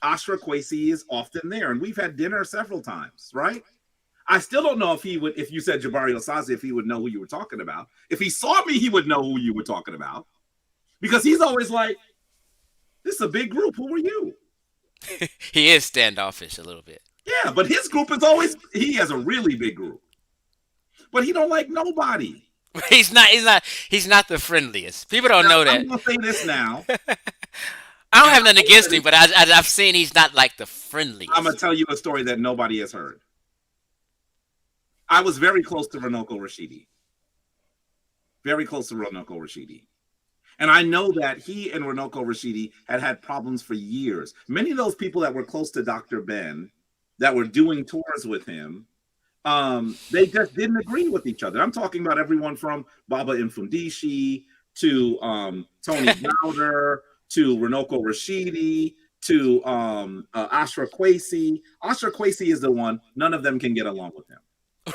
Ashra Kwesi is often there, and we've had dinner several times. Right? I still don't know if he would. If you said Jabari Osazi, if he would know who you were talking about. If he saw me, he would know who you were talking about, because he's always like, "This is a big group. Who are you?" He is standoffish a little bit. Yeah, but his group is always. He has a really big group, but he don't like nobody. He's not the friendliest. People don't know that. I'm gonna say this now. I don't have nothing against him, but I've seen he's not like the friendliest. I'm gonna tell you a story that nobody has heard. I was very close to Runoko Rashidi. Very close to Runoko Rashidi. And I know that he and Runoko Rashidi had problems for years. Many of those people that were close to Dr. Ben, that were doing tours with him, they just didn't agree with each other. I'm talking about everyone from Baba Mfundishi to Tony Browder to Runoko Rashidi to Ashra Kwesi. Ashra Kwesi is the one. None of them can get along with him.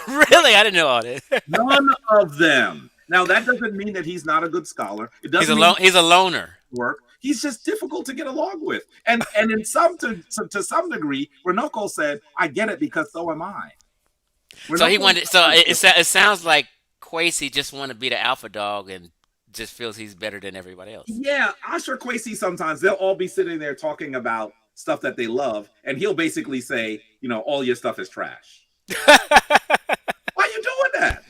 Really? I didn't know all this. None of them. Now that doesn't mean that he's not a good scholar. It doesn't mean He's a loner. work. He's just difficult to get along with. And in some to some degree, Runoko said, "I get it because so am I." So he Runoko- wanted. So it sounds like Quasi just want to be the alpha dog and just feels he's better than everybody else. Yeah, Asher Kwesi sometimes they'll all be sitting there talking about stuff that they love, and he'll basically say, all your stuff is trash. Why are you doing that?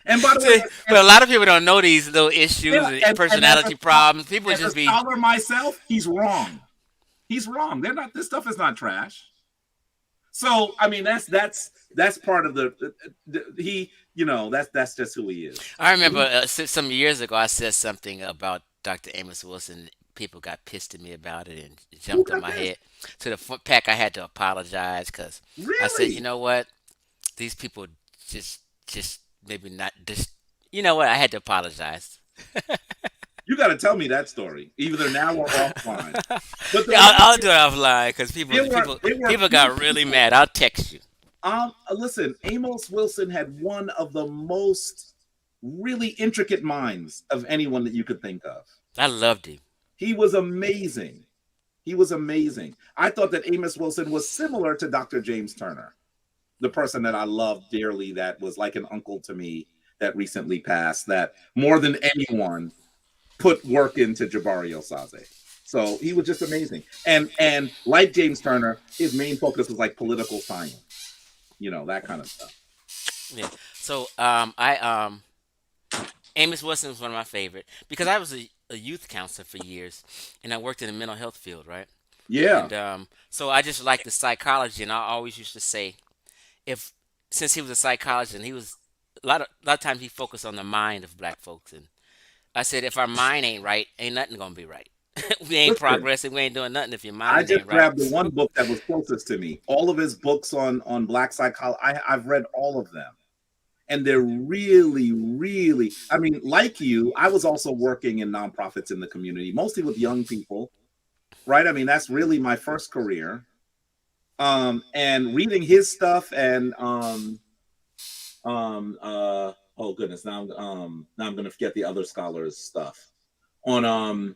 And by the way, But a lot of people don't know these little issues Yeah, and personality problems. People as just a be. scholar myself, he's wrong. He's wrong. They're not. This stuff is not trash. So I mean, that's part of that's just who he is. I remember some years ago I said something about Dr. Amos Wilson. People got pissed at me about it and jumped on my head. To the pack, I had to apologize because I said, Really? you know what, these people just maybe not just. You know what? I had to apologize. You got to tell me that story, either now or offline. But I'll do it offline because They were people got really mad. I'll text you. Listen, Amos Wilson had one of the most really intricate minds of anyone that you could think of. I loved him. He was amazing. He was amazing. I thought that Amos Wilson was similar to Dr. James Turner, the person that I loved dearly, that was like an uncle to me, that recently passed, that more than anyone put work into Jabari Osaze. So he was just amazing. And like James Turner, his main focus was like political science, that kind of stuff. Yeah. So Amos Wilson was one of my favorite because I was a youth counselor for years, and I worked in the mental health field, right? Yeah. And so I just like the psychology, and I always used to say, if since he was a psychologist, and he was a lot of times he focused on the mind of black folks, and I said, if our mind ain't right, ain't nothing gonna be right. We ain't Listen, progressing. We ain't doing nothing if your I mind just ain't right. grabbed the one book that was closest to me. All of his books on black psychology. I've read all of them. And they're really, really, I mean, like you, I was also working in nonprofits in the community, mostly with young people, right? I mean, that's really my first career. And reading his stuff and oh goodness, now I'm gonna forget the other scholars' stuff on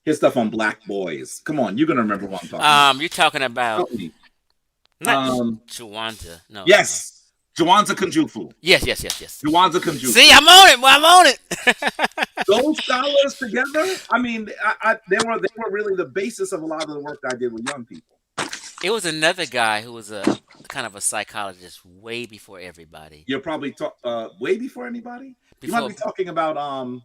his stuff on black boys. Come on, you're gonna remember what I'm talking about. You're talking about Help me. not Um, Chawanda. No. yes, Jawanza Kunjufu. Yes, yes, yes, yes. Jawanza Kunjufu. See, I'm on it. Well, I'm on it. Those scholars together, I mean, they were really the basis of a lot of the work I did with young people. It was another guy who was a kind of a psychologist way before everybody. You're probably way before anybody. You might Before be talking about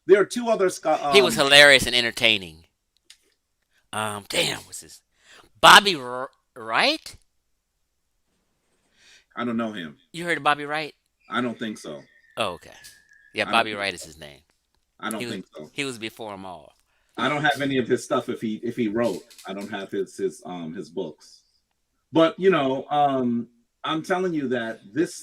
there are two other he was hilarious and entertaining. Damn, what's his Bobby Wright? I don't know him. You heard of Bobby Wright? I don't think so. Oh, okay. Yeah, I Bobby don't, Wright is his name. I don't He was think so. he was before them all. I don't have any of his stuff if he wrote. I don't have his books. But I'm telling you that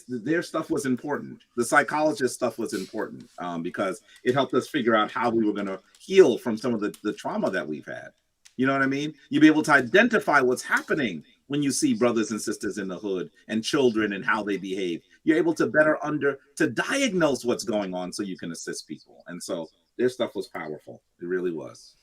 their stuff was important. The psychologist stuff was important because it helped us figure out how we were going to heal from some of the trauma that we've had. You know what I mean? You'll be able to identify what's happening when you see brothers and sisters in the hood and children and how they behave. You're able to to diagnose what's going on so you can assist people. And so their stuff was powerful. It really was.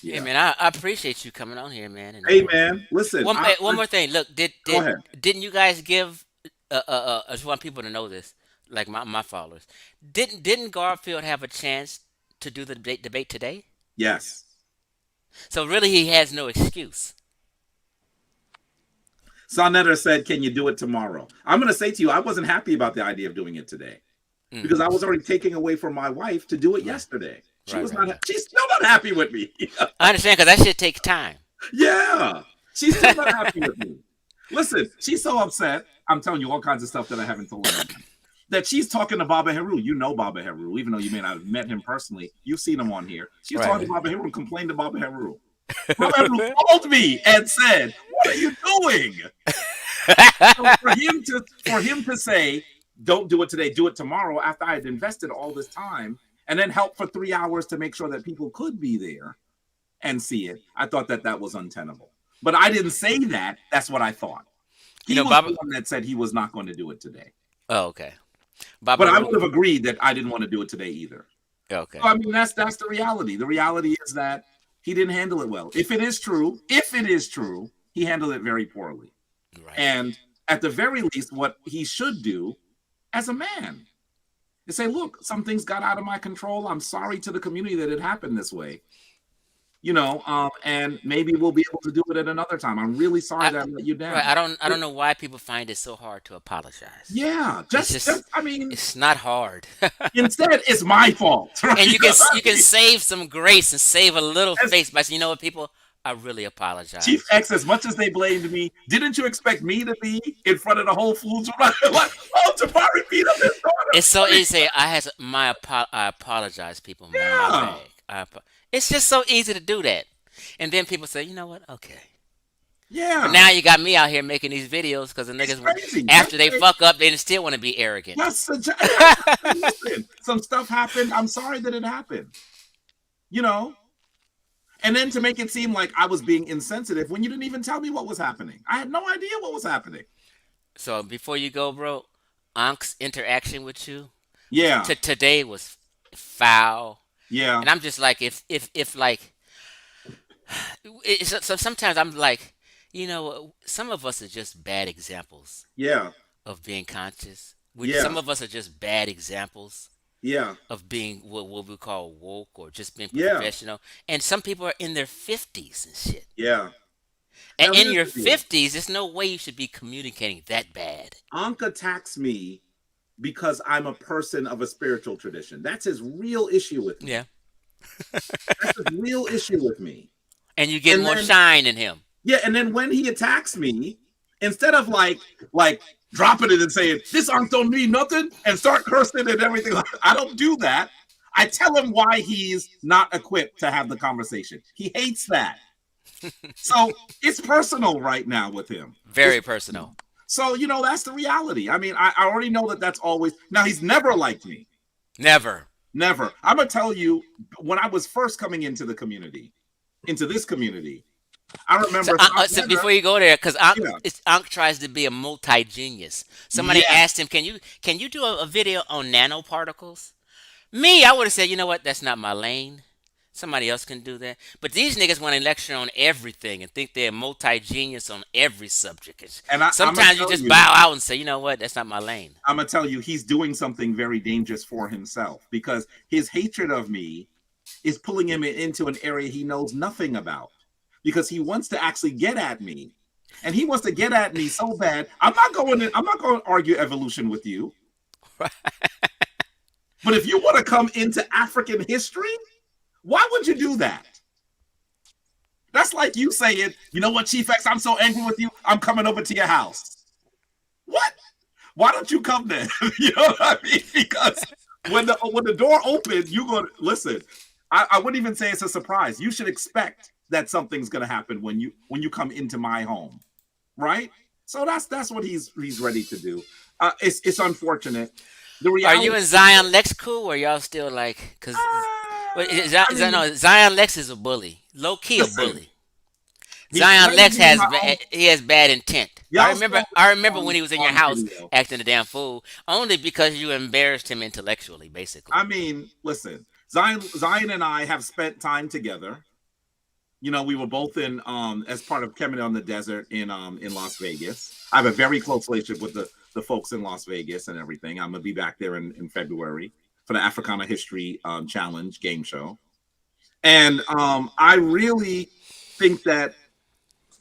Yeah, Yeah. man, I appreciate you coming on here, man. And, Hey man, listen. one more thing. Look, Go ahead. didn't you guys give? I just want people to know this, like my followers. Didn't Garfield have a chance to do the debate today? Yes. So really, he has no excuse. Sonetta said, "Can you do it tomorrow?" I'm going to say to you, I wasn't happy about the idea of doing it today because I was already taking away from my wife to do it yesterday. She was not. She's still not happy with me. I understand because that shit takes time. Yeah, she's still not happy with me. Listen, she's so upset. I'm telling you all kinds of stuff that I haven't told her. That she's talking to Baba Heru. You know Baba Heru, even though you may not have met him personally. You've seen him on here. She's talking to Baba Heru and complained to Baba Heru. Baba Heru called me and said, "What are you doing?" So for him to say, "Don't do it today, do it tomorrow," after I had invested all this time and then helped for 3 hours to make sure that people could be there and see it, I thought that was untenable. But I didn't say that. That's what I thought. He was the one that said he was not going to do it today. Oh, okay. But I would have agreed that I didn't want to do it today either. Okay. So, I mean, that's the reality. The reality is that he didn't handle it well. If it is true, he handled it very poorly. Right. And at the very least, what he should do as a man is say, look, some things got out of my control. I'm sorry to the community that it happened this way. And maybe we'll be able to do it at another time. I'm really sorry that I let you down. Right. I don't know why people find it so hard to apologize. Yeah, I mean, it's not hard. Instead, it's my fault. Right? And you can save some grace and save a little face by saying, you know what, people, I really apologize. Chief X, as much as they blamed me, didn't you expect me to be in front of the Whole Foods? Like, oh, Jabari beat up his daughter. It's so easy. I apologize, people. Yeah. It's just so easy to do that. And then people say, you know what? Okay. Yeah. But now you got me out here making these videos because the niggas, after they fuck up, they still want to be arrogant. Listen, some stuff happened. I'm sorry that it happened. And then to make it seem like I was being insensitive when you didn't even tell me what was happening. I had no idea what was happening. So before you go, bro, Ank's interaction with you, today was foul. Yeah. And I'm just like, if like, so sometimes I'm like, some of us are just bad examples. Yeah. Of being conscious. Some of us are just bad examples. Yeah. Of being what we call woke or just being professional. And some people are in their 50s and shit. Yeah. And in your 50s, there's no way you should be communicating that bad. Ankh attacks me because I'm a person of a spiritual tradition. That's his real issue with me. Yeah. That's his real issue with me. And you get And more then, shine in him. yeah, and then when he attacks me, instead of like dropping it and saying this aren't don't mean nothing and start cursing and everything, I don't do that. I tell him why he's not equipped to have the conversation. He hates that. So it's personal right now with him. Very personal. So, you know, that's the reality. I mean, I already know that that's always. Now, he's never liked me. Never. Never. I'm going to tell you, when I was first coming into this community, I remember. So before you go there, because Ankh tries to be a multi-genius. Somebody asked him, can you do a video on nanoparticles? Me, I would have said, you know what, that's not my lane. Somebody else can do that. But these niggas want to lecture on everything and think they're multi-genius on every subject. And sometimes you just bow out and say, you know what, that's not my lane. I'm going to tell you, he's doing something very dangerous for himself, because his hatred of me is pulling him into an area he knows nothing about, because he wants to actually get at me. And he wants to get at me so bad. I'm not going to argue evolution with you. Right. But if you want to come into African history, why would you do that? That's like you saying, you know what, Chief X, I'm so angry with you, I'm coming over to your house. What? Why don't you come then? You know what I mean? Because when the door opens, you're going to listen. I wouldn't even say it's a surprise. You should expect that something's going to happen when you come into my home, right? So that's what he's ready to do. It's unfortunate. Are you and Zion Lex cool, or y'all still like? Because Zion Lex is a bully, low key a bully. Zion Lex has bad intent. I remember when he was in your house acting a damn fool, only because you embarrassed him intellectually, basically. I mean, listen, Zion and I have spent time together. You know, we were both in as part of Kemet on the Desert in Las Vegas. I have a very close relationship with the folks in Las Vegas and everything. I'm gonna be back there in February for the Africana History Challenge game show. And I really think that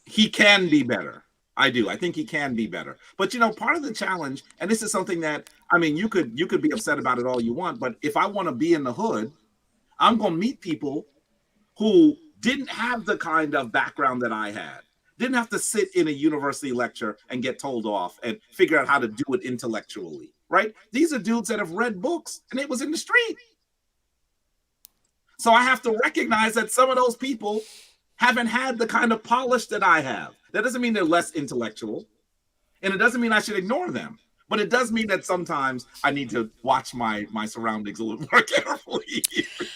he can be better. I do. I think he can be better. But, you know, part of the challenge, and this is something that, I mean, you could be upset about it all you want, but if I want to be in the hood, I'm going to meet people who didn't have the kind of background that I had, didn't have to sit in a university lecture and get told off and figure out how to do it intellectually, right? These are dudes that have read books and it was in the street. So I have to recognize that some of those people haven't had the kind of polish that I have. That doesn't mean they're less intellectual, and it doesn't mean I should ignore them. But it does mean that sometimes I need to watch my surroundings a little more carefully.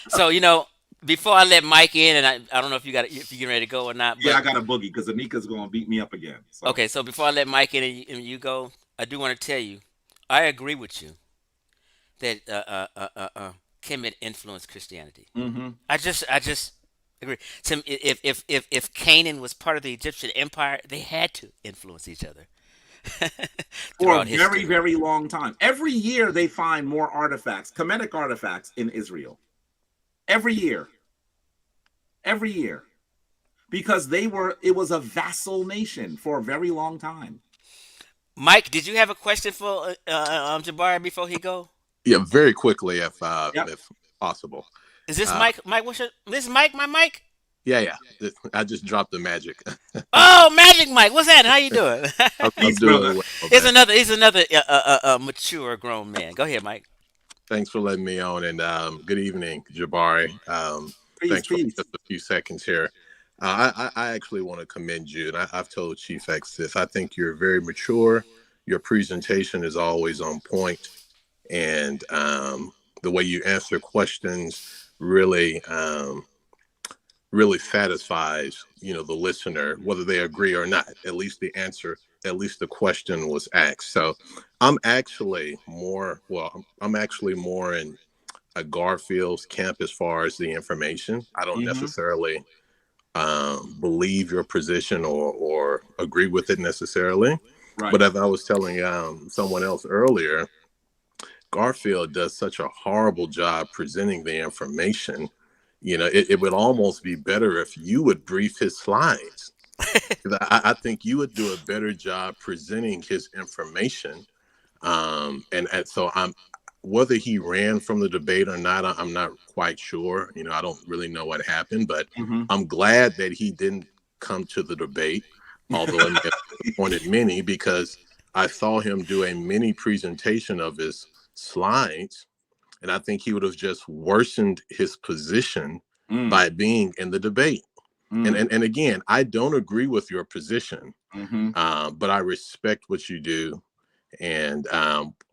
So, you know, before I let Mike in, and I don't know if you're getting ready to go or not. Yeah, I got a boogie because Anika's going to beat me up again. So. Okay, so before I let Mike in and you go, I do want to tell you, I agree with you that Kemet influenced Christianity. Mm-hmm. I just agree. So if Canaan was part of the Egyptian empire, they had to influence each other. For a very, very long time. Every year they find more artifacts, Kemetic artifacts in Israel. Every year. Because it was a vassal nation for a very long time. Mike, did you have a question for Jabari before he go? Yeah, very quickly if possible. Is this Mike? Mike, this is Mike? My mic? Yeah. I just dropped the magic. Oh, Magic Mike. What's that? How you doing? I'm doing well. He's another mature grown man. Go ahead, Mike. Thanks for letting me on, and good evening, Jabari. Thanks for just a few seconds here. I actually want to commend you, and I've told Chief X this. I think you're very mature. Your presentation is always on point, and the way you answer questions really satisfies, you know, the listener, whether they agree or not. At least the question was asked. So I'm actually more in a Garfield's camp as far as the information. I don't necessarily believe your position or agree with it necessarily. Right. But as I was telling someone else earlier, Garfield does such a horrible job presenting the information. You know, it would almost be better if you would brief his slides. I think you would do a better job presenting his information. And so whether he ran from the debate or not, I'm not quite sure. You know, I don't really know what happened, but I'm glad that he didn't come to the debate, although it may have disappointed many, because I saw him do a mini presentation of his slides, and I think he would have just worsened his position by being in the debate. And again, I don't agree with your position, but I respect what you do. And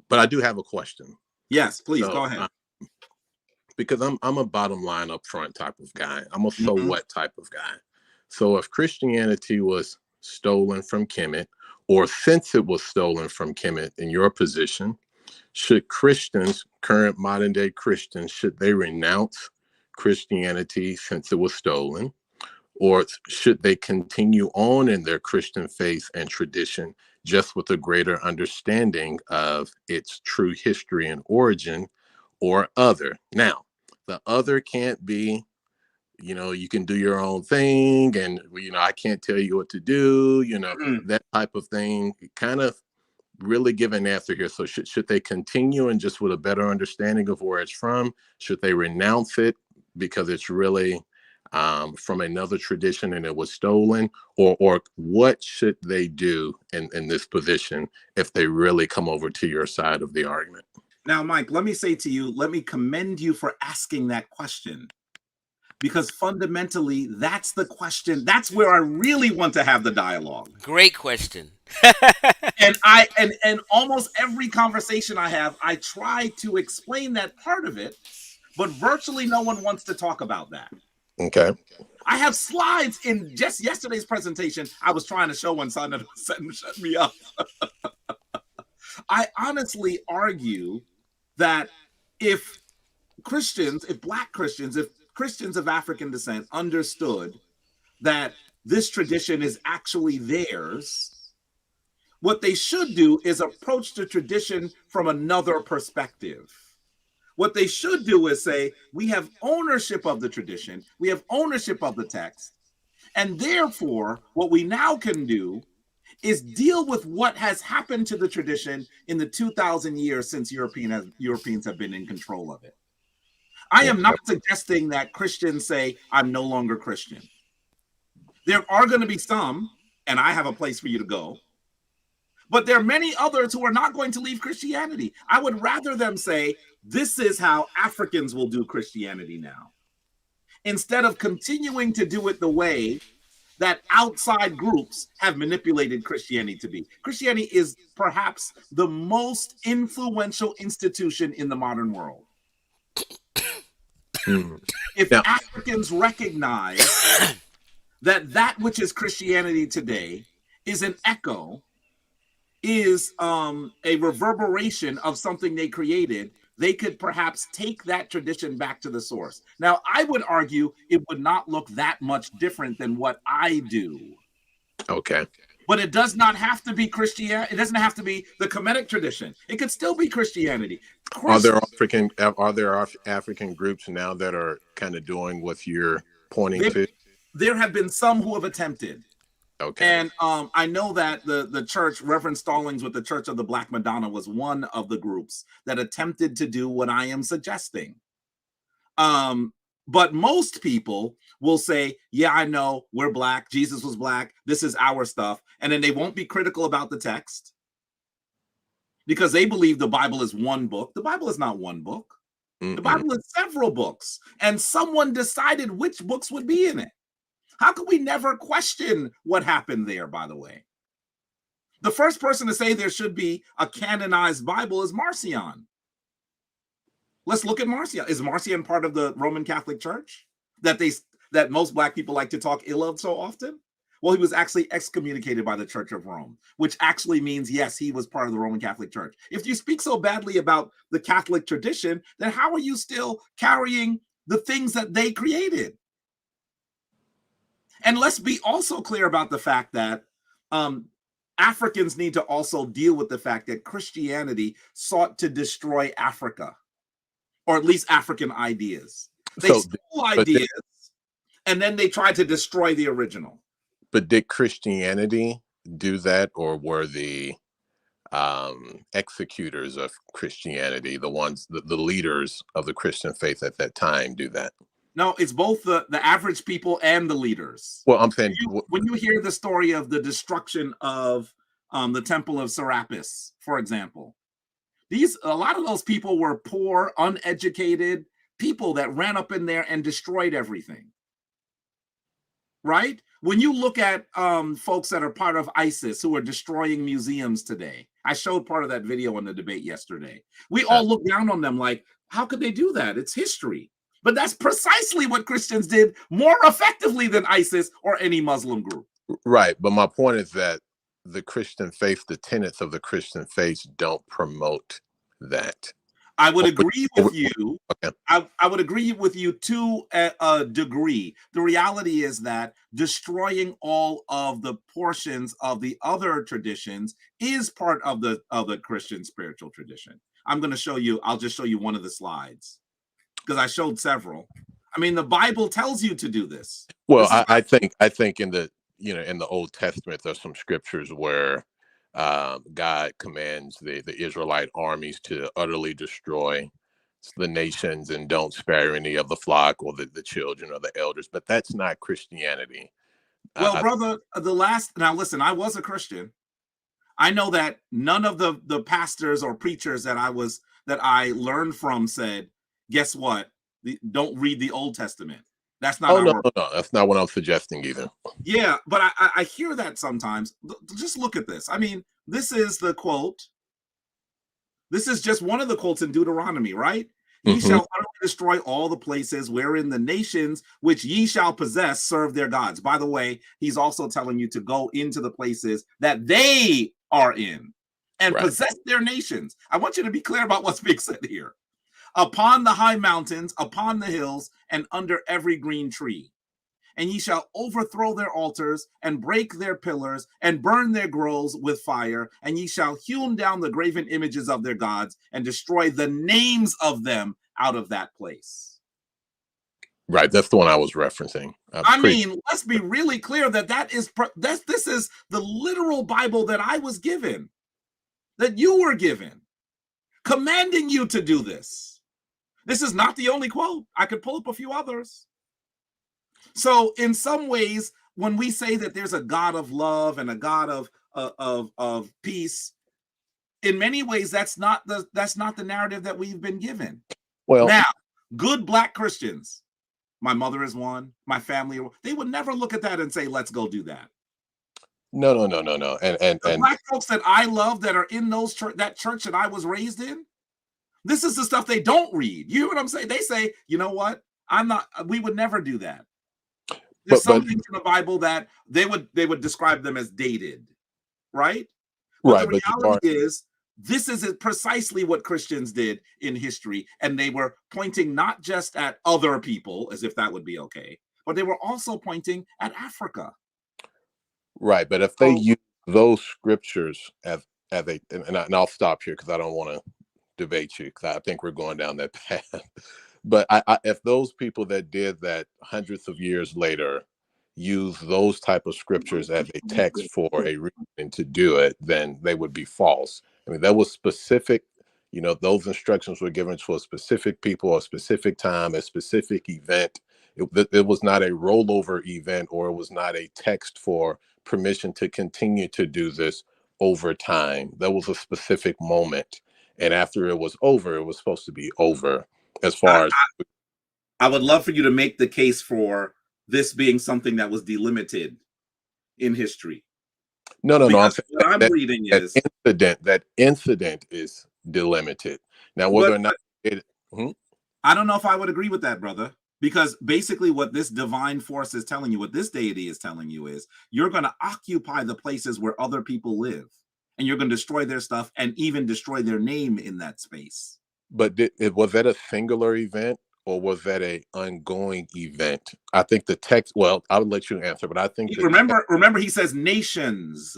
but I do have a question. Yes, please go ahead. Because I'm a bottom line up front type of guy. I'm a so what type of guy. So if Christianity was stolen from Kemet, or since it was stolen from Kemet in your position, should Christians, current modern day Christians, should they renounce Christianity since it was stolen? Or should they continue on in their Christian faith and tradition, just with a greater understanding of its true history and origin, or other? Now, the other can't be, you know, you can do your own thing, and, you know, I can't tell you what to do, you know, that type of thing. Kind of really give an answer here. So should they continue and just with a better understanding of where it's from? Should they renounce it because it's really from another tradition and it was stolen? Or what should they do in this position if they really come over to your side of the argument? Now, Mike, let me say to you, let me commend you for asking that question, because fundamentally, that's the question. That's where I really want to have the dialogue. Great question. And almost every conversation I have, I try to explain that part of it, but virtually no one wants to talk about that. Okay. I have slides in just yesterday's presentation. I was trying to show one son that shut me up. I honestly argue that if Black Christians, if Christians of African descent understood that this tradition is actually theirs, what they should do is approach the tradition from another perspective. What they should do is say, we have ownership of the tradition, we have ownership of the text, and therefore, what we now can do is deal with what has happened to the tradition in the 2,000 years since Europeans have been in control of it. I am not suggesting that Christians say, I'm no longer Christian. There are going to be some, and I have a place for you to go, but there are many others who are not going to leave Christianity. I would rather them say, this is how Africans will do Christianity now, instead of continuing to do it the way that outside groups have manipulated Christianity to be. Christianity is perhaps the most influential institution in the modern world. If Africans recognize that which is Christianity today is an echo, is a reverberation of something they created, they could perhaps take that tradition back to the source. Now, I would argue it would not look that much different than what I do. Okay. But it does not have to be Christianity. It doesn't have to be the Kemetic tradition. It could still be Christianity. Are there African groups now that are kind of doing what you're pointing to? There have been some who have attempted. Okay. And I know that the church, Reverend Stallings with the Church of the Black Madonna, was one of the groups that attempted to do what I am suggesting. But most people will say, yeah, I know, we're Black, Jesus was Black, this is our stuff. And then they won't be critical about the text because they believe the Bible is one book. The Bible is not one book. The Bible is several books. And someone decided which books would be in it. How could we never question what happened there, by the way? The first person to say there should be a canonized Bible is Marcion. Let's look at Marcion. Is Marcion part of the Roman Catholic Church that most Black people like to talk ill of so often? Well, he was actually excommunicated by the Church of Rome, which actually means, yes, he was part of the Roman Catholic Church. If you speak so badly about the Catholic tradition, then how are you still carrying the things that they created? And let's be also clear about the fact that Africans need to also deal with the fact that Christianity sought to destroy Africa, or at least African ideas. They stole ideas, and then they tried to destroy the original. But did Christianity do that, or were the executors of Christianity, the ones, the leaders of the Christian faith at that time, do that. No, it's both the average people and the leaders. Well, I'm saying when you hear the story of the destruction of the Temple of Serapis, for example, a lot of those people were poor, uneducated people that ran up in there and destroyed everything. Right? When you look at folks that are part of ISIS who are destroying museums today, I showed part of that video in the debate yesterday. We all look down on them like, how could they do that? It's history. But that's precisely what Christians did more effectively than ISIS or any Muslim group. Right. But my point is that the Christian faith, the tenets of the Christian faith don't promote that. I would agree with you. Okay. I would agree with you to a degree. The reality is that destroying all of the portions of the other traditions is part of the Christian spiritual tradition. I'm going to show you. I'll just show you one of the slides because I showed several. I mean, the Bible tells you to do this. Well, I think in the in the Old Testament, there's some scriptures where God commands the Israelite armies to utterly destroy the nations and don't spare any of the flock or the children or the elders. But that's not Christianity. Well, brother, now listen, I was a Christian. I know that none of the pastors or preachers that I learned from said, guess what? Don't read the Old Testament. That's not. No, that's not what I'm suggesting either. Yeah, but I hear that sometimes. Just look at this. I mean, this is the quote. This is just one of the quotes in Deuteronomy, right? Ye shall utterly destroy all the places wherein the nations which ye shall possess serve their gods. By the way, he's also telling you to go into the places that they are in and possess their nations. I want you to be clear about what's being said here. Upon the high mountains, upon the hills, and under every green tree. And ye shall overthrow their altars, and break their pillars, and burn their groves with fire, and ye shall hew down the graven images of their gods, and destroy the names of them out of that place. Right, that's the one I was referencing. I mean, let's be really clear that this is the literal Bible that I was given, that you were given, commanding you to do this. This is not the only quote. I could pull up a few others. So in some ways, when we say that there's a God of love and a God of peace, in many ways, that's not the narrative that we've been given. Well, now, good Black Christians, my mother is one, my family, they would never look at that and say, let's go do that. No. And the Black folks that I love that are in that church that I was raised in, this is the stuff they don't read. You know what I'm saying? They say, you know what? We would never do that. There's some things in the Bible that they would describe them as dated, right? But the reality is, this is precisely what Christians did in history. And they were pointing not just at other people, as if that would be okay, but they were also pointing at Africa. Right. But if they use those scriptures and I'll stop here because I don't want to debate you because I think we're going down that path. But if those people that did that hundreds of years later use those type of scriptures as a text for a reason to do it, then they would be false. I mean, that was specific. Those instructions were given to a specific people, a specific time, a specific event. It was not a rollover event, or it was not a text for permission to continue to do this over time. That was a specific moment. And after it was over, it was supposed to be over. As far as I would love for you to make the case for this being something that was delimited in history. No. What I'm reading is that incident is delimited. Now, whether or not I don't know if I would agree with that, brother. Because basically what this divine force is telling you, what this deity is telling you is you're going to occupy the places where other people live. And you're going to destroy their stuff and even destroy their name in that space. But was that a singular event or was that an ongoing event? I think the text, well, I'll let you answer, but I think remember he says nations.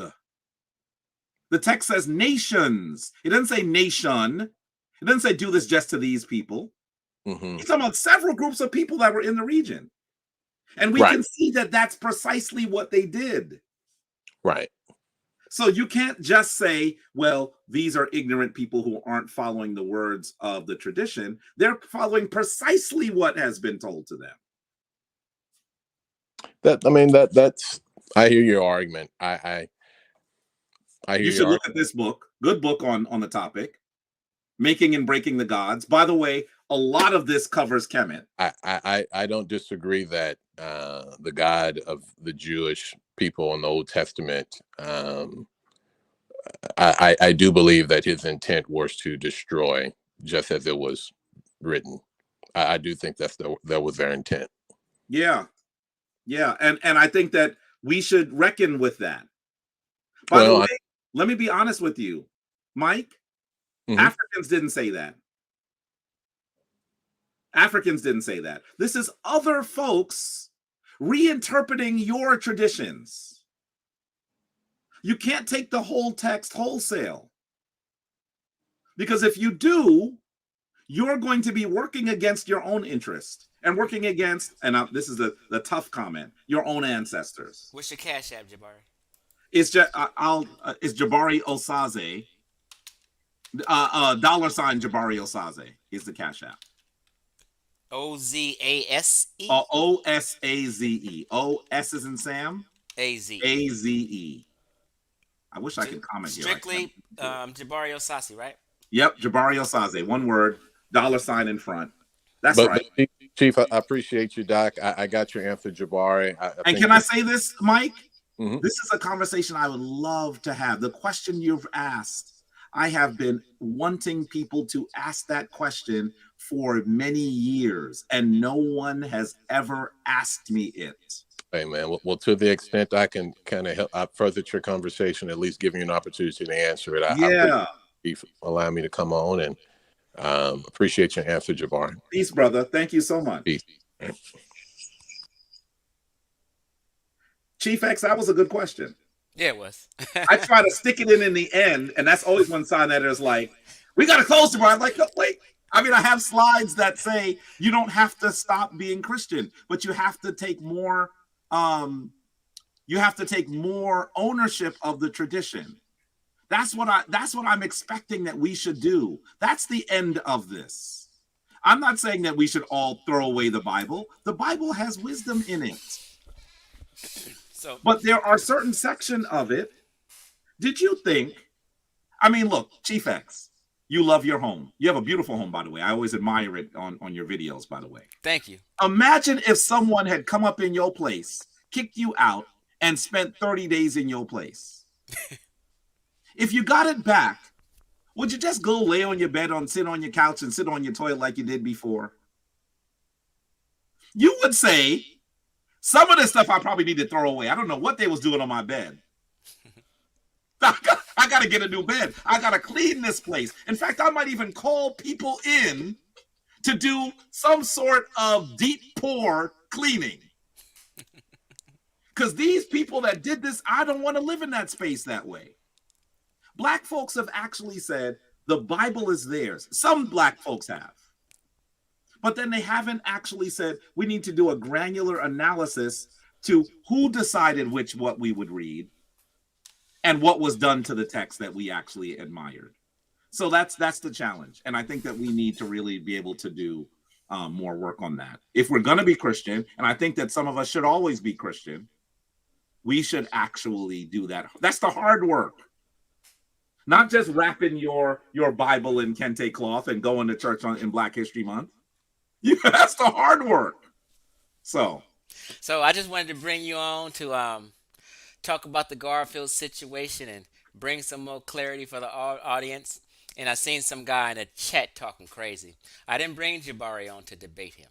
The text says nations. It doesn't say nation. It doesn't say do this just to these people. He's talking about several groups of people that were in the region. And we can see that that's precisely what they did. Right. So you can't just say, well, these are ignorant people who aren't following the words of the tradition. They're following precisely what has been told to them. That I mean that's I hear your argument. I hear You your should look argument. at this book. Good book on the topic. Making and Breaking the Gods. By the way, a lot of this covers Kemet. I don't disagree that the God of the Jewish people in the Old Testament, I do believe that his intent was to destroy, just as it was written. I do think that was their intent. Yeah. Yeah. And I think that we should reckon with that. By the Well, way, let me be honest with you, Mike. Mhm. Africans didn't say that. Africans didn't say that. This is other folks reinterpreting your traditions. You can't take the whole text wholesale. Because if you do, you're going to be working against your own interest and working against, and this is the tough comment, your own ancestors. What's your cash app, Jabari? It's just it's Jabari Osaze. $sign Jabari Osaze is the cash app. OZASE? OSAZE. O-S is in Sam. AZ. AZE. I wish I could comment here. Strictly Jabari Osasi, right? Yep, Jabari Osaze. One word, $sign in front. That's but, right. but Chief, I appreciate you, Doc. I got your answer, Jabari. And can I say this, Mike? Mhm. This is a conversation I would love to have. The question you've asked, I have been wanting people to ask that question for many years, and no one has ever asked me it. Hey, man. Well, to the extent I can kind of help further your conversation, at least giving you an opportunity to answer it. I appreciate you for allowing me to come on, and appreciate your answer, Jabari. Peace, brother. Thank you so much. Peace. Chief X, that was a good question. Yeah, it was. I try to stick it in the end, and that's always one sign that is like, we got to close tomorrow. I'm like, oh, wait. I mean, I have slides that say you don't have to stop being Christian, but you have to take more. You have to take more ownership of the tradition. That's what I'm expecting that we should do. That's the end of this. I'm not saying that we should all throw away the Bible. The Bible has wisdom in it. But there are certain sections of it. Did you think? I mean, look, Chief X, you love your home. You have a beautiful home, by the way. I always admire it on your videos, by the way. Thank you. Imagine if someone had come up in your place, kicked you out, and spent 30 days in your place. If you got it back, would you just go lay on your bed, sit on your couch, and sit on your toilet like you did before? You would say, some of this stuff I probably need to throw away. I don't know what they was doing on my bed. I got to get a new bed. I got to clean this place. In fact, I might even call people in to do some sort of deep pour cleaning. Because these people that did this, I don't want to live in that space that way. Black folks have actually said the Bible is theirs. Some black folks have. But then they haven't actually said we need to do a granular analysis to who decided what we would read and what was done to the text that we actually admired. So that's the challenge. And I think that we need to really be able to do more work on that. If we're going to be Christian, and I think that some of us should always be Christian, we should actually do that. That's the hard work. Not just wrapping your Bible in kente cloth and going to church in Black History Month. Yeah, that's the hard work. So I just wanted to bring you on to talk about the Garfield situation and bring some more clarity for the audience. And I seen some guy in the chat talking crazy. I didn't bring Jabari on to debate him.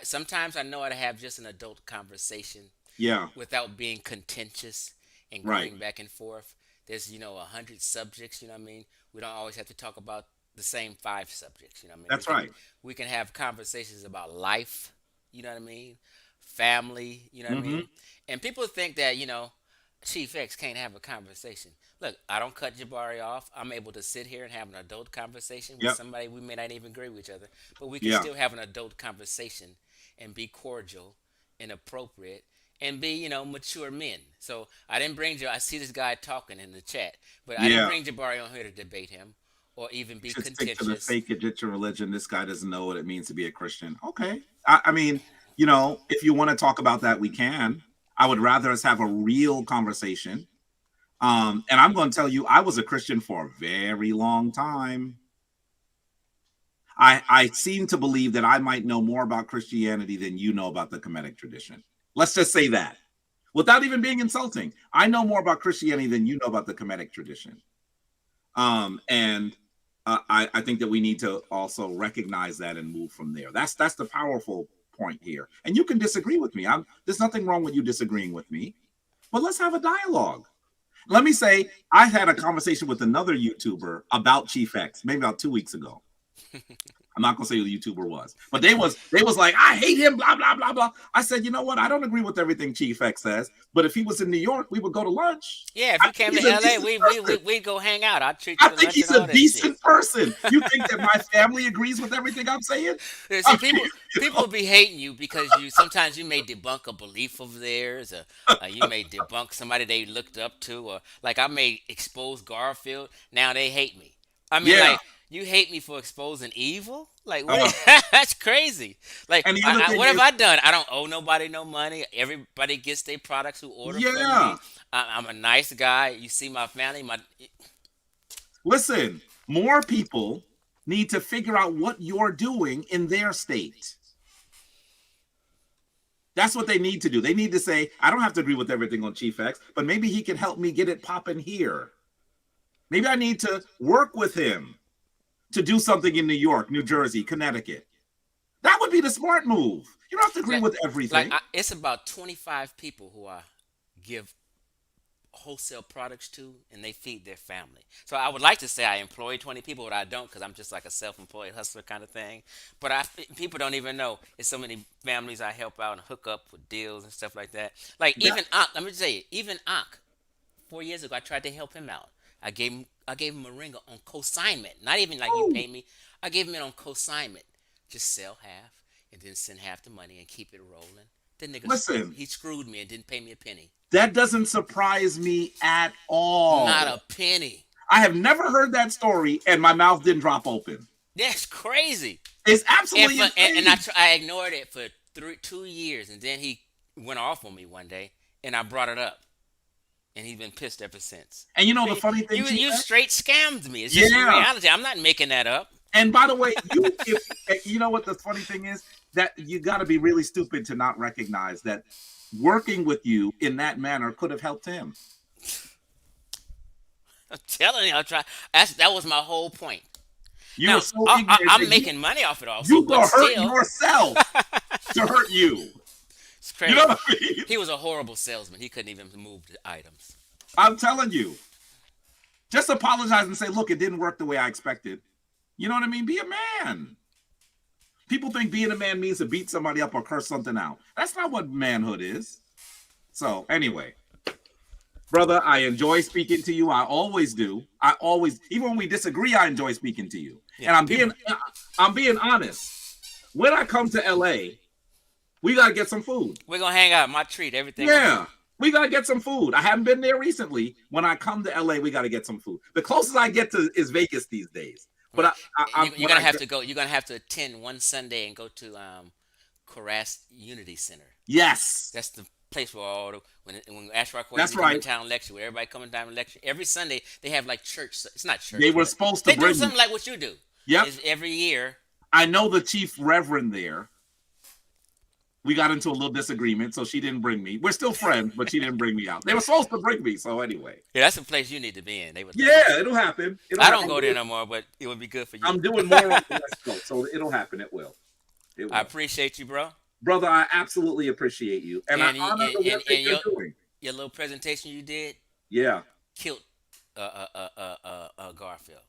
Sometimes I know how to have just an adult conversation. Yeah. Without being contentious and going back and forth. There's 100 subjects. You know what I mean? We don't always have to talk about the same 5 subjects. You know what I mean? That's right. We can have conversations about life. You know what I mean? Family. You know what I mean? And people think that Chief X can't have a conversation. Look, I don't cut Jabari off. I'm able to sit here and have an adult conversation with somebody we may not even agree with each other, but we can still have an adult conversation and be cordial and appropriate and be, mature men. So I didn't bring I see this guy talking in the chat, but I didn't Yeah. bring Jabari on here to debate him or even You be should stick to the contentious. fake Egyptian religion. This guy doesn't know what it means to be a Christian. Okay. I mean, if you want to talk about that, we can. I would rather us have a real conversation. And I'm going to tell you, I was a Christian for a very long time. I seem to believe that I might know more about Christianity than you know about the Kemetic tradition. Let's just say that. Without even being insulting, I know more about Christianity than you know about the Kemetic tradition. And I think that we need to also recognize that and move from there. That's the powerful point here. And you can disagree with me. There's nothing wrong with you disagreeing with me, but let's have a dialogue. Let me say, I had a conversation with another YouTuber about Chief X, maybe about 2 weeks ago. I'm not gonna say who the YouTuber was, but they was like, I hate him, blah blah blah blah. I said, you know what? I don't agree with everything Chief X says, but if he was in New York, we would go to lunch. Yeah, if you came to LA, we'd go hang out. I'd treat you I to think lunch he's and all a that decent shit. person. You think that my family agrees with everything I'm saying? See, I people mean, people be hating you because sometimes you may debunk a belief of theirs, or you may debunk somebody they looked up to, or like I may expose Garfield. Now they hate me. I mean, yeah. like you hate me for exposing evil. Like Uh, what? That's crazy. Like and the other thing what have is, I done? I don't owe nobody no money. Everybody gets their products who order from yeah. me. I'm a nice guy. You see my family. Listen, more people need to figure out what you're doing in their state. That's what they need to do. They need to say, I don't have to agree with everything on Chief X, but maybe he can help me get it popping here. Maybe I need to work with him to do something in New York, New Jersey, Connecticut. That would be the smart move. You don't have to agree with everything. It's about 25 people who I give wholesale products to, and they feed their family. So I would like to say I employ 20 people, but I don't, because I'm just like a self-employed hustler kind of thing. But people don't even know it's so many families I help out and hook up with deals and stuff like that. Like That- even Ankh, let me tell you, even Ankh, 4 years ago I tried to help him out. I gave him a ringer on consignment, not even like you pay me. I gave him it on consignment. Just sell half and then send half the money and keep it rolling. The nigga, Listen. he screwed me and didn't pay me a penny. That doesn't surprise me at all. Not a penny. I have never heard that story and my mouth didn't drop open. That's crazy. It's absolutely insane. And I ignored it for 2 years, and then he went off on me one day, and I brought it up, and he's been pissed ever since. And you know the funny thing, you straight scammed me. It's just reality. I'm not making that up. And by the way, you know what the funny thing is? That you got to be really stupid to not recognize that working with you in that manner could have helped him. I'm telling you, I'll try. That was my whole point. You Now, were so ignorant. I'm making money off it also. You gonna hurt still, yourself to hurt you. It's crazy. You know what I mean? He was a horrible salesman. He couldn't even move the items. I'm telling you. Just apologize and say, look, it didn't work the way I expected. You know what I mean? Be a man. People think being a man means to beat somebody up or curse something out. That's not what manhood is. So anyway, brother, I enjoy speaking to you. I always do. Even when we disagree, I enjoy speaking to you. Yeah, and I'm being honest. When I come to LA, we gotta get some food. We're gonna hang out. My treat. Everything. Yeah. We gotta get some food. I haven't been there recently. When I come to LA, we gotta get some food. The closest I get to is Vegas these days. But you're gonna have to go. You're gonna have to attend one Sunday and go to Coras Unity Center. Yes, that's the place where when Ashrock that's right. Town lecture, where everybody coming down and lecture. Every Sunday they have like church. It's not church. They were supposed to. They do something like what you do. Yep. Every year. I know the chief reverend there. We got into a little disagreement, so she didn't bring me. We're still friends, but she didn't bring me out. They were supposed to bring me, so anyway. Yeah, that's a place you need to be in. It'll happen. I don't go there no more, but it would be good for you. I'm doing more on the West Coast, so it'll happen. It will. I appreciate you, bro. Brother, I absolutely appreciate you, and I honor the work that you're doing. Your little presentation you did, killed Garfield.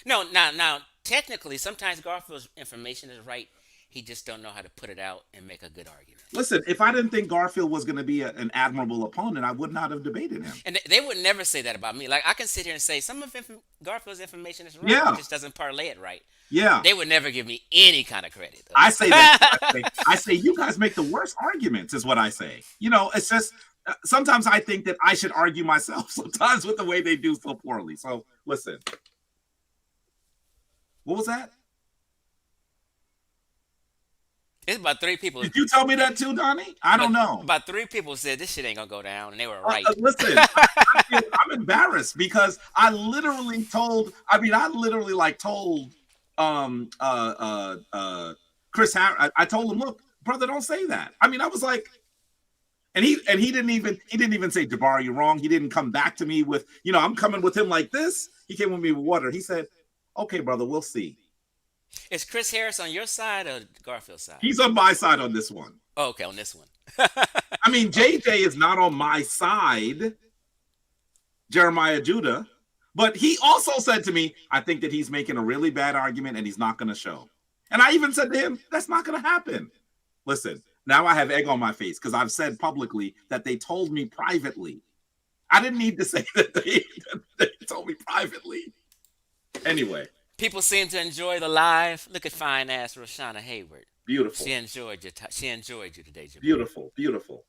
No, now technically, sometimes Garfield's information is right. He just don't know how to put it out and make a good argument. Listen, if I didn't think Garfield was going to be an admirable opponent, I would not have debated him. And they would never say that about me. Like I can sit here and say some of Garfield's information is right. He Yeah, just doesn't parlay it right. yeah. They would never give me any kind of credit. I say that too. I say you guys make the worst arguments, is what I say. It's just sometimes I think that I should argue myself sometimes with the way they do so poorly. So listen, what was that? It's about three people. Did you tell me that too, Donnie? I don't know. About three people said this shit ain't gonna go down, and they were right. Listen, I'm embarrassed because I literally told. I mean, I literally like told Chris Harris. I told him, look, brother, don't say that. I mean, I was like, and he didn't even say, Jabari, you're wrong. He didn't come back to me with, I'm coming with him like this. He came with me with water. He said, okay, brother, we'll see. Is Chris Harris on your side or Garfield's side? He's on my side on this one. Oh, okay, on this one. I mean, JJ is not on my side, Jeremiah Judah, but he also said to me, I think that he's making a really bad argument and he's not going to show. And I even said to him, that's not going to happen. Listen, now I have egg on my face because I've said publicly that they told me privately. I didn't need to say that they told me privately. Anyway. People seem to enjoy the live. Look at fine ass Roshana Hayward. Beautiful. She enjoyed you. She enjoyed you today, Jabari. Beautiful, beautiful.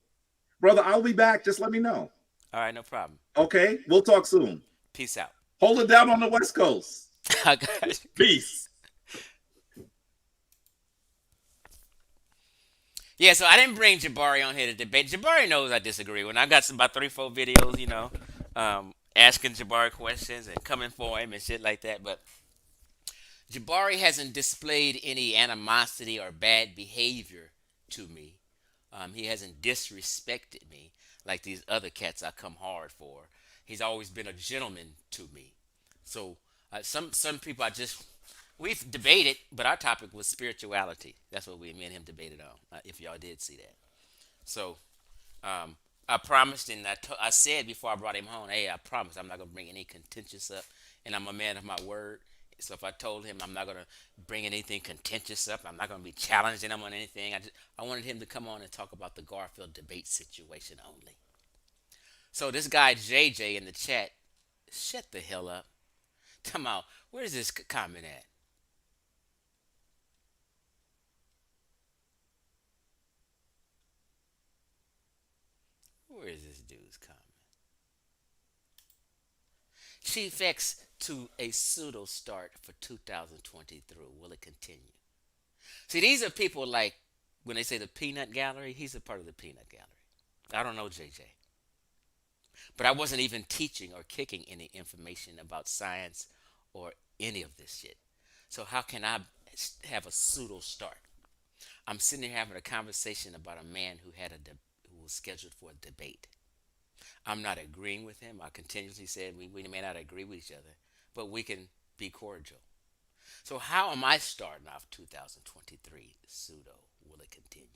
Brother, I'll be back. Just let me know. All right, no problem. Okay, we'll talk soon. Peace out. Hold it down on the West Coast. I got you. Peace. Yeah, so I didn't bring Jabari on here to debate. Jabari knows I disagree. When I got about 3-4 videos, asking Jabari questions and coming for him and shit like that, but Jabari hasn't displayed any animosity or bad behavior to me. He hasn't disrespected me like these other cats I come hard for. He's always been a gentleman to me. So some people we've debated, but our topic was spirituality. That's what me and him debated on. If y'all did see that. So I promised, and I said before I brought him home, hey, I promise I'm not gonna bring any contentious up, and I'm a man of my word. So if I told him I'm not gonna bring anything contentious up, I'm not gonna be challenging him on anything. I wanted him to come on and talk about the Garfield debate situation only. So this guy JJ in the chat, shut the hell up. Come on, where's this comment at? Where is this dude's comment? Chief X to a pseudo start for 2023. Will it continue? See, these are people like when they say the peanut gallery, he's a part of the peanut gallery. I don't know JJ. But I wasn't even teaching or kicking any information about science or any of this shit. So how can I have a pseudo start? I'm sitting here having a conversation about a man who who was scheduled for a debate. I'm not agreeing with him. I continuously said we may not agree with each other, but we can be cordial. So how am I starting off 2023 pseudo? Will it continue?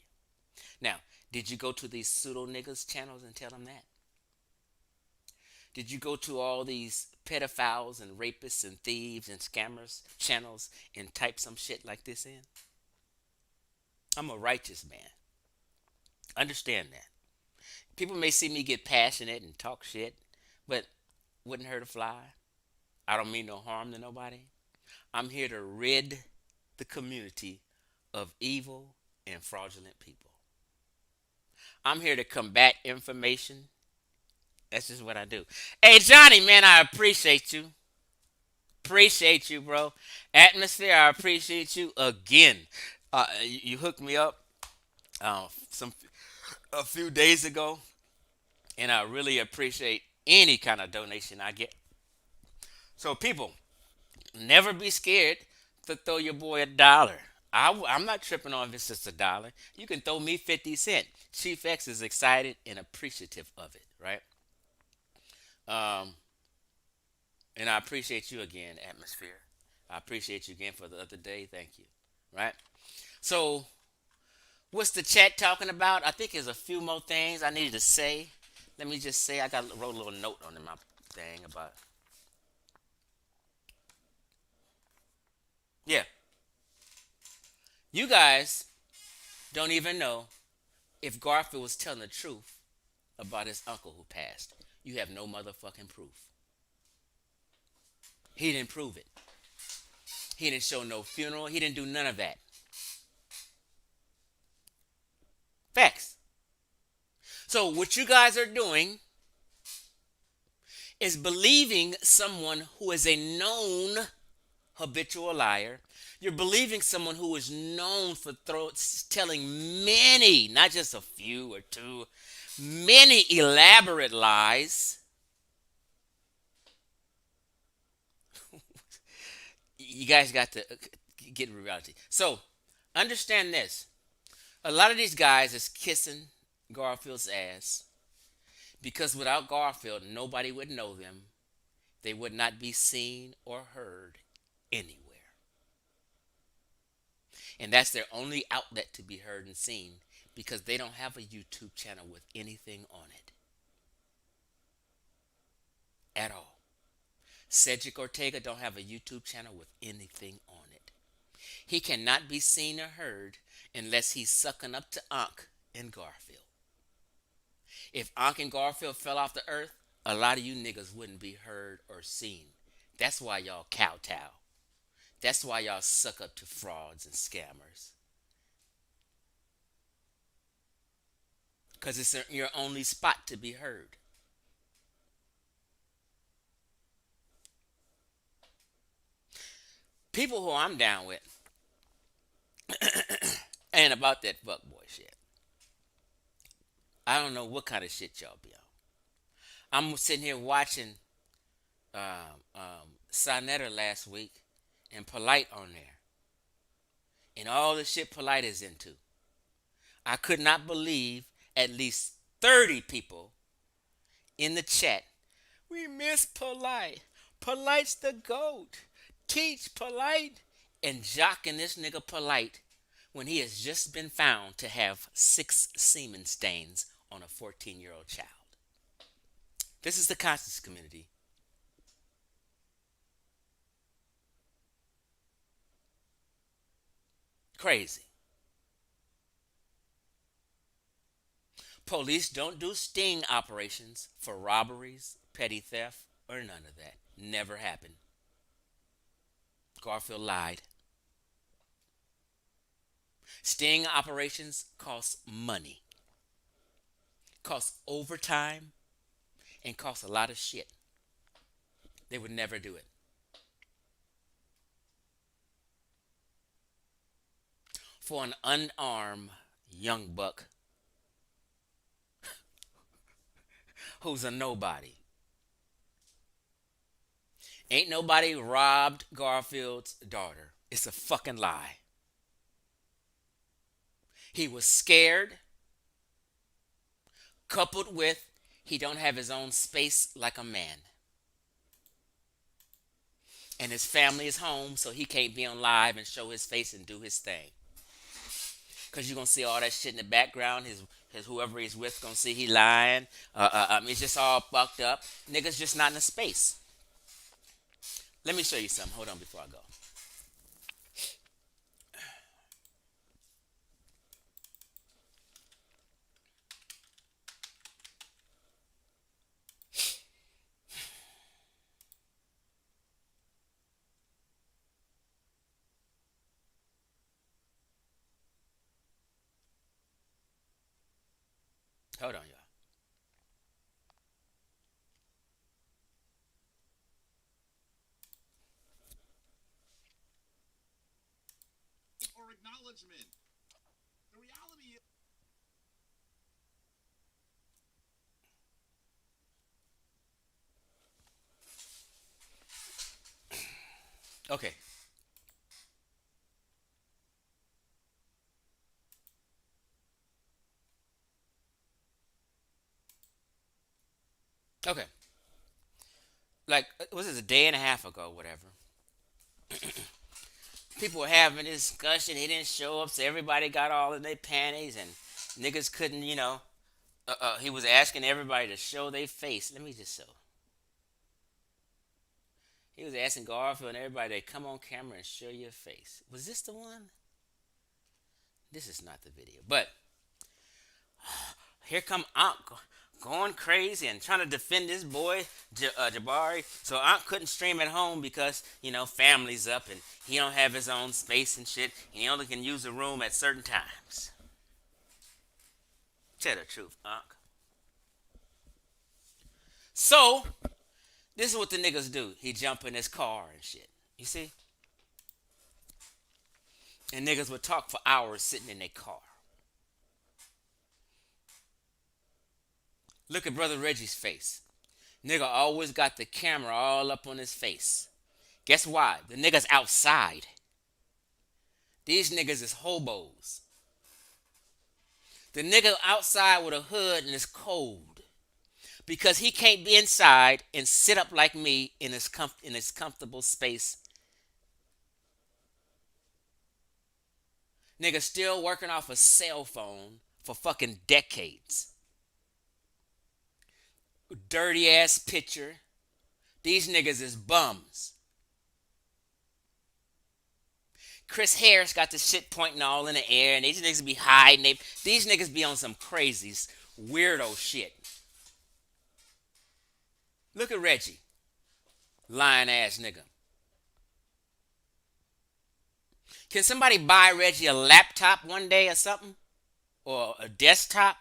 Now, did you go to these pseudo niggas channels and tell them that? Did you go to all these pedophiles and rapists and thieves and scammers channels and type some shit like this in? I'm a righteous man. Understand that. People may see me get passionate and talk shit, but wouldn't hurt a fly. I don't mean no harm to nobody. I'm here to rid the community of evil and fraudulent people. I'm here to combat information. That's just what I do. Hey, Johnny, man, I appreciate you. Appreciate you, bro. Atmosphere, I appreciate you again. You hooked me up a few days ago, and I really appreciate any kind of donation I get. So, people, never be scared to throw your boy $1. I'm not tripping on if it's just $1. You can throw me 50 cents. Chief X is excited and appreciative of it, right? And I appreciate you again, Atmosphere. I appreciate you again for the other day. Thank you. Right? So, what's the chat talking about? I think there's a few more things I needed to say. Let me just say, wrote a little note on my thing about. Yeah. You guys don't even know if Garfield was telling the truth about his uncle who passed. You have no motherfucking proof. He didn't prove it. He didn't show no funeral. He didn't do none of that. Facts. So what you guys are doing is believing someone who is a known habitual liar. You're believing someone who is known for telling many, not just a few or two, many elaborate lies. You guys got to get reality. So understand this. A lot of these guys is kissing Garfield's ass because without Garfield, nobody would know them. They would not be seen or heard anywhere. And that's their only outlet to be heard and seen because they don't have a YouTube channel with anything on it at all. Cedric Ortega don't have a YouTube channel with anything on it. He cannot be seen or heard unless he's sucking up to Ankh and Garfield. If Ankh and Garfield fell off the earth, a lot of you niggas wouldn't be heard or seen. That's why y'all kowtow. That's why y'all suck up to frauds and scammers. Because it's your only spot to be heard. People who I'm down with ain't about that fuckboy shit. I don't know what kind of shit y'all be on. I'm sitting here watching Sonetta last week and Polite on there. And all the shit Polite is into. I could not believe at least 30 people in the chat. We miss Polite. Polite's the GOAT. Teach Polite. And jocking this nigga Polite when he has just been found to have 6 semen stains on a 14-year-old child. This is the conscious community. Crazy. Police don't do sting operations for robberies, petty theft, or none of that. Never happened. Garfield lied. Sting operations cost money, cost overtime, and cost a lot of shit. They would never do it. For an unarmed young buck who's a nobody. Ain't nobody robbed Garfield's daughter. It's a fucking lie. He was scared, coupled with he don't have his own space like a man. And his family is home, so he can't be on live and show his face and do his thing. Because you're going to see all that shit in the background. His whoever he's with going to see he lying. It's just all fucked up. Niggas just not in the space. Let me show you something. Hold on before I go. Hold on, y'all. Or acknowledgement. The reality is. Okay. Okay. Like, was it a day and a half ago, whatever? People were having a discussion. He didn't show up, so everybody got all in their panties, and niggas couldn't, he was asking everybody to show their face. Let me just show. He was asking Garfield and everybody to come on camera and show your face. Was this the one? This is not the video, but here come Aunt going crazy and trying to defend this boy Jabari. So Aunt couldn't stream at home because family's up and he don't have his own space and shit. And he only can use the room at certain times. Tell the truth, Unc. So this is what the niggas do. He jump in his car and shit. You see? And niggas would talk for hours sitting in their car. Look at Brother Reggie's face. Nigga always got the camera all up on his face. Guess why? The nigga's outside. These niggas is hobos. The nigga outside with a hood and it's cold. Because he can't be inside and sit up like me in his comfortable space. Nigga still working off a cell phone for fucking decades. Dirty ass picture. These niggas is bums. Chris Harris got the shit pointing all in the air, and these niggas be hiding. These niggas be on some crazy, weirdo shit. Look at Reggie. Lying ass nigga. Can somebody buy Reggie a laptop one day or something? Or a desktop?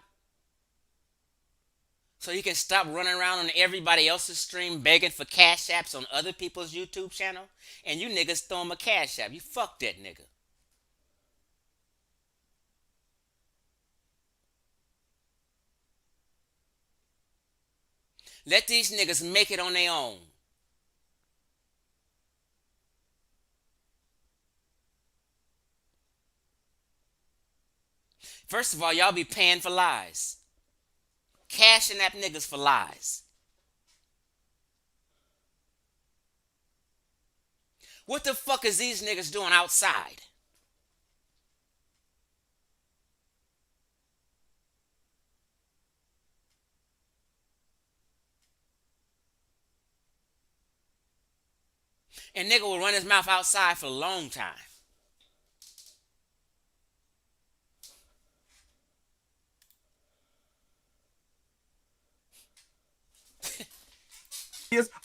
So he can stop running around on everybody else's stream begging for cash apps on other people's YouTube channel? And you niggas throw him a cash app. You fuck that nigga. Let these niggas make it on their own. First of all, y'all be paying for lies. Cashing app niggas for lies. What the fuck is these niggas doing outside? And nigga will run his mouth outside for a long time.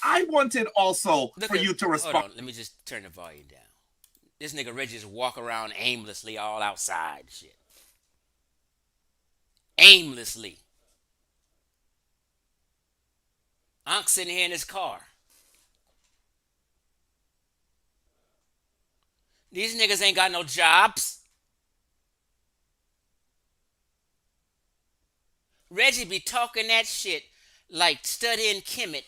I wanted also Look for at, you to hold respond. on, let me just turn the volume down. This nigga Reggie just walk around aimlessly all outside shit. Aimlessly. Unc sitting here in his car. These niggas ain't got no jobs. Reggie be talking that shit like studying Kemet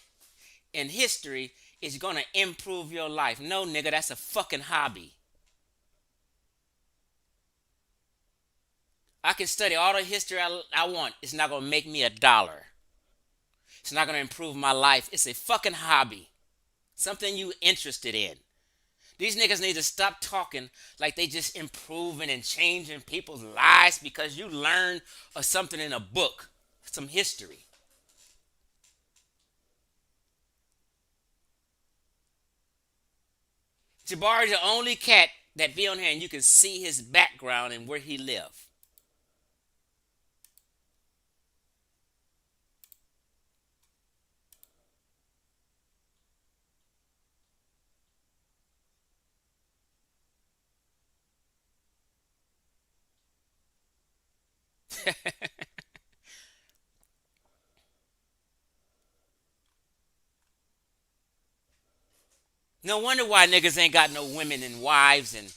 and history is gonna improve your life. No, nigga, that's a fucking hobby. I can study all the history I want. It's not gonna make me $1. It's not gonna improve my life. It's a fucking hobby. Something you interested in. These niggas need to stop talking like they just improving and changing people's lives because you learned something in a book, some history. Jabari's the only cat that be on here and you can see his background and where he live. No wonder why niggas ain't got no women and wives and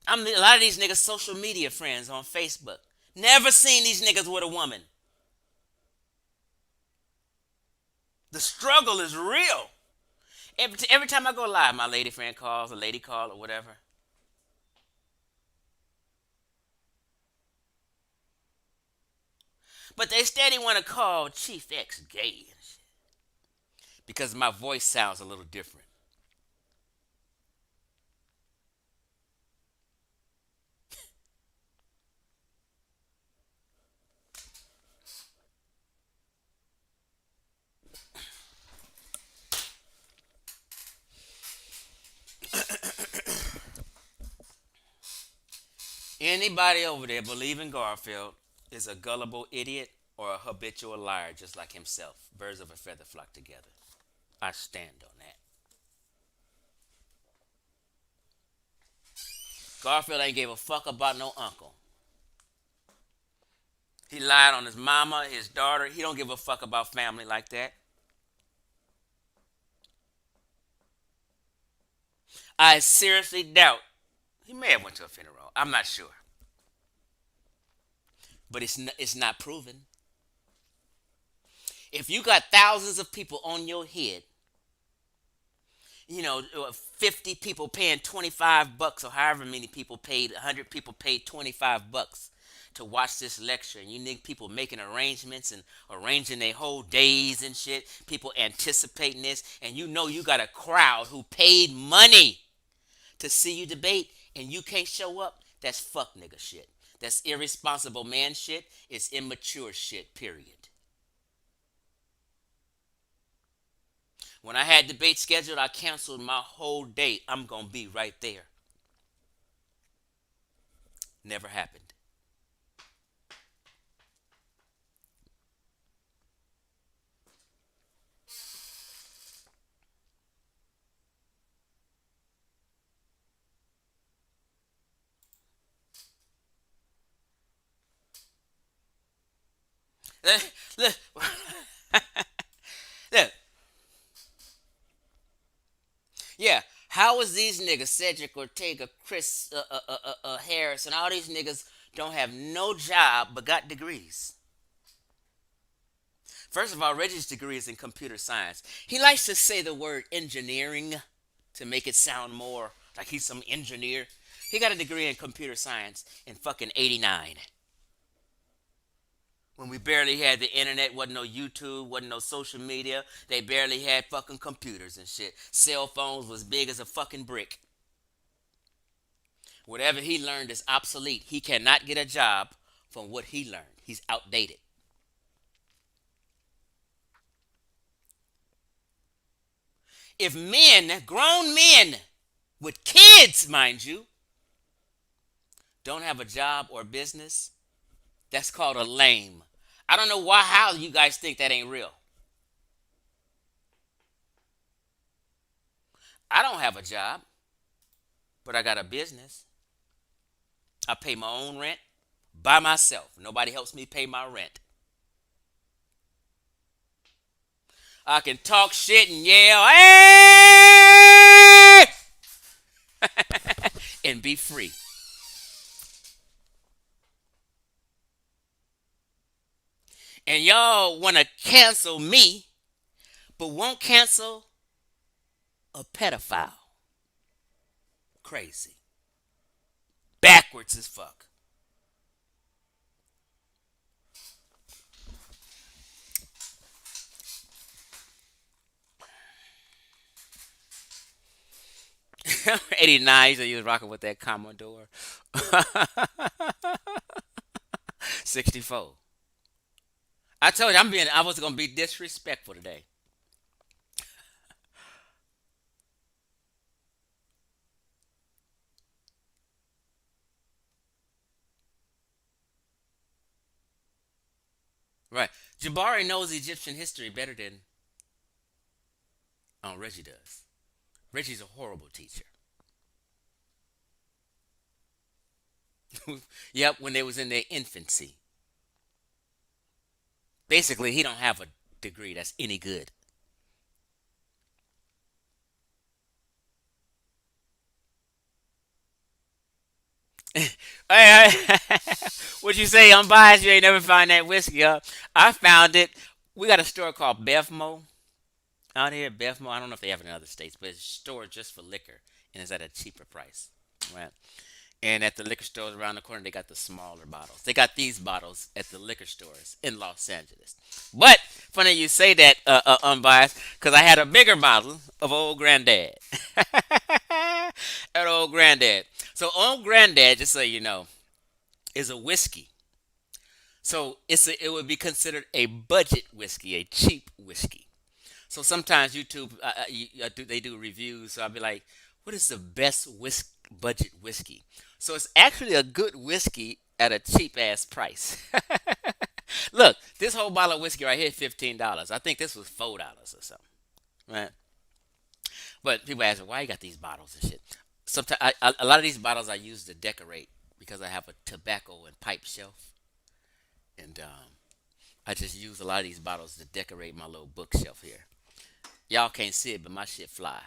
a lot of these niggas social media friends on Facebook. Never seen these niggas with a woman. The struggle is real. Every time I go live, my lady friend calls, a lady call or whatever. But they steady want to call Chief X gay and shit. Because my voice sounds a little different. Anybody over there believing Garfield is a gullible idiot or a habitual liar just like himself. Birds of a feather flock together. I stand on that. Garfield ain't gave a fuck about no uncle. He lied on his mama, his daughter. He don't give a fuck about family like that. I seriously doubt he may have went to a funeral. I'm not sure, but it's not proven. If you got thousands of people on your head, 50 people paying $25 or however many people paid, 100 people paid $25 to watch this lecture, and you need people making arrangements and arranging their whole days and shit, people anticipating this, and you got a crowd who paid money to see you debate and you can't show up. That's fuck nigga shit. That's irresponsible man shit. It's immature shit, period. When I had debate scheduled, I canceled my whole day. I'm going to be right there. Never happened. Look. Look. Yeah, how is these niggas, Cedric Ortega, Chris Harris, and all these niggas don't have no job but got degrees? First of all, Reggie's degree is in computer science. He likes to say the word engineering to make it sound more like he's some engineer. He got a degree in computer science in fucking 89. When we barely had the internet, wasn't no YouTube, wasn't no social media. They barely had fucking computers and shit. Cell phones was big as a fucking brick. Whatever he learned is obsolete. He cannot get a job from what he learned. He's outdated. If men, grown men, with kids, mind you, don't have a job or business, that's called a lame. I don't know how you guys think that ain't real. I don't have a job, but I got a business. I pay my own rent by myself. Nobody helps me pay my rent. I can talk shit and yell, hey! And be free. And y'all want to cancel me, but won't cancel a pedophile. Crazy. Backwards as fuck. '89, so you was rocking with that Commodore 64. I told you I was gonna be disrespectful today. Right. Jabari knows Egyptian history better than Reggie does. Reggie's a horrible teacher. Yep, when they was in their infancy. Basically, he don't have a degree that's any good. Hey, what you say? I'm biased. You ain't never find that whiskey, huh? I found it. We got a store called Bevmo out here. Bevmo. I don't know if they have it in other states, but it's a store just for liquor, and it's at a cheaper price. Right. And at the liquor stores around the corner, they got the smaller bottles. They got these bottles at the liquor stores in Los Angeles. But funny you say that, unbiased, because I had a bigger bottle of Old Granddad. At Old Granddad. So Old Granddad, just so you know, is a whiskey. So it would be considered a budget whiskey, a cheap whiskey. So sometimes YouTube, they do reviews. So I'll be like, what is the best budget whiskey. So it's actually a good whiskey at a cheap ass price. Look, this whole bottle of whiskey right here, $15. I think this was $4 or something, right? But people ask me why you got these bottles and shit. Sometimes a lot of these bottles I use to decorate because I have a tobacco and pipe shelf, and I just use a lot of these bottles to decorate my little bookshelf here. Y'all can't see it, but my shit fly.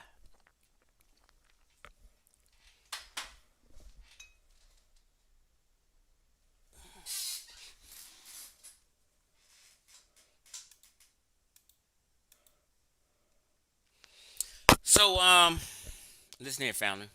So listen here, family.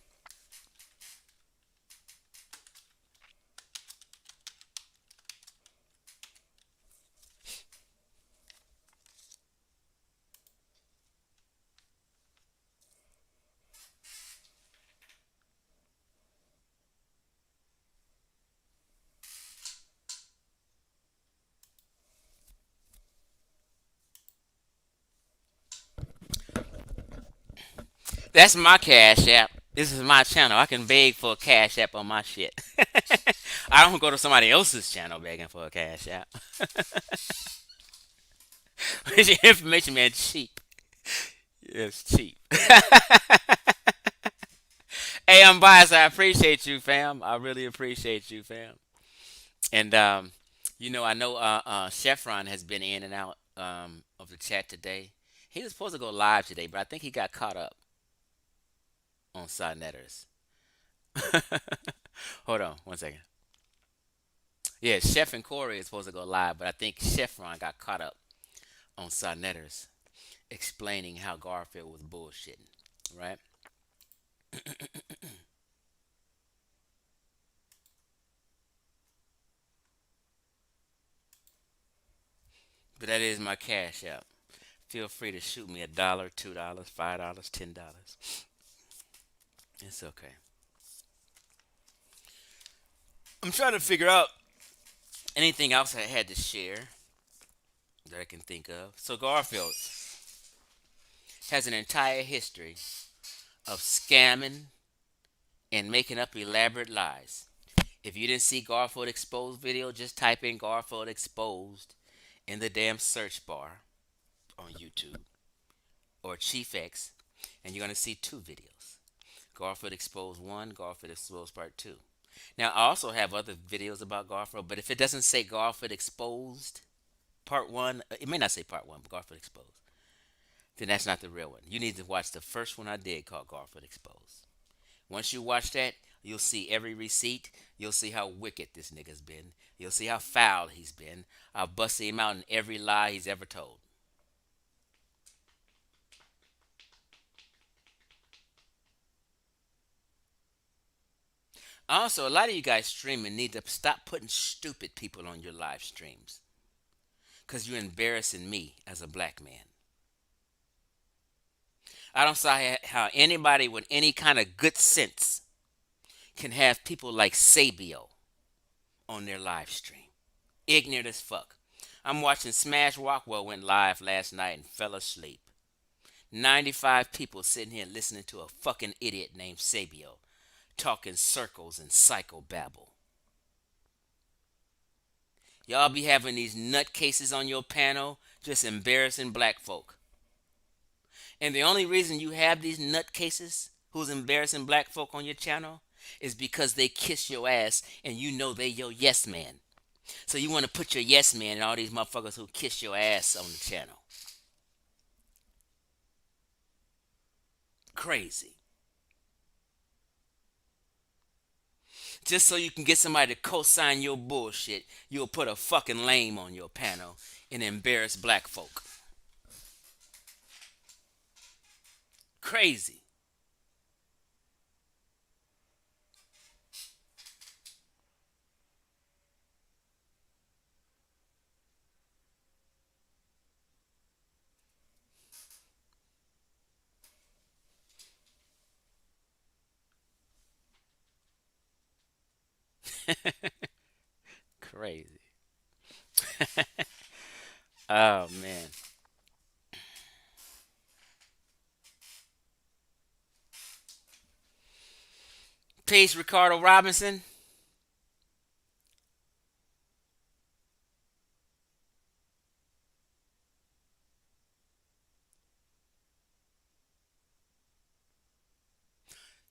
That's my cash app. This is my channel. I can beg for a cash app on my shit. I don't go to somebody else's channel begging for a cash app. This information, man, cheap. It's cheap. Hey, I'm biased. I appreciate you, fam. I really appreciate you, fam. And I know Chevron has been in and out of the chat today. He was supposed to go live today, but I think he got caught up on Sonetters. Hold on, 1 second. Yeah, Chef and Corey is supposed to go live, but I think Chevron got caught up on Sonetters explaining how Garfield was bullshitting, right? But that is my cash app. Feel free to shoot me $1, $2, $5, $10. It's okay. I'm trying to figure out anything else I had to share that I can think of. So Garfield has an entire history of scamming and making up elaborate lies. If you didn't see Garfield Exposed video, just type in Garfield Exposed in the damn search bar on YouTube or Chief X, and you're gonna see two videos: Garfield Exposed 1, Garfield Exposed Part 2. Now I also have other videos about Garfield, but if it doesn't say Garfield Exposed Part 1, it may not say Part 1, but Garfield Exposed, then that's not the real one. You need to watch the first one I did called Garfield Exposed. Once you watch that, you'll see every receipt. You'll see how wicked this nigga's been. You'll see how foul he's been. I'll bust him out in every lie he's ever told. Also, a lot of you guys streaming need to stop putting stupid people on your live streams, because you're embarrassing me as a black man. I don't see how anybody with any kind of good sense can have people like Sabio on their live stream. Ignorant as fuck. I'm watching Smash Rockwell went live last night and fell asleep. 95 people sitting here listening to a fucking idiot named Sabio talking circles and psychobabble. Y'all be having these nutcases on your panel just embarrassing black folk. And the only reason you have these nutcases who's embarrassing black folk on your channel is because they kiss your ass and you know they your yes man. So you want to put your yes man and all these motherfuckers who kiss your ass on the channel. Crazy. Just so you can get somebody to co-sign your bullshit, you'll put a fucking lame on your panel and embarrass black folk. Crazy. Crazy. Oh man. peace, Ricardo Robinson.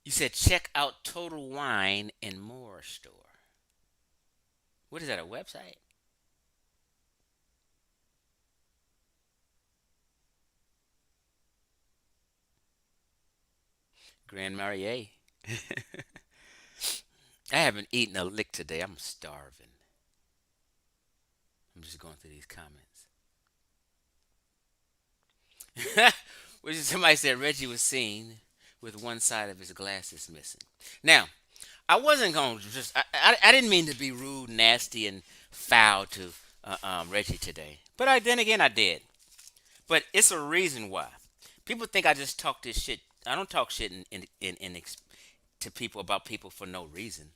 You said check out Total Wine and More store. What is that? A website? Grand Marnier. I haven't eaten a lick today. I'm starving. I'm just going through these comments. Which is somebody said Reggie was seen with one side of his glasses missing. Now, I wasn't going to just. I didn't mean to be rude, nasty, and foul to Reggie today. But then again, I did. But it's a reason why. People think I just talk this shit. I don't talk shit to people about people for no reason.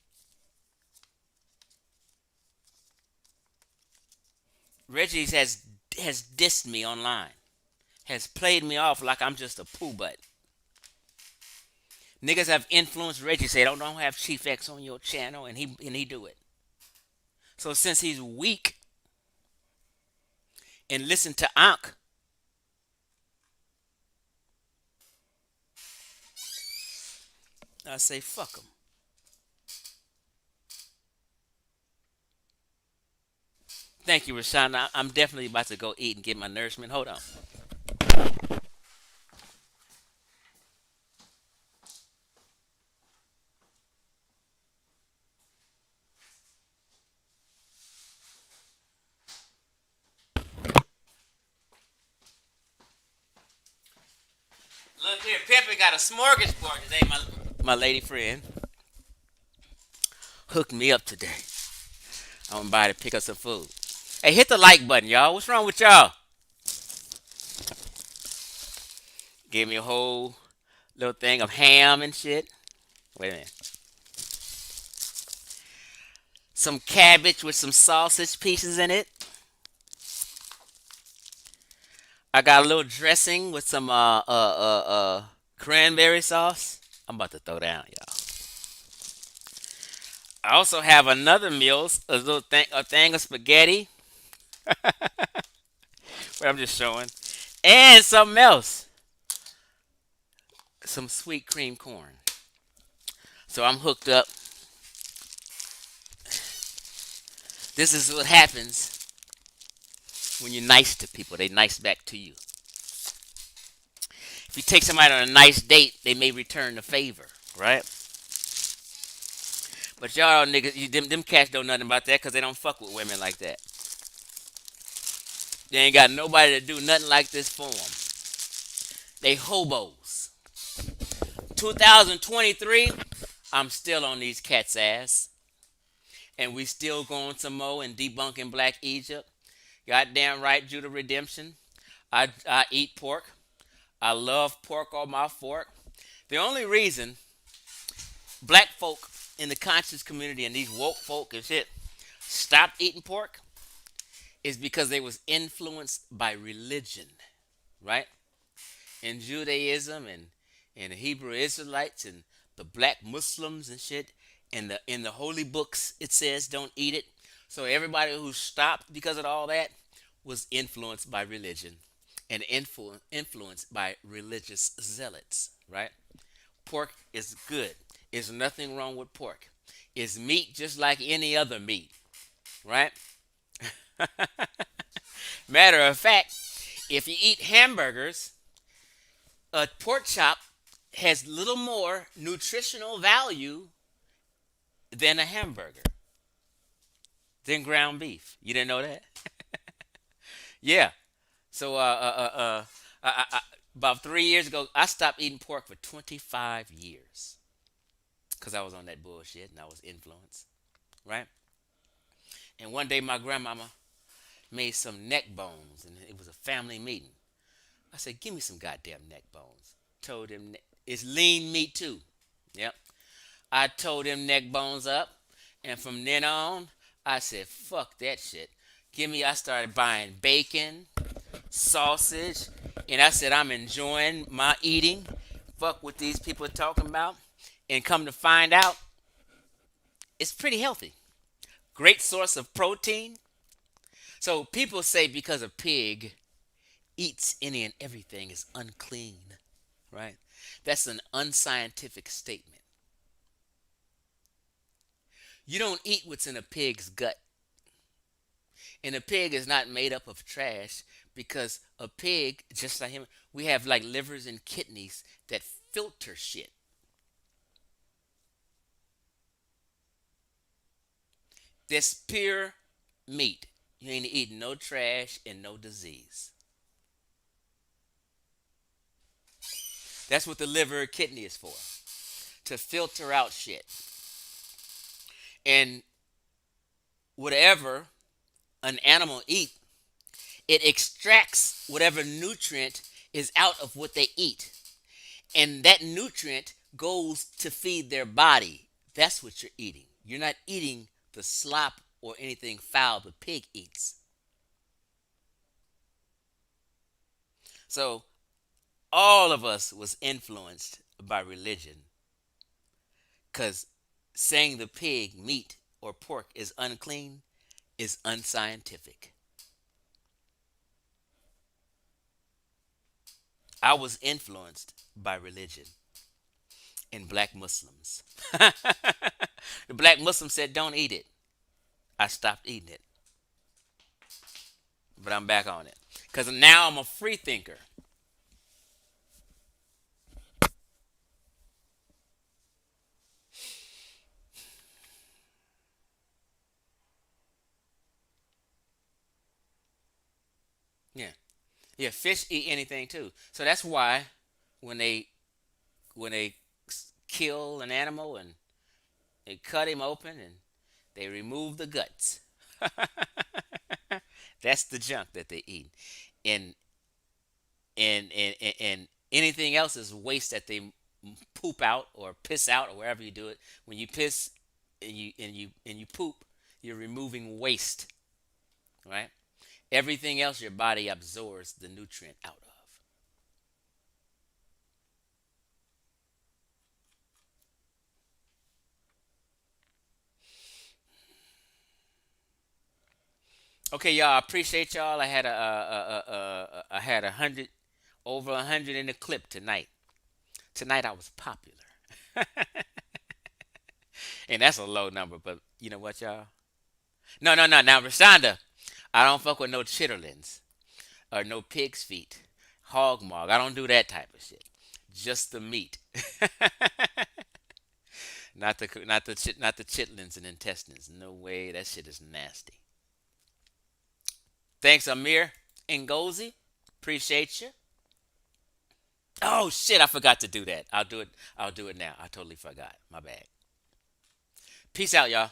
Reggie has dissed me online, has played me off like I'm just a poo butt. Niggas have influenced Reggie. Say don't have Chief X on your channel, and he do it. So since he's weak and listen to Ankh, I say fuck him. Thank you, Rashawn. I'm definitely about to go eat and get my nourishment. Hold on. Look here, Peppy got a smorgasbord today. My lady friend hooked me up today. I'm about to pick up some food. Hey, hit the like button, y'all. What's wrong with y'all? Gave me a whole little thing of ham and shit. Wait a minute. Some cabbage with some sausage pieces in it. I got a little dressing with some cranberry sauce. I'm about to throw down, y'all. I also have another meal, a thing of spaghetti. But I'm just showing, and something else, some sweet cream corn. So I'm hooked up. This is what happens when you're nice to people. They nice back to you. If you take somebody on a nice date, they may return the favor, right? But y'all niggas, them cats don't know nothing about that because they don't fuck with women like that. They ain't got nobody to do nothing like this for them. They hobos. 2023, I'm still on these cats' ass. And we still going some more and debunking Black Egypt. Goddamn right, Judah Redemption. I eat pork. I love pork on my fork. The only reason black folk in the conscious community and these woke folk and shit stopped eating pork is because they was influenced by religion, right? In Judaism and the Hebrew Israelites and the black Muslims and shit, in the holy books it says don't eat it. So everybody who stopped because of all that was influenced by religion and influenced by religious zealots, right? Pork is good. There's nothing wrong with pork. It's meat just like any other meat, right? Matter of fact, if you eat hamburgers, a pork chop has little more nutritional value than a hamburger, than ground beef. You didn't know that? Yeah. So about 3 years ago, I stopped eating pork for 25 years because I was on that bullshit and I was influenced, right? And one day my grandmama made some neck bones and it was a family meeting. I said, give me some goddamn neck bones. Told him it's lean meat too. Yep. I tore them neck bones up, and from then on, I said, fuck that shit. I started buying bacon, sausage, and I said, I'm enjoying my eating. Fuck what these people are talking about. And come to find out, it's pretty healthy. Great source of protein. So people say because a pig eats any and everything is unclean, right? That's an unscientific statement. You don't eat what's in a pig's gut. And a pig is not made up of trash because a pig, just like him, we have like livers and kidneys that filter shit. This pure meat. You ain't eating no trash and no disease. That's what the liver or kidney is for, to filter out shit. And whatever an animal eat, it extracts whatever nutrient is out of what they eat. And that nutrient goes to feed their body. That's what you're eating. You're not eating the slop or anything foul the pig eats. So all of us was influenced by religion because saying the pig meat or pork is unclean is unscientific. I was influenced by religion and black Muslims. The black Muslim said, don't eat it. I stopped eating it. But I'm back on it. Because now I'm a free thinker. Yeah. Yeah, fish eat anything too. So that's why when they kill an animal and they cut him open and they remove the guts. That's the junk that they eat. And and anything else is waste that they poop out or piss out or wherever you do it. When you piss and you poop, you're removing waste, right? Everything else your body absorbs the nutrient out of. Okay, y'all. I appreciate y'all. I had I had 100, over 100 in the clip tonight. Tonight I was popular, and that's a low number. But you know what, y'all? No, no, no. Now, Rashonda, I don't fuck with no chitterlings or no pig's feet, hog maw. I don't do that type of shit. Just the meat, not the chitlins and intestines. No way. That shit is nasty. Thanks, Amir Ngozi. Appreciate you. Oh shit, I forgot to do that. I'll do it. I'll do it now. I totally forgot. My bad. Peace out, y'all.